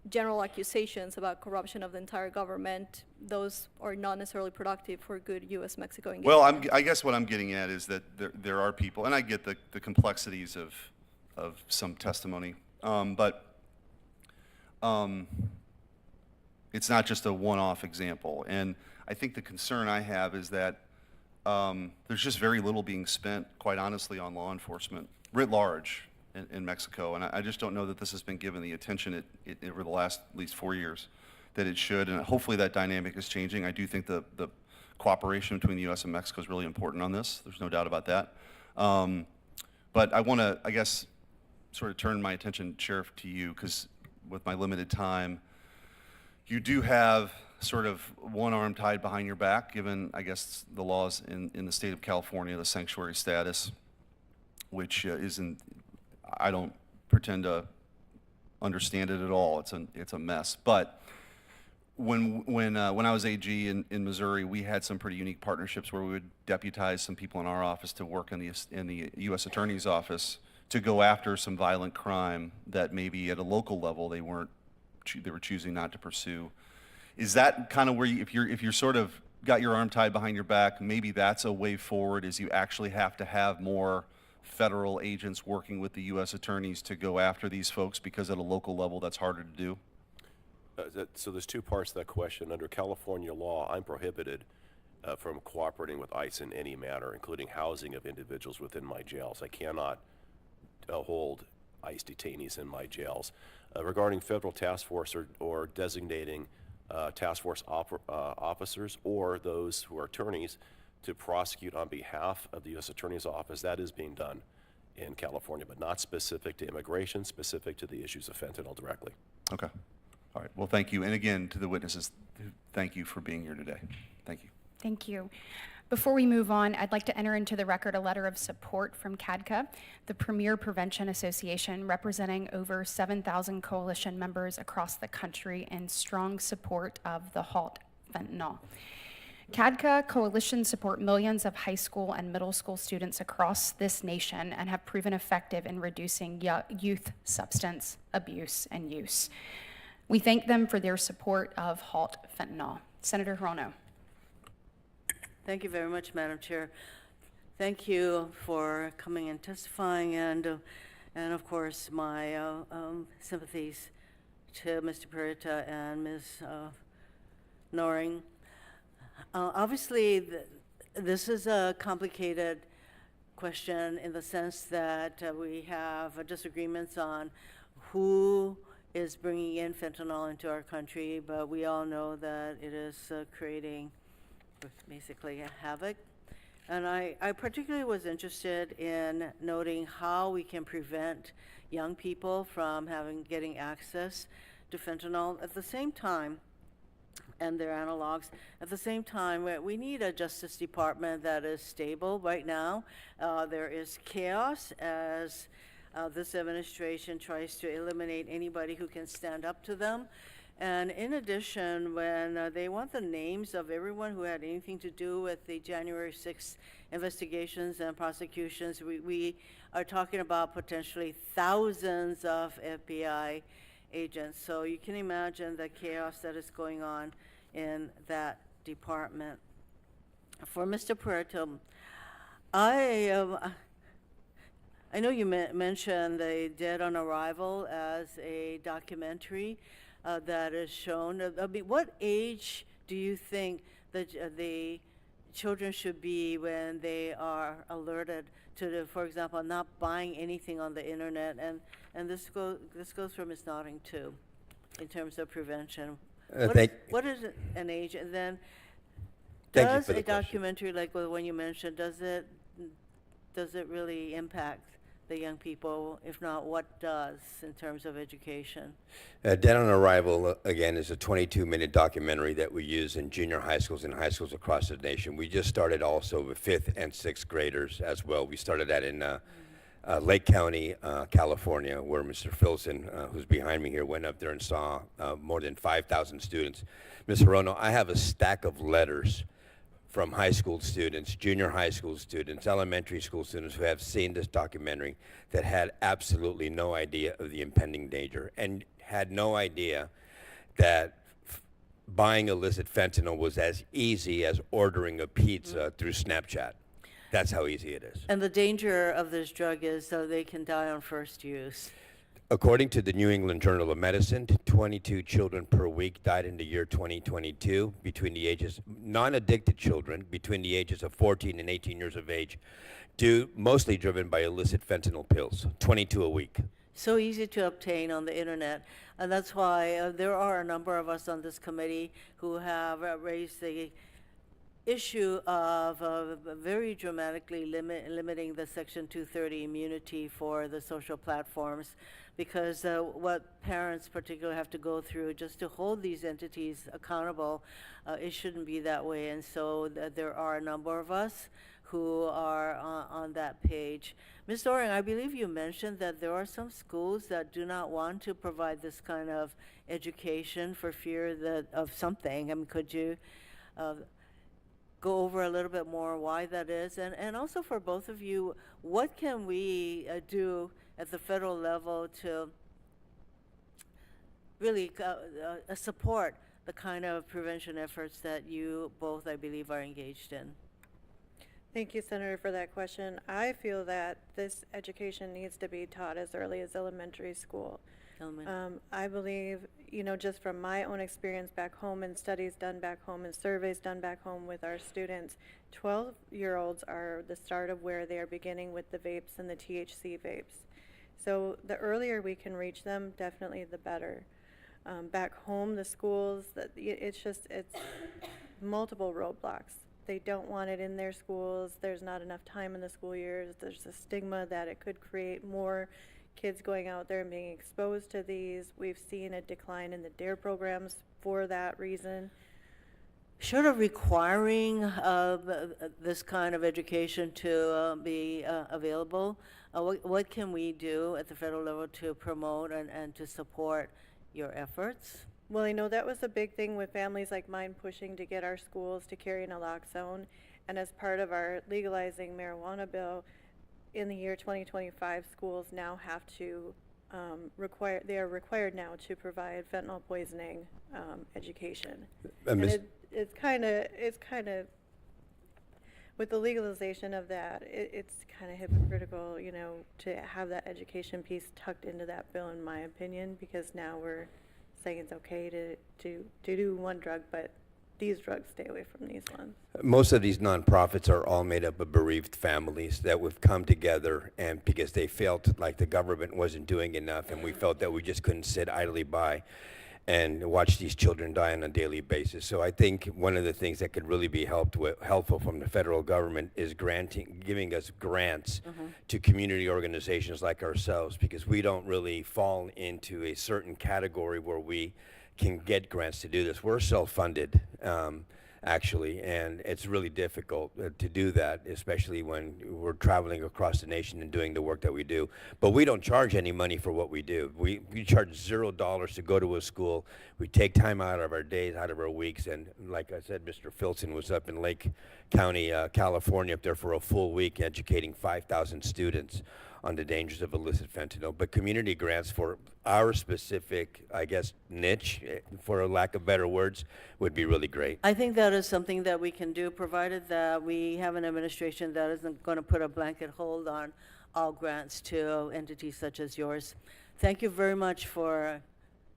general accusations about corruption of the entire government, those are not necessarily productive for good U.S.-Mexico engagement. Well, I guess what I'm getting at is that there are people, and I get the complexities of some testimony, but it's not just a one-off example. And I think the concern I have is that there's just very little being spent, quite honestly, on law enforcement writ large in Mexico. And I just don't know that this has been given the attention it over the last at least 4 years that it should. And hopefully that dynamic is changing. I do think the cooperation between the U.S. and Mexico is really important on this. There's no doubt about that. But I want to, I guess, sort of turn my attention, Sheriff, to you, because with my limited time, you do have sort of one arm tied behind your back, given, I guess, the laws in the state of California, the sanctuary status, which isn't, I don't pretend to understand it at all. It's a mess. But when I was AG in Missouri, we had some pretty unique partnerships where we would deputize some people in our office to work in the U.S. Attorney's office to go after some violent crime that maybe at a local level they were choosing not to pursue. Is that kind of where if you're sort of got your arm tied behind your back, maybe that's a way forward, is you actually have to have more federal agents working with the U.S. attorneys to go after these folks, because at a local level that's harder to do? So there's two parts to that question. Under California law, I'm prohibited from cooperating with ICE in any manner, including housing of individuals within my jails. I cannot hold ICE detainees in my jails. Regarding federal task force or designating task force officers or those who are attorneys to prosecute on behalf of the U.S. Attorney's Office, that is being done in California, but not specific to immigration, specific to the issues of fentanyl directly. Okay. All right. Well, thank you. And again, to the witnesses, thank you for being here today. Thank you. Thank you. Before we move on, I'd like to enter into the record a letter of support from CADCA, the Premier Prevention Association, representing over 7,000 coalition members across the country in strong support of the Halt Fentanyl. CADCA coalitions support millions of high school and middle school students across this nation and have proven effective in reducing youth substance abuse and use. We thank them for their support of Halt Fentanyl. Senator Hirono. Thank you very much, Madam Chair. Thank you for coming and testifying, and of course my sympathies to Mr. Perita and Ms. Noring. Obviously, this is a complicated question in the sense that we have disagreements on who is bringing in fentanyl into our country, but we all know that it is creating basically havoc. And I particularly was interested in noting how we can prevent young people from getting access to fentanyl at the same time, and their analogs. At the same time, we need a Justice Department that is stable. Right now, there is chaos as this administration tries to eliminate anybody who can stand up to them. And in addition, when they want the names of everyone who had anything to do with the January 6th investigations and prosecutions, we are talking about potentially thousands of FBI agents. So you can imagine the chaos that is going on in that department. For Mr. Puerto, I know you mentioned the Dead on Arrival as a documentary that is shown. I mean, what age do you think that the children should be when they are alerted to, for example, not buying anything on the internet? And this goes for Ms. Nodding too, in terms of prevention. What is an age? And then, does a documentary like the one you mentioned, does it really impact the young people? If not, what does in terms of education? Dead on Arrival, again, is a 22-minute documentary that we use in junior high schools and high schools across the nation. We just started also with 5th and 6th graders as well. We started that in Lake County, California, where Mr. Filson, who's behind me here, went up there and saw more than 5,000 students. Ms. Hirono, I have a stack of letters from high school students, junior high school students, elementary school students who have seen this documentary that had absolutely no idea of the impending danger and had no idea that buying illicit fentanyl was as easy as ordering a pizza through Snapchat. That's how easy it is. And the danger of this drug is they can die on first use. According to the New England Journal of Medicine, 22 children per week died in the year 2022 between the ages, non-addicted children between the ages of 14 and 18 years of age, mostly driven by illicit fentanyl pills, 22 a week. So easy to obtain on the internet. And that's why there are a number of us on this committee who have raised the issue of very dramatically limiting the Section 230 immunity for the social platforms, because what parents particularly have to go through just to hold these entities accountable, it shouldn't be that way. And so there are a number of us who are on that page. Ms. Doring, I believe you mentioned that there are some schools that do not want to provide this kind of education for fear of something. I mean, could you go over a little bit more why that is? And also for both of you, what can we do at the federal level to really support the kind of prevention efforts that you both, I believe, are engaged in? Thank you, Senator, for that question. I feel that this education needs to be taught as early as elementary school. I believe, just from my own experience back home and studies done back home and surveys done back home with our students, 12-year-olds are the start of where they are beginning with the vapes and the THC vapes. So the earlier we can reach them, definitely the better. Back home, the schools, it's multiple roadblocks. They don't want it in their schools. There's not enough time in the school years. There's a stigma that it could create more kids going out there and being exposed to these. We've seen a decline in the DARE programs for that reason. Short of requiring this kind of education to be available, what can we do at the federal level to promote and to support your efforts? Well, I know that was a big thing with families like mine pushing to get our schools to carry naloxone. And as part of our legalizing marijuana bill, in the year 2025, schools now have to they are required now to provide fentanyl poisoning education. And it's kind of, with the legalization of that, it's kind of hypocritical, to have that education piece tucked into that bill, in my opinion, because now we're saying it's okay to do one drug, but these drugs, stay away from these ones. Most of these nonprofits are all made up of bereaved families that would come together, and because they felt like the government wasn't doing enough, and we felt that we just couldn't sit idly by and watch these children die on a daily basis. So I think one of the things that could really be helpful from the federal government is giving us grants to community organizations like ourselves, because we don't really fall into a certain category where we can get grants to do this. We're self-funded, actually, and it's really difficult to do that, especially when we're traveling across the nation and doing the work that we do. But we don't charge any money for what we do. We charge $0 to go to a school. We take time out of our days, out of our weeks, and like I said, Mr. Filson was up in Lake County, California, up there for a full week educating 5,000 students on the dangers of illicit fentanyl. But community grants for our specific, I guess, niche, for a lack of better words, would be really great. I think that is something that we can do, provided that we have an administration that isn't going to put a blanket hold on all grants to entities such as yours. Thank you very much for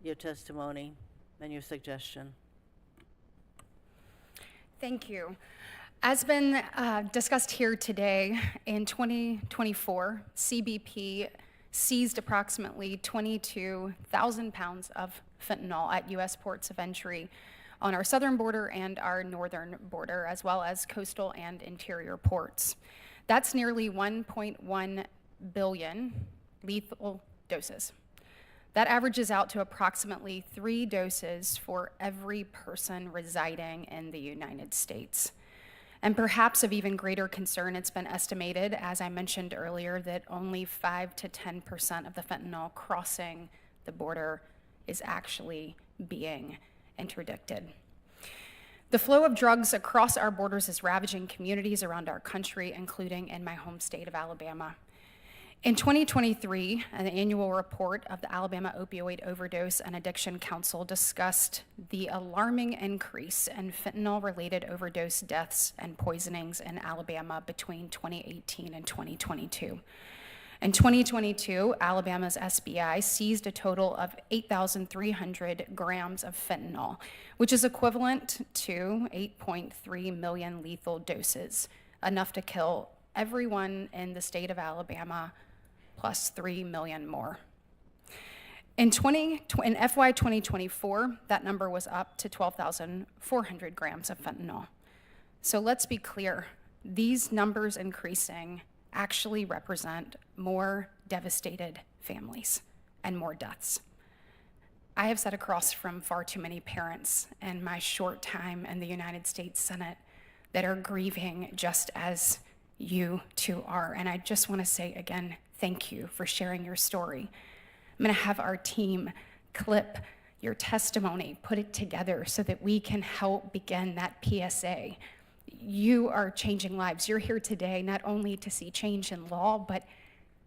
your testimony and your suggestion. Thank you. As been discussed here today, in 2024, CBP seized approximately 22,000 pounds of fentanyl at U.S. ports of entry on our southern border and our northern border, as well as coastal and interior ports. That's nearly 1.1 billion lethal doses. That averages out to approximately 3 doses for every person residing in the United States. And perhaps of even greater concern, it's been estimated, as I mentioned earlier, that only 5 to 10% of the fentanyl crossing the border is actually being interdicted. The flow of drugs across our borders is ravaging communities around our country, including in my home state of Alabama. In 2023, an annual report of the Alabama Opioid Overdose and Addiction Council discussed the alarming increase in fentanyl-related overdose deaths and poisonings in Alabama between 2018 and 2022. In 2022, Alabama's SBI seized a total of 8,300 grams of fentanyl, which is equivalent to 8.3 million lethal doses, enough to kill everyone in the state of Alabama, plus 3 million more. In FY 2024, that number was up to 12,400 grams of fentanyl. So let's be clear, these numbers increasing actually represent more devastated families and more deaths. I have sat across from far too many parents in my short time in the United States Senate that are grieving just as you two are. And I just want to say again, thank you for sharing your story. I'm going to have our team clip your testimony, put it together so that we can help begin that PSA. You are changing lives. You're here today not only to see change in law, but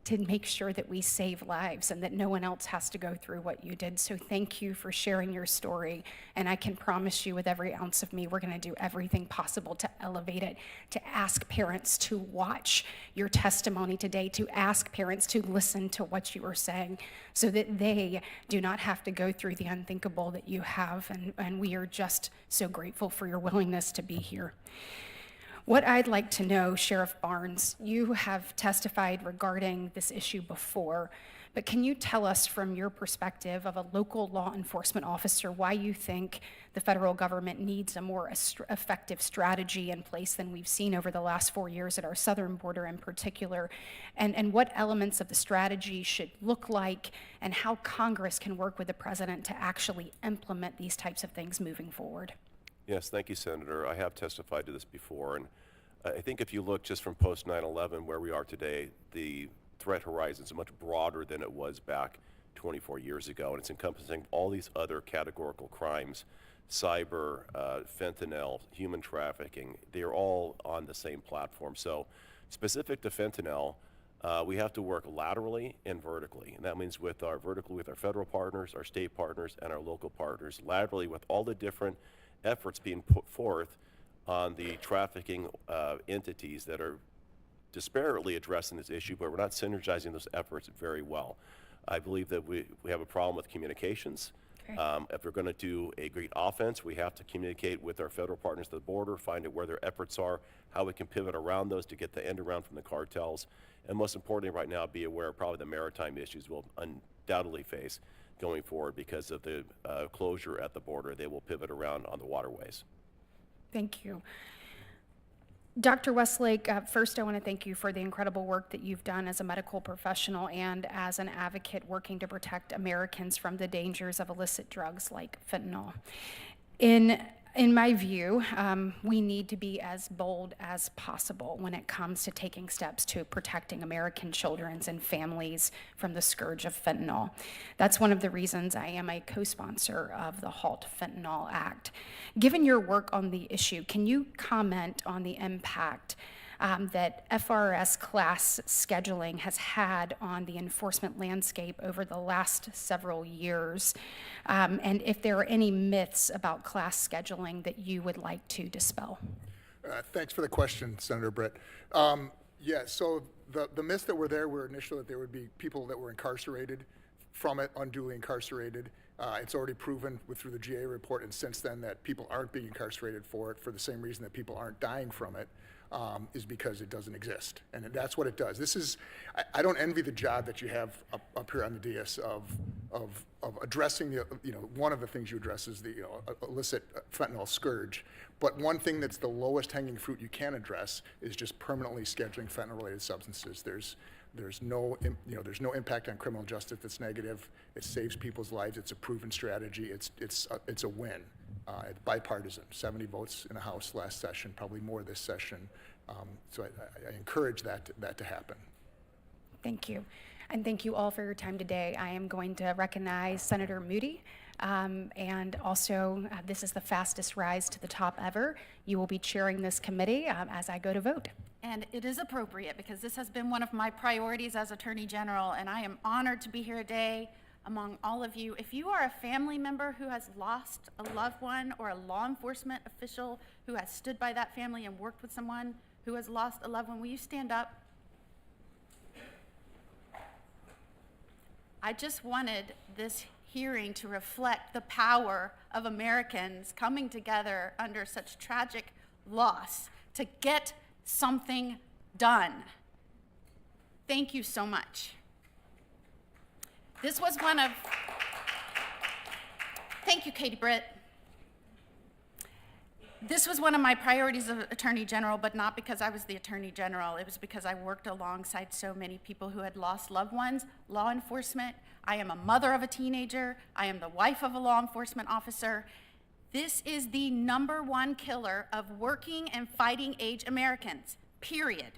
to make sure that we save lives and that no one else has to go through what you did. So thank you for sharing your story. And I can promise you with every ounce of me, we're going to do everything possible to elevate it, to ask parents to watch your testimony today, to ask parents to listen to what you are saying so that they do not have to go through the unthinkable that you have. And we are just so grateful for your willingness to be here. What I'd like to know, Sheriff Barnes, you have testified regarding this issue before, but can you tell us from your perspective of a local law enforcement officer why you think the federal government needs a more effective strategy in place than we've seen over the last 4 years at our southern border in particular, and what elements of the strategy should look like, and how Congress can work with the president to actually implement these types of things moving forward? Yes, thank you, Senator. I have testified to this before, and I think if you look just from post 9/11 where we are today, the threat horizon is much broader than it was back 24 years ago, and it's encompassing all these other categorical crimes, cyber, fentanyl, human trafficking. They are all on the same platform. So specific to fentanyl, we have to work laterally and vertically, and that means with our federal partners, our state partners, and our local partners, laterally with all the different efforts being put forth on the trafficking entities that are disparately addressing this issue, but we're not synergizing those efforts very well. I believe that we have a problem with communications. Okay. If we're going to do a great offense, we have to communicate with our federal partners at the border, find out where their efforts are, how we can pivot around those to get the end around from the cartels, and most importantly right now, be aware of probably the maritime issues we'll undoubtedly face going forward because of the closure at the border. They will pivot around on the waterways. Thank you. Dr. Westlake, first I want to thank you for the incredible work that you've done as a medical professional and as an advocate working to protect Americans from the dangers of illicit drugs like fentanyl. In my view, we need to be as bold as possible when it comes to taking steps to protecting American children and families from the scourge of fentanyl. That's one of the reasons I am a co-sponsor of the Halt Fentanyl Act. Given your work on the issue, can you comment on the impact that FRS class scheduling has had on the enforcement landscape over the last several years, and if there are any myths about class scheduling that you would like to dispel? Thanks for the question, Senator Britt. Yeah, so the myths that were there were initially that there would be people that were incarcerated from it, unduly incarcerated. It's already proven through the GA report and since then that people aren't being incarcerated for it for the same reason that people aren't dying from it. Is because it doesn't exist, and that's what it does. This is, I don't envy the job that you have up here on the dais of addressing the, one of the things you address is the illicit fentanyl scourge, but one thing that's the lowest hanging fruit you can address is just permanently scheduling fentanyl-related substances. There's no impact on criminal justice that's negative. It saves people's lives. It's a proven strategy. It's a win. It's bipartisan, 70 votes in the House last session, probably more this session. So I encourage that to happen. Thank you. And thank you all for your time today. I am going to recognize Senator Moody. And also, this is the fastest rise to the top ever. You will be chairing this committee as I go to vote. And it is appropriate because this has been one of my priorities as Attorney General, and I am honored to be here today among all of you. If you are a family member who has lost a loved one or a law enforcement official who has stood by that family and worked with someone who has lost a loved one, will you stand up? I just wanted this hearing to reflect the power of Americans coming together under such tragic loss to get something done. Thank you so much. This was one of, thank you, Katie Britt. This was one of my priorities as Attorney General, but not because I was the Attorney General. It was because I worked alongside so many people who had lost loved ones, law enforcement. I am a mother of a teenager. I am the wife of a law enforcement officer. This is the #1 killer of working and fighting age Americans, period.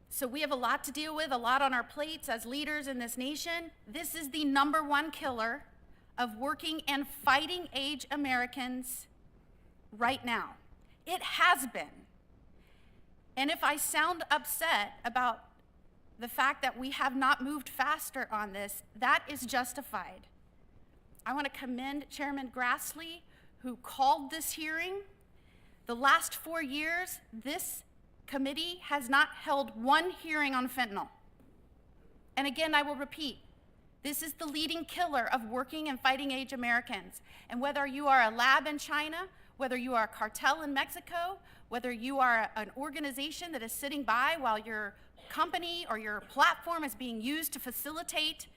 So we have a lot to deal with, a lot on our plates as leaders in this nation. This is the #1 killer of working and fighting age Americans right now. It has been. And if I sound upset about the fact that we have not moved faster on this, that is justified. I want to commend Chairman Grassley, who called this hearing. The last 4 years, this committee has not held one hearing on fentanyl. And again, I will repeat, this is the leading killer of working and fighting age Americans. And whether you are a lab in China, whether you are a cartel in Mexico, whether you are an organization that is sitting by while your company or your platform is being used to facilitate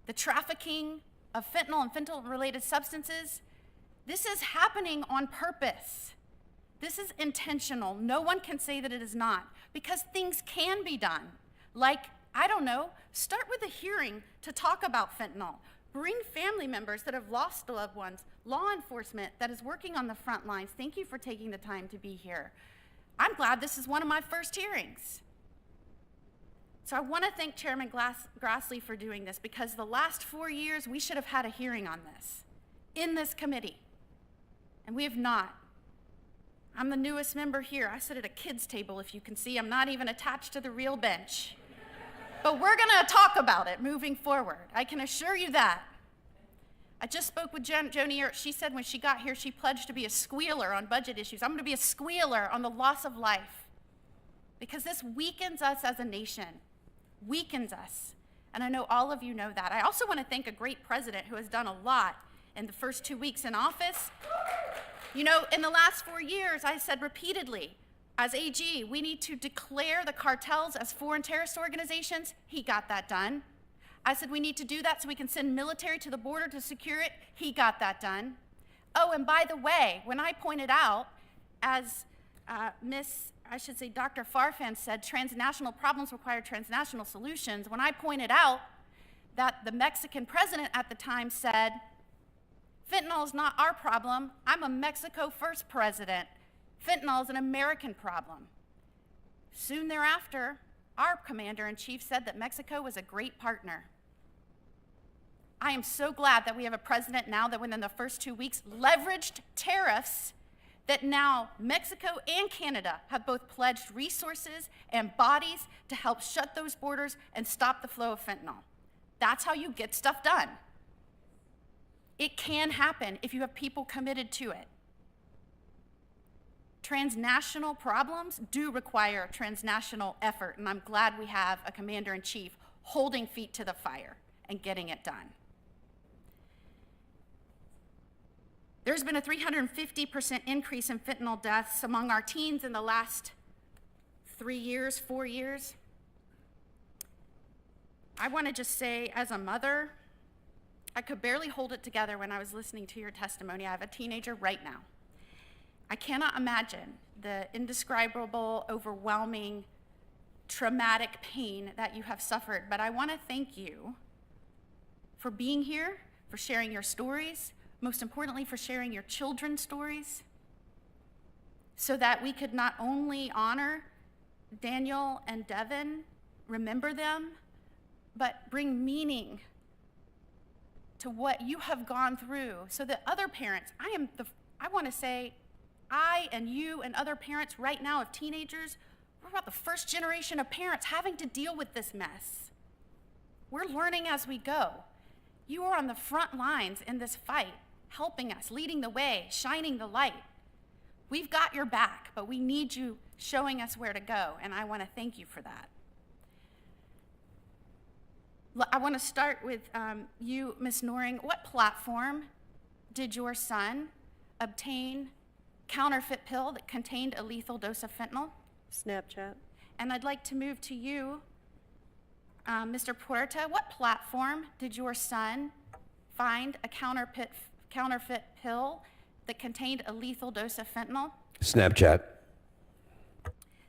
the trafficking of fentanyl and fentanyl-related substances, this is happening on purpose. This is intentional. No one can say that it is not, because things can be done. Like, I don't know, start with a hearing to talk about fentanyl. Bring family members that have lost loved ones, law enforcement that is working on the front lines. Thank you for taking the time to be here. I'm glad this is one of my first hearings. So I want to thank Chairman Grassley for doing this, because the last 4 years we should have had a hearing on this in this committee, and we have not. I'm the newest member here. I sit at a kid's table, if you can see. I'm not even attached to the real bench. But we're going to talk about it moving forward. I can assure you that. I just spoke with Joni Ertz. She said when she got here, she pledged to be a squealer on budget issues. I'm going to be a squealer on the loss of life, because this weakens us as a nation, weakens us. And I know all of you know that. I also want to thank a great president who has done a lot in the first 2 weeks in office. You know, in the last 4 years, I said repeatedly, as AG, we need to declare the cartels as foreign terrorist organizations. He got that done. I said we need to do that so we can send military to the border to secure it. He got that done. Oh, and by the way, when I pointed out, as Dr. Farfan said, transnational problems require transnational solutions. When I pointed out that the Mexican president at the time said, fentanyl is not our problem. I'm a Mexico first president. Fentanyl is an American problem. Soon thereafter, our commander-in-chief said that Mexico was a great partner. I am so glad that we have a president now that within the first 2 weeks leveraged tariffs, that now Mexico and Canada have both pledged resources and bodies to help shut those borders and stop the flow of fentanyl. That's how you get stuff done. It can happen if you have people committed to it. Transnational problems do require transnational effort, and I'm glad we have a commander-in-chief holding feet to the fire and getting it done. There's been a 350% increase in fentanyl deaths among our teens in the last 4 years. I want to just say, as a mother, I could barely hold it together when I was listening to your testimony. I have a teenager right now. I cannot imagine the indescribable, overwhelming, traumatic pain that you have suffered, but I want to thank you for being here, for sharing your stories, most importantly, for sharing your children's stories, so that we could not only honor Daniel and Devin, remember them, but bring meaning to what you have gone through so that other parents, I want to say, I and you and other parents right now of teenagers, we're about the first generation of parents having to deal with this mess. We're learning as we go. You are on the front lines in this fight, helping us, leading the way, shining the light. We've got your back, but we need you showing us where to go, and I want to thank you for that. I want to start with you, Ms. Noring. What platform did your son obtain counterfeit pill that contained a lethal dose of fentanyl? Snapchat. And I'd like to move to you, Mr. Puerta. What platform did your son find a counterfeit pill that contained a lethal dose of fentanyl? Snapchat.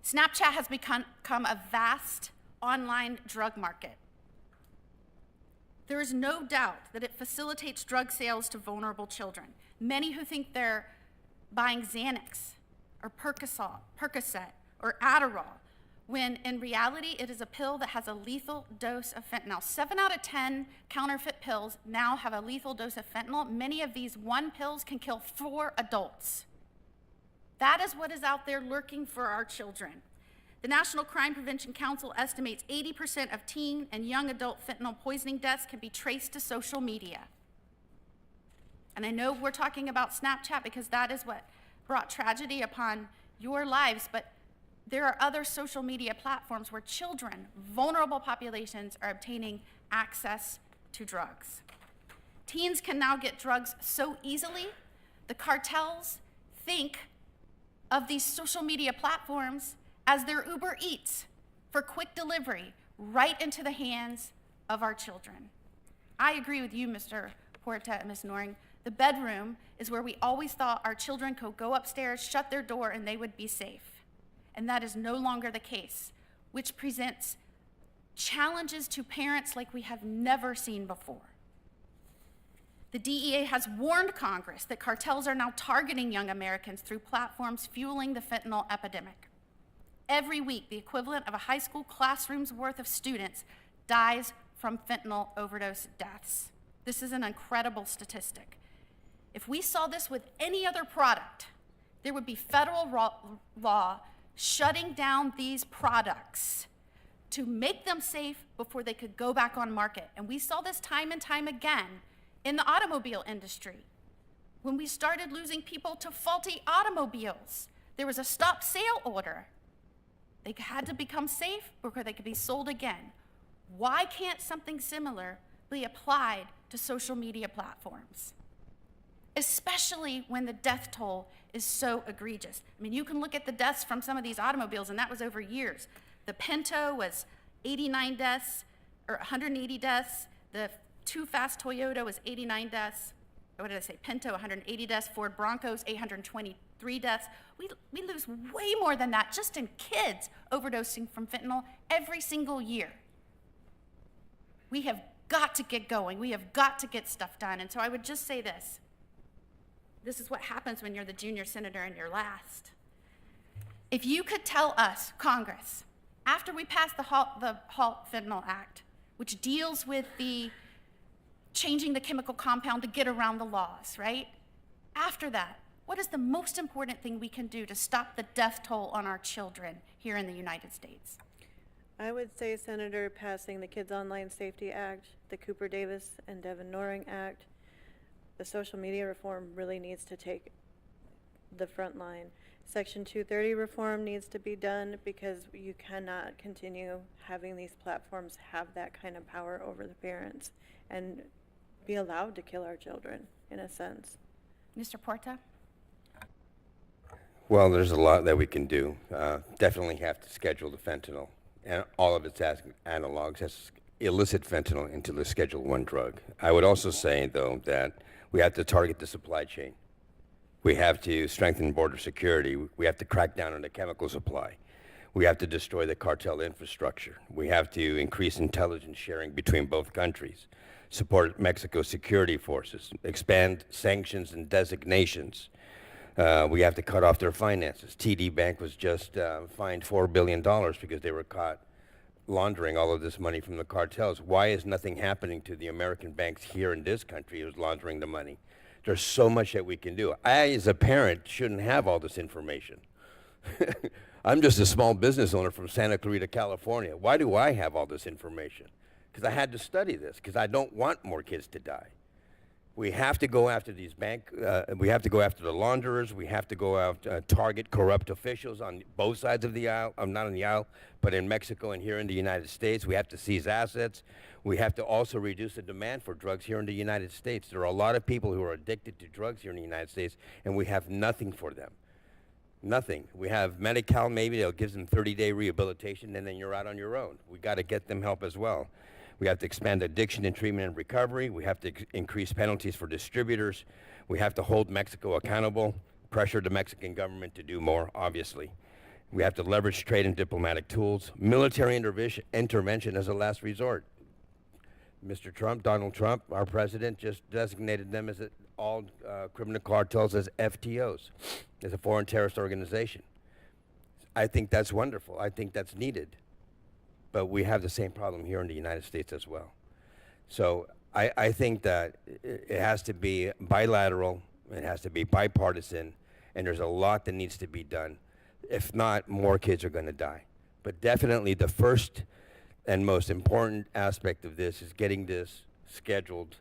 Snapchat has become a vast online drug market. There is no doubt that it facilitates drug sales to vulnerable children. Many who think they're buying Xanax or Percocet or Adderall, when in reality it is a pill that has a lethal dose of fentanyl. 7 out of 10 counterfeit pills now have a lethal dose of fentanyl. Many of these one pills can kill 4 adults. That is what is out there lurking for our children. The National Crime Prevention Council estimates 80% of teen and young adult fentanyl poisoning deaths can be traced to social media. And I know we're talking about Snapchat because that is what brought tragedy upon your lives, but there are other social media platforms where children, vulnerable populations, are obtaining access to drugs. Teens can now get drugs so easily, the cartels think of these social media platforms as their Uber Eats for quick delivery right into the hands of our children. I agree with you, Mr. Puerta and Ms. Noring. The bedroom is where we always thought our children could go upstairs, shut their door, and they would be safe. And that is no longer the case, which presents challenges to parents like we have never seen before. The DEA has warned Congress that cartels are now targeting young Americans through platforms fueling the fentanyl epidemic. Every week, the equivalent of a high school classroom's worth of students dies from fentanyl overdose deaths. This is an incredible statistic. If we saw this with any other product, there would be federal law shutting down these products to make them safe before they could go back on market. And we saw this time and time again in the automobile industry. When we started losing people to faulty automobiles, there was a stop sale order. They had to become safe before they could be sold again. Why can't something similar be applied to social media platforms? Especially when the death toll is so egregious. I mean, you can look at the deaths from some of these automobiles, and that was over years. The Pinto was 89 deaths, or 180 deaths. The Too Fast Toyota was 89 deaths. What did I say? Pinto, 180 deaths. Ford Broncos, 823 deaths. We lose way more than that just in kids overdosing from fentanyl every single year. We have got to get going. We have got to get stuff done. And so I would just say this. This is what happens when you're the junior senator and you're last. If you could tell us, Congress, after we pass the Halt Fentanyl Act, which deals with the changing the chemical compound to get around the laws, right? After that, what is the most important thing we can do to stop the death toll on our children here in the United States? I would say, Senator, passing the Kids Online Safety Act, the Cooper Davis and Devin Noring Act. The social media reform really needs to take the front line. Section 230 reform needs to be done because you cannot continue having these platforms have that kind of power over the parents and be allowed to kill our children, in a sense. Mr. Puerta? Well, there's a lot that we can do. Definitely have to schedule the fentanyl and all of its analogs as illicit fentanyl into the Schedule I drug. I would also say, though, that we have to target the supply chain. We have to strengthen border security. We have to crack down on the chemical supply. We have to destroy the cartel infrastructure. We have to increase intelligence sharing between both countries, support Mexico's security forces, expand sanctions and designations. We have to cut off their finances. TD Bank was just fined $4 billion because they were caught laundering all of this money from the cartels. Why is nothing happening to the American banks here in this country who's laundering the money? There's so much that we can do. I, as a parent, shouldn't have all this information. I'm just a small business owner from Santa Clarita, California. Why do I have all this information? Because I had to study this, because I don't want more kids to die. We have to go after these we have to go after the launderers. We have to go after, target corrupt officials on both sides of the aisle, not on the aisle, but in Mexico and here in the United States. We have to seize assets. We have to also reduce the demand for drugs here in the United States. There are a lot of people who are addicted to drugs here in the United States, and we have nothing for them. Nothing. We have Medi-Cal, maybe they'll give them 30-day rehabilitation, and then you're out on your own. We got to get them help as well. We have to expand addiction and treatment and recovery. We have to increase penalties for distributors. We have to hold Mexico accountable, pressure the Mexican government to do more, obviously. We have to leverage trade and diplomatic tools. Military intervention as a last resort. Mr. Trump, Donald Trump, our president, just designated them as all criminal cartels as FTOs, as a foreign terrorist organization. I think that's wonderful. I think that's needed. But we have the same problem here in the United States as well. So I think that it has to be bilateral, it has to be bipartisan, and there's a lot that needs to be done. If not, more kids are going to die. But definitely the first and most important aspect of this is getting this scheduled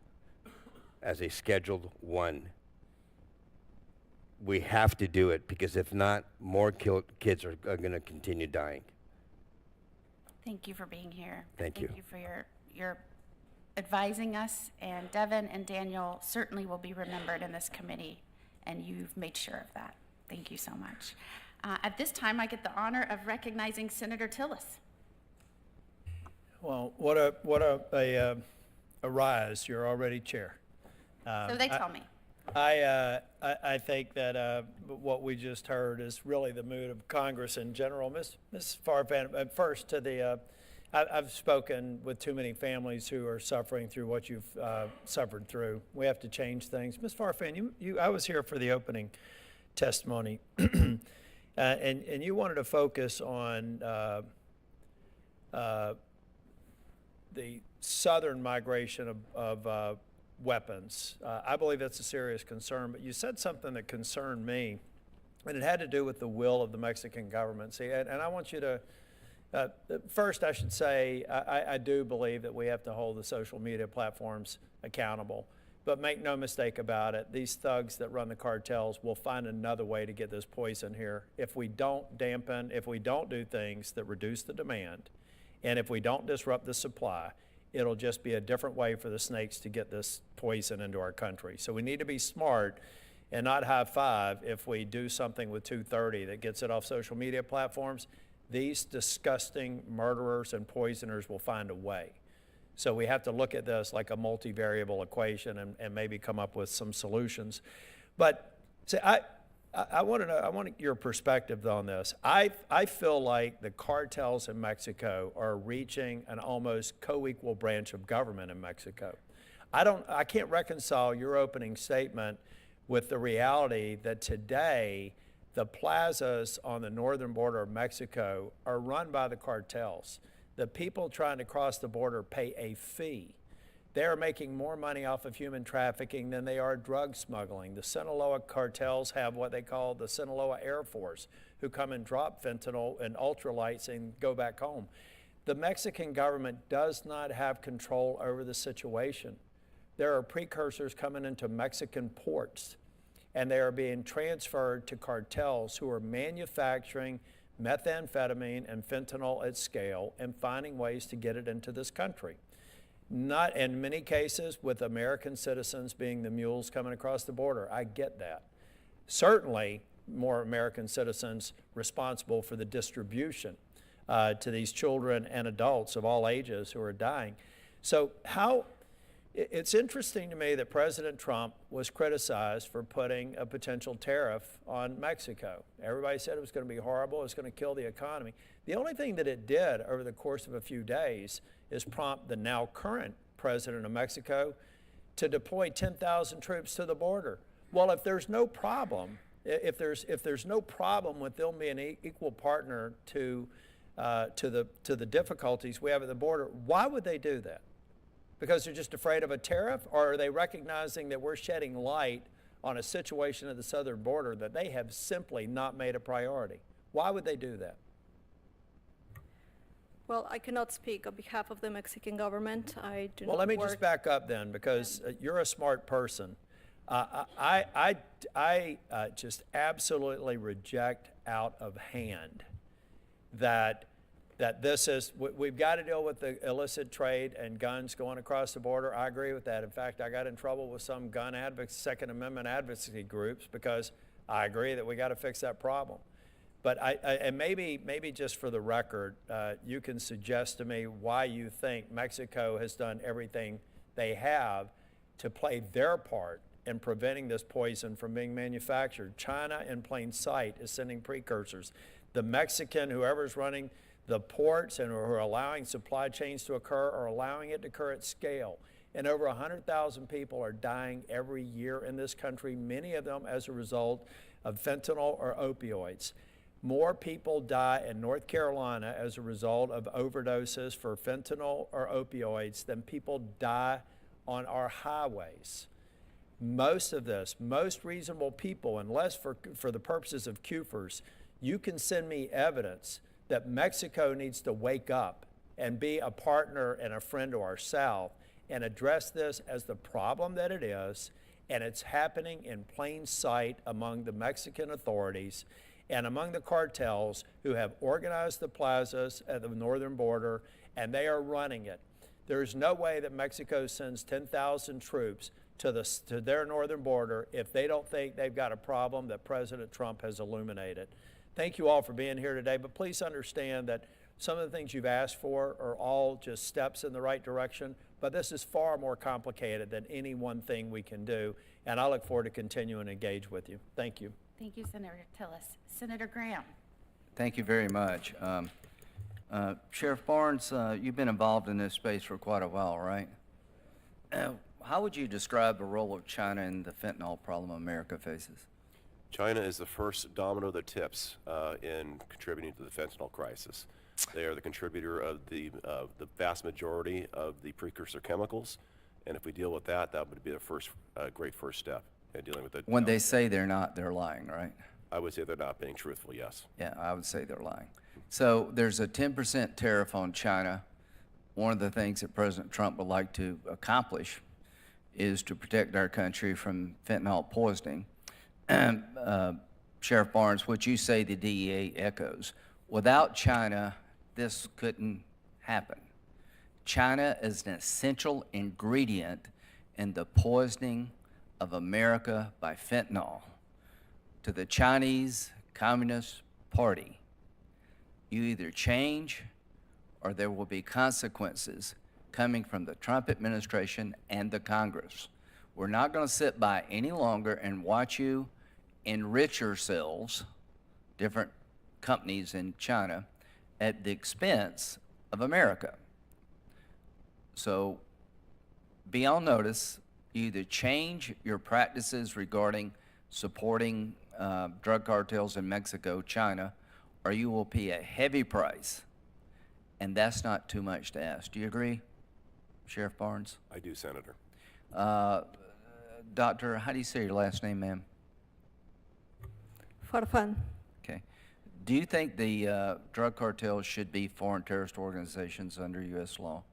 as a Scheduled 1. We have to do it, because if not, more kids are going to continue dying. Thank you for being here. Thank you. Thank you for your advising us, and Devin and Daniel certainly will be remembered in this committee, and you've made sure of that. Thank you so much. At this time, I get the honor of recognizing Senator Tillis. Well, what a rise. You're already chair. So they tell me. I think that what we just heard is really the mood of Congress in general. Ms. Farfan, first to the, I've spoken with too many families who are suffering through what you've suffered through. We have to change things. Ms. Farfan, I was here for the opening testimony, and you wanted to focus on the southern migration of weapons. I believe that's a serious concern, but you said something that concerned me, and it had to do with the will of the Mexican government. See, and I want you to, first I should say, I do believe that we have to hold the social media platforms accountable, but make no mistake about it, these thugs that run the cartels will find another way to get this poison here if we don't dampen, if we don't do things that reduce the demand, and if we don't disrupt the supply. It'll just be a different way for the snakes to get this poison into our country. So we need to be smart and not high five if we do something with 230 that gets it off social media platforms. These disgusting murderers and poisoners will find a way. So we have to look at this like a multivariable equation and maybe come up with some solutions. But see, I want to know, I want your perspective on this. I feel like the cartels in Mexico are reaching an almost co-equal branch of government in Mexico. I can't reconcile your opening statement with the reality that today the plazas on the northern border of Mexico are run by the cartels. The people trying to cross the border pay a fee. They are making more money off of human trafficking than they are drug smuggling. The Sinaloa cartels have what they call the Sinaloa Air Force, who come and drop fentanyl and ultralights and go back home. The Mexican government does not have control over the situation. There are precursors coming into Mexican ports, and they are being transferred to cartels who are manufacturing methamphetamine and fentanyl at scale and finding ways to get it into this country. Not in many cases with American citizens being the mules coming across the border. I get that. Certainly more American citizens responsible for the distribution to these children and adults of all ages who are dying. So it's interesting to me that President Trump was criticized for putting a potential tariff on Mexico. Everybody said it was going to be horrible, it was going to kill the economy. The only thing that it did over the course of a few days is prompt the now current president of Mexico to deploy 10,000 troops to the border. Well, if there's no problem, if there's no problem with them being an equal partner to to the difficulties we have at the border. Why would they do that? Because they're just afraid of a tariff, or are they recognizing that we're shedding light on a situation at the southern border that they have simply not made a priority? Why would they do that? Well, I cannot speak on behalf of the Mexican government. I do Well, not let me work. just back up then, because you're a smart person. I just absolutely reject out of hand that this is, we've got to deal with the illicit trade and guns going across the border. I agree with that. In fact, I got in trouble with some gun advocates, Second Amendment advocacy groups, because I agree that we got to fix that problem. But and maybe just for the record, you can suggest to me why you think Mexico has done everything they have to play their part in preventing this poison from being manufactured. China, in plain sight, is sending precursors. The Mexican, whoever's running the ports and who are allowing supply chains to occur, are allowing it to occur at scale. And over 100,000 people are dying every year in this country, many of them as a result of fentanyl or opioids. More people die in North Carolina as a result of overdoses for fentanyl or opioids than people die on our highways. Most of this, most reasonable people, unless for the purposes of CUFERs, you can send me evidence that Mexico needs to wake up and be a partner and a friend to our South and address this as the problem that it is, and it's happening in plain sight among the Mexican authorities and among the cartels who have organized the plazas at the northern border, and they are running it. There's no way that Mexico sends 10,000 troops to their northern border if they don't think they've got a problem that President Trump has illuminated. Thank you all for being here today, but please understand that some of the things you've asked for are all just steps in the right direction, but this is far more complicated than any one thing we can do, and I look forward to continuing to engage with you. Thank you. Thank you, Senator Tillis. Senator Graham. Thank you very much. Sheriff Barnes, you've been involved in this space for quite a while, right? How would you describe the role of China in the fentanyl problem America faces? China is the first domino that tips in contributing to the fentanyl crisis. They are the contributor of the vast majority of the precursor chemicals, and if we deal with that, that would be the first great first step in dealing with it. When they say they're not, they're lying, right? I would say they're not being truthful, yes. Yeah, I would say they're lying. So there's a 10% tariff on China. One of the things that President Trump would like to accomplish is to protect our country from fentanyl poisoning. Sheriff Barnes, what you say the DEA echoes. Without China, this couldn't happen. China is an essential ingredient in the poisoning of America by fentanyl. To the Chinese Communist Party, you either change or there will be consequences coming from the Trump administration and the Congress. We're not going to sit by any longer and watch you enrich yourselves, different companies in China, at the expense of America. So be on notice. You either change your practices regarding supporting drug cartels in Mexico, China, or you will pay a heavy price. And that's not too much to ask. Do you agree, Sheriff Barnes? I do, Senator. Doctor, how do you say your last name, ma'am? Farfan. Okay. Do you think the drug cartels should be foreign terrorist organizations under U.S. law?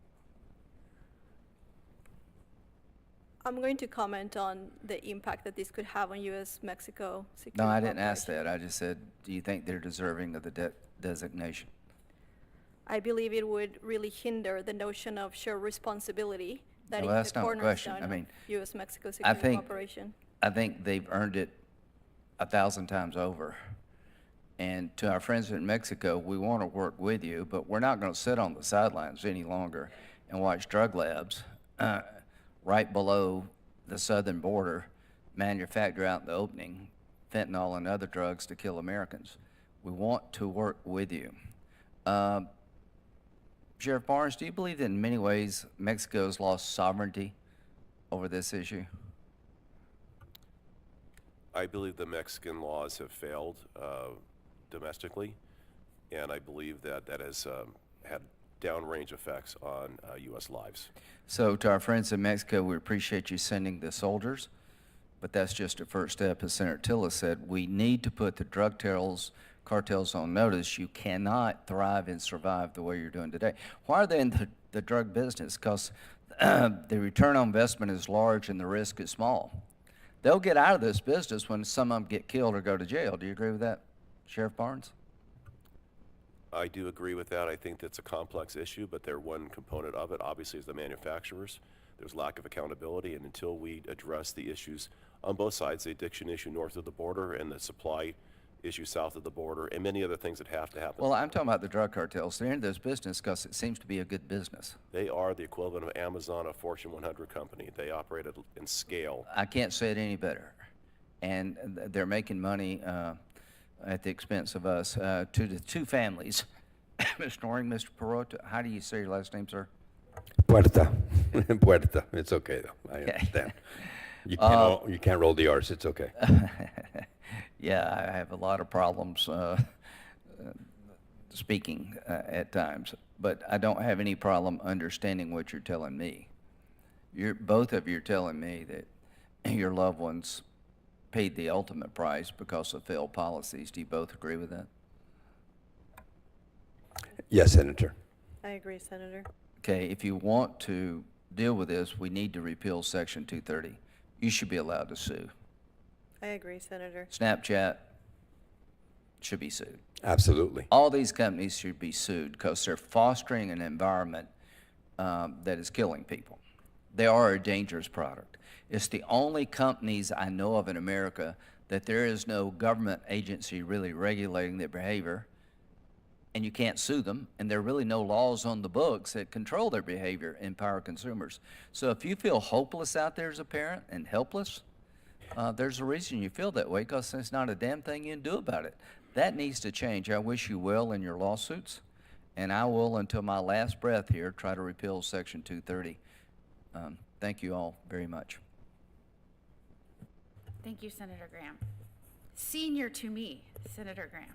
I'm going to comment on the impact that this could have on U.S.-Mexico security. No, I didn't ask that. I just said, do you think they're deserving of the designation? I believe it would really hinder the notion of shared responsibility that Well, is that's the not a question. cornerstone I mean, of U.S.-Mexico security cooperation. I think they've earned it 1,000 times over. And to our friends in Mexico, we want to work with you, but we're not going to sit on the sidelines any longer and watch drug labs right below the southern border manufacture out in the opening fentanyl and other drugs to kill Americans. We want to work with you. Sheriff Barnes, do you believe that in many ways Mexico has lost sovereignty over this issue? I believe the Mexican laws have failed domestically. and I believe that that has had downrange effects on U.S. lives. So to our friends in Mexico, we appreciate you sending the soldiers, but that's just a first step. As Senator Tillis said, we need to put the drug cartels on notice. You cannot thrive and survive the way you're doing today. Why are they in the drug business? Because the return on investment is large and the risk is small. They'll get out of this business when some of them get killed or go to jail. Do you agree with that, Sheriff Barnes? I do agree with that. I think that's a complex issue, but they're one component of it. Obviously, as the manufacturers, there's lack of accountability, and until we address the issues on both sides, the addiction issue north of the border and the supply issue south of the border, and many other things that have to happen. Well, I'm talking about the drug cartels. They're in this business because it seems to be a good business. They are the equivalent of Amazon, a Fortune 100 company. They operate in scale. I can't say it any better. And they're making money at the expense of us. To the two families, Mr. Noring, Mr. Perota, how do you say your last name, sir? Puerta. Puerta. It's okay, though. I understand. You can't roll the R's. It's okay. Yeah, I have a lot of problems speaking at times, but I don't have any problem understanding what you're telling me. Both of you are telling me that your loved ones paid the ultimate price because of failed policies. Do you both agree with that? Yes, Senator. I agree, Senator. Okay, if you want to deal with this, we need to repeal Section 230. You should be allowed to sue. I agree, Senator. Snapchat should be sued. Absolutely. All these companies should be sued because they're fostering an environment that is killing people. They are a dangerous product. It's the only companies I know of in America that there is no government agency really regulating their behavior, and you can't sue them, and there are really no laws on the books that control their behavior and empower consumers. So if you feel hopeless out there as a parent and helpless, there's a reason you feel that way, because there's not a damn thing you can do about it. That needs to change. I wish you well in your lawsuits, and I will, until my last breath here, try to repeal Section 230. Thank you all very much. Thank you, Senator Graham. Senior to me, Senator Graham.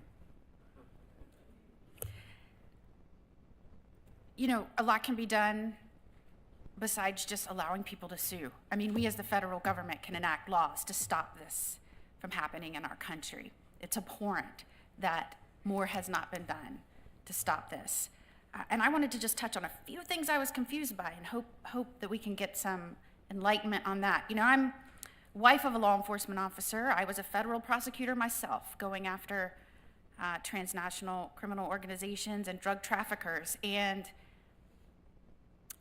You know, a lot can be done besides just allowing people to sue. I mean, we as the federal government can enact laws to stop this from happening in our country. It's abhorrent that more has not been done to stop this. And I wanted to just touch on a few things I was confused by and hope that we can get some enlightenment on that. You know, I'm wife of a law enforcement officer. I was a federal prosecutor myself, going after transnational criminal organizations and drug traffickers. And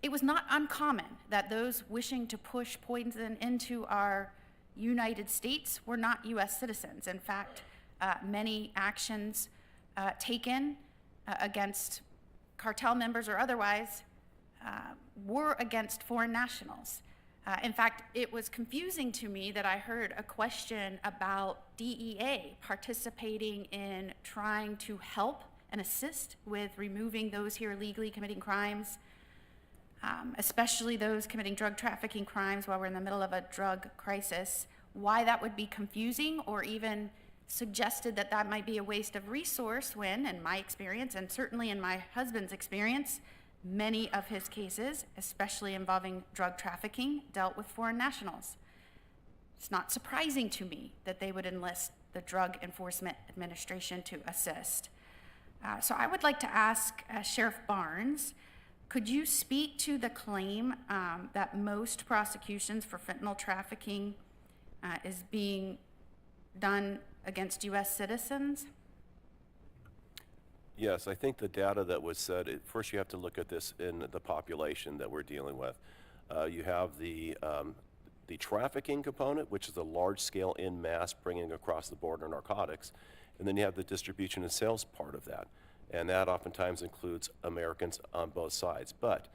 it was not uncommon that those wishing to push poison into our United States were not U.S. citizens. In fact, many actions taken against cartel members or otherwise were against foreign nationals. In fact, it was confusing to me that I heard a question about DEA participating in trying to help and assist with removing those here illegally committing crimes, especially those committing drug trafficking crimes while we're in the middle of a drug crisis. Why that would be confusing, or even suggested that that might be a waste of resource when, in my experience, and certainly in my husband's experience, many of his cases, especially involving drug trafficking, dealt with foreign nationals. It's not surprising to me that they would enlist the Drug Enforcement Administration to assist. So I would like to ask Sheriff Barnes, could you speak to the claim that most prosecutions for fentanyl trafficking is being done against U.S. citizens? Yes, I think the data that was said, first you have to look at this in the population that we're dealing with. You have the trafficking component, which is a large scale in mass bringing across the border narcotics, and then you have the distribution and sales part of that. And that oftentimes includes Americans on both sides. But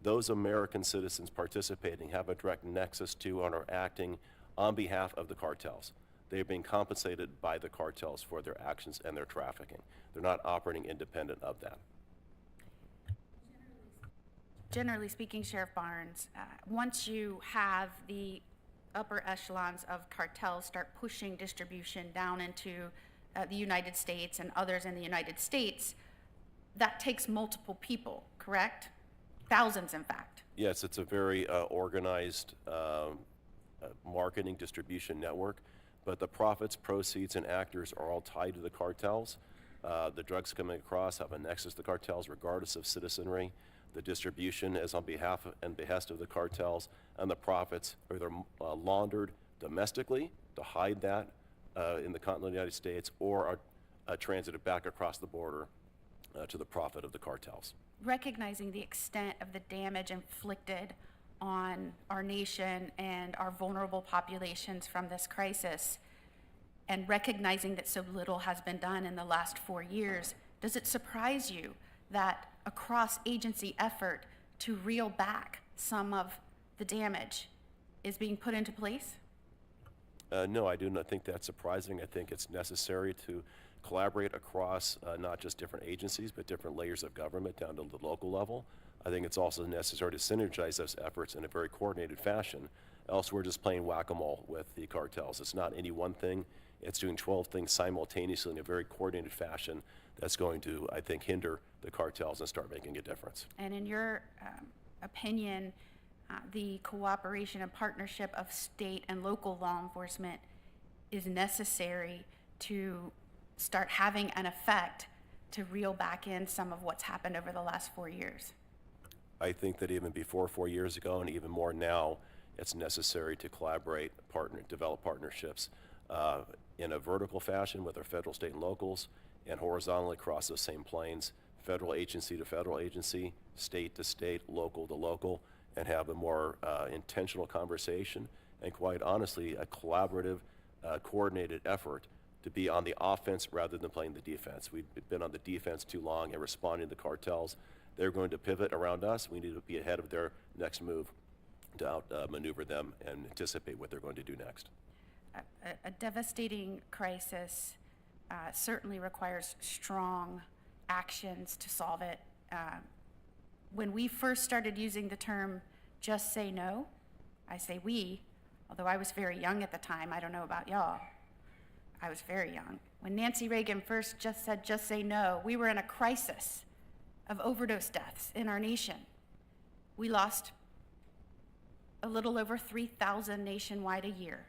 those American citizens participating have a direct nexus to and are acting on behalf of the cartels. They're being compensated by the cartels for their actions and their trafficking. They're not operating independent of that. Generally speaking, Sheriff Barnes, once you have the upper echelons of cartels start pushing distribution down into the United States and others in the United States, that takes multiple people, correct? Thousands, in fact. Yes, it's a very organized marketing distribution network, but the profits, proceeds, and actors are all tied to the cartels. The drugs coming across have a nexus to the cartels regardless of citizenry. The distribution is on behalf and behest of the cartels, and the profits are either laundered domestically to hide that in the continental United States, or are transited back across the border to the profit of the cartels. Recognizing the extent of the damage inflicted on our nation and our vulnerable populations from this crisis, and recognizing that so little has been done in the last 4 years, does it surprise you that a cross-agency effort to reel back some of the damage is being put into place? No, I do not think that's surprising. I think it's necessary to collaborate across not just different agencies, but different layers of government down to the local level. I think it's also necessary to synergize those efforts in a very coordinated fashion. Else we're just playing whack-a-mole with the cartels. It's not any one thing. It's doing 12 things simultaneously in a very coordinated fashion that's going to, I think, hinder the cartels and start making a difference. And in your opinion, the cooperation and partnership of state and local law enforcement is necessary to start having an effect to reel back in some of what's happened over the last 4 years? I think that even before 4 years ago, and even more now, it's necessary to collaborate, develop partnerships in a vertical fashion with our federal, state, and locals, and horizontally across those same planes, federal agency to federal agency, state to state, local to local, and have a more intentional conversation, and quite honestly, a collaborative, coordinated effort to be on the offense rather than playing the defense. We've been on the defense too long and responding to the cartels. They're going to pivot around us. We need to be ahead of their next move to outmaneuver them and anticipate what they're going to do next. A devastating crisis certainly requires strong actions to solve it. When we first started using the term "just say no," I say we, although I was very young at the time. I don't know about y'all. I was very young. When Nancy Reagan first just said "just say no," we were in a crisis of overdose deaths in our nation. We lost a little over 3,000 nationwide a year.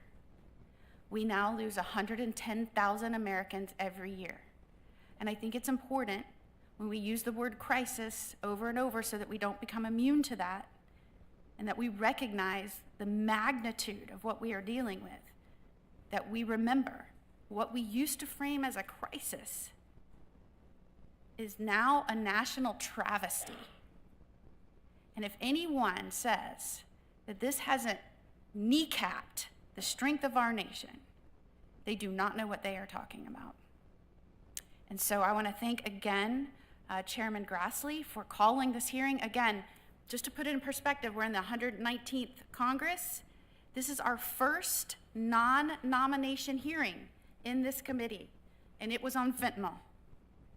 We now lose 110,000 Americans every year. And I think it's important when we use the word crisis over and over so that we don't become immune to that, and that we recognize the magnitude of what we are dealing with, that we remember what we used to frame as a crisis is now a national travesty. And if anyone says that this hasn't kneecapped the strength of our nation, they do not know what they are talking about. And so I want to thank again Chairman Grassley for calling this hearing. Again, just to put it in perspective, we're in the 119th Congress. This is our first non-nomination hearing in this committee, and it was on fentanyl,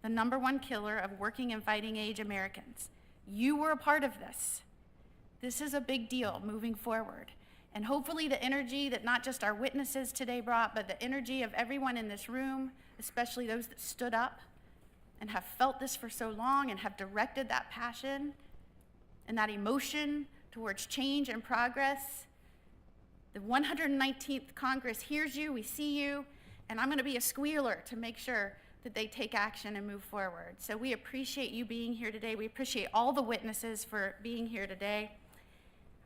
the #1 killer of working and fighting age Americans. You were a part of this. This is a big deal moving forward. And hopefully the energy that not just our witnesses today brought, but the energy of everyone in this room, especially those that stood up and have felt this for so long and have directed that passion and that emotion towards change and progress. The 119th Congress hears you, we see you, and I'm going to be a squealer to make sure that they take action and move forward. So we appreciate you being here today. We appreciate all the witnesses for being here today.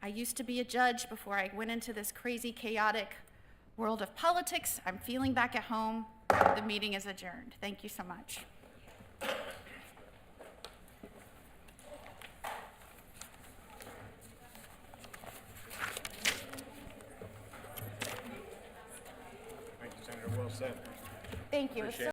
I used to be a judge before I went into this crazy, chaotic world of politics. I'm feeling back at home. The meeting is adjourned. Thank you so much. Thank you, Senator Wilson. Thank you.